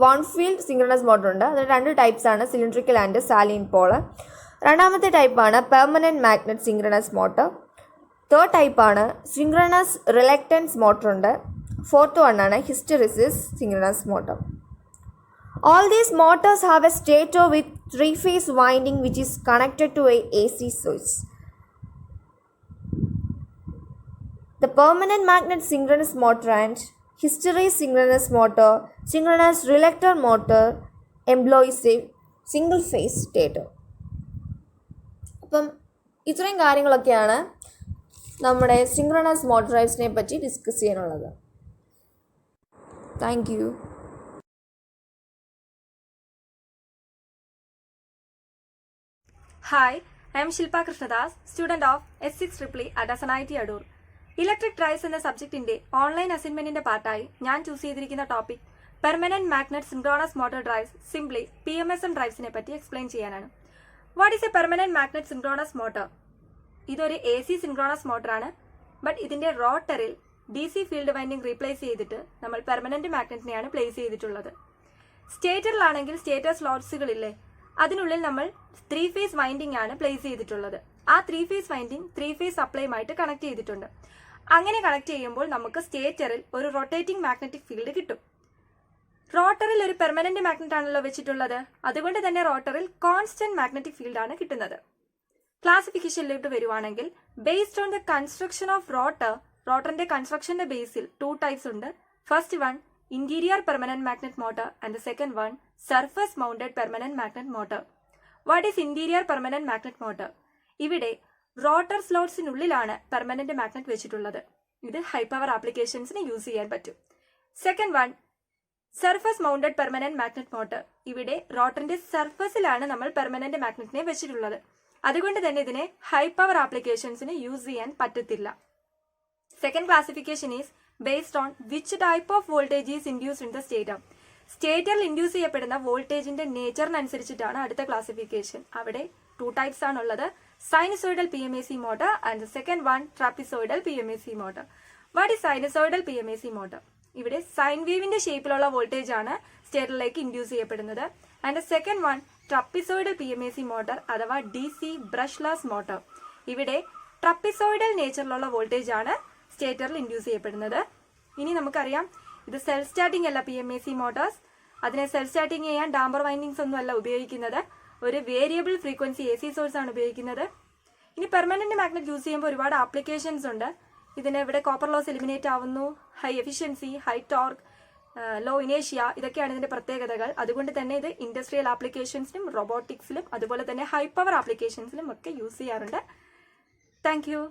വൺ ഫീൽഡ് സിങ്ക്രണസ് മോട്ടർ ഉണ്ട്. അതിന് 2 ടൈപ്സ് ആണ്, സിലിണ്ട്രിക്കൽ ആൻഡ് സാലിൻ പോൾ. രണ്ടാമത്തെ ടൈപ്പാണ് permanent magnet synchronous motor. Third ടൈപ്പാണ് സിങ്ക്രണസ് റിലക്റ്റൻസ് മോട്ടർ ഉണ്ട്. ഫോർത്ത് വണ്ണാണ് hysteresis synchronous motor. All these motors have a stator with three-phase winding which is connected to a AC source. The permanent magnet synchronous motor and hysteresis synchronous motor, synchronous reluctor motor employs a single phase stator. അപ്പം ഇത്രയും കാര്യങ്ങളൊക്കെയാണ് നമ്മുടെ സിങ്ക്രണസ് മോട്ടർ ഡ്രൈവ്സിനെ പറ്റി ഡിസ്കസ് ചെയ്യാനുള്ളത്. Thank you. Hi, I am Shilpa Krishnadas, student of S6EEE at SNIT Adur. Electric drives എന്ന സബ്ജക്റ്റിന്റെ ഓൺലൈൻ അസൈൻമെന്റിന്റെ പാർട്ടായി ഞാൻ ചൂസ് ചെയ്തിരിക്കുന്ന topic permanent magnet synchronous motor drives simply PMSM ഡ്രൈവ്സിനെ പറ്റി എക്സ്പ്ലെയിൻ ചെയ്യാനാണ്. What is A permanent magnet synchronous motor? ഇതൊരു AC സിങ്ക്രോണസ് മോട്ടറാണ്. ബട്ട് ഇതിന്റെ റോട്ടറിൽ DC ഫീൽഡ് വൈൻഡിങ് റീപ്ലേസ് ചെയ്തിട്ട് നമ്മൾ പെർമനന്റ് മാഗ്നറ്റിനെയാണ് പ്ലേസ് ചെയ്തിട്ടുള്ളത്. സ്റ്റേറ്ററിലാണെങ്കിൽ സ്റ്റേറ്റർ സ്ലോട്ട്സുകളില്ലേ, അതിനുള്ളിൽ നമ്മൾ 3 ഫേസ് വൈൻഡിങ് ആണ് പ്ലേസ് ചെയ്തിട്ടുള്ളത്. ആ 3 ഫേസ് വൈൻഡിങ് 3 ഫേസ് സപ്ലൈയുമായിട്ട് കണക്ട് ചെയ്തിട്ടുണ്ട്. അങ്ങനെ കണക്ട് ചെയ്യുമ്പോൾ നമുക്ക് സ്റ്റേറ്ററിൽ ഒരു റൊട്ടേറ്റിംഗ് മാഗ്നറ്റിക് ഫീൽഡ് കിട്ടും. റോട്ടറിൽ ഒരു പെർമനന്റ് മാഗ്നറ്റ് ആണല്ലോ വെച്ചിട്ടുള്ളത്, അതുകൊണ്ട് തന്നെ റോട്ടറിൽ കോൺസ്റ്റന്റ് മാഗ്നറ്റിക് ഫീൽഡ് ആണ് കിട്ടുന്നത്. ക്ലാസിഫിക്കേഷനിലോട്ട് വരുവാണെങ്കിൽ based on the construction of റോട്ടറിന്റെ കൺസ്ട്രക്ഷന്റെ ബേസിൽ 2 ടൈപ്സ് ഉണ്ട്. First one interior permanent magnet motor and the second one surface mounted permanent magnet motor. What is interior permanent magnet motor? ഇവിടെ റോട്ടർ സ്ലോട്ട്സിനുള്ളിലാണ് പെർമനന്റ് മാഗ്നറ്റ് വെച്ചിട്ടുള്ളത്. ഇത് ഹൈ പവർ ആപ്ലിക്കേഷൻസിന് യൂസ് ചെയ്യാൻ പറ്റും. Second one surface mounted permanent magnet motor. ഇവിടെ റോട്ടറിന്റെ സർഫസിലാണ് നമ്മൾ പെർമനന്റ് മാഗ്നറ്റിനെ വെച്ചിട്ടുള്ളത്, അതുകൊണ്ട് തന്നെ ഇതിനെ ഹൈ പവർ ആപ്ലിക്കേഷൻസിന് യൂസ് ചെയ്യാൻ പറ്റത്തില്ല. Second classification is based on which type of voltage is induced in the stator. സ്റ്റേറ്ററിൽ ഇൻഡ്യൂസ് ചെയ്യപ്പെടുന്ന വോൾട്ടേജിന്റെ നേച്ചറിനനുസരിച്ചിട്ടാണ് അടുത്ത ക്ലാസിഫിക്കേഷൻ. അവിടെ 2 ടൈപ്സ് ആണുള്ളത്, sinusoidal PMAC motor and the second one trapezoidal PMAC motor. What is sinusoidal PMAC motor? ഇവിടെ സൈൻ വേവിന്റെ ഷേപ്പിലുള്ള വോൾട്ടേജ് ആണ് സ്റ്റേറ്ററിലേക്ക് ഇൻഡ്യൂസ് ചെയ്യപ്പെടുന്നത്. And the second one trapezoidal PMAC motor അഥവാ DC ബ്രഷ്ലെസ് മോട്ടർ. ഇവിടെ ട്രാപ്പിസോയിഡൽ നേച്ചറിലുള്ള വോൾട്ടേജ് ആണ് സ്റ്റേറ്ററിൽ ഇൻഡ്യൂസ് ചെയ്യപ്പെടുന്നത്. ഇനി നമുക്കറിയാം, ഇത് സെൽഫ് സ്റ്റാർട്ടിംഗ് അല്ല PMAC മോട്ടോഴ്സ്. അതിനെ സെൽഫ് സ്റ്റാർട്ടിംഗ് ചെയ്യാൻ ഡാംബർ വൈൻഡിങ്സ് ഒന്നും അല്ല ഉപയോഗിക്കുന്നത്, ഒരു വേരിയബിൾ ഫ്രീക്വൻസി AC സോഴ്സ് ആണ് ഉപയോഗിക്കുന്നത്. ഇനി പെർമനന്റ് മാഗ്നറ്റ് യൂസ് ചെയ്യുമ്പോൾ ഒരുപാട് ആപ്ലിക്കേഷൻസ് ഉണ്ട്. ഇതിന് ഇവിടെ കോപ്പർ ലോസ് എലിമിനേറ്റ് ആവുന്നു, high efficiency, high torque, low ഇനേഷ്യ, ഇതൊക്കെയാണ് ഇതിന്റെ പ്രത്യേകതകൾ. അതുകൊണ്ട് തന്നെ ഇത് ഇൻഡസ്ട്രിയൽ ആപ്ലിക്കേഷൻസിലും റോബോട്ടിക്സിലും അതുപോലെ തന്നെ ഹൈ പവർ ആപ്ലിക്കേഷൻസിലും ഒക്കെ യൂസ് ചെയ്യാറുണ്ട്. Thank you.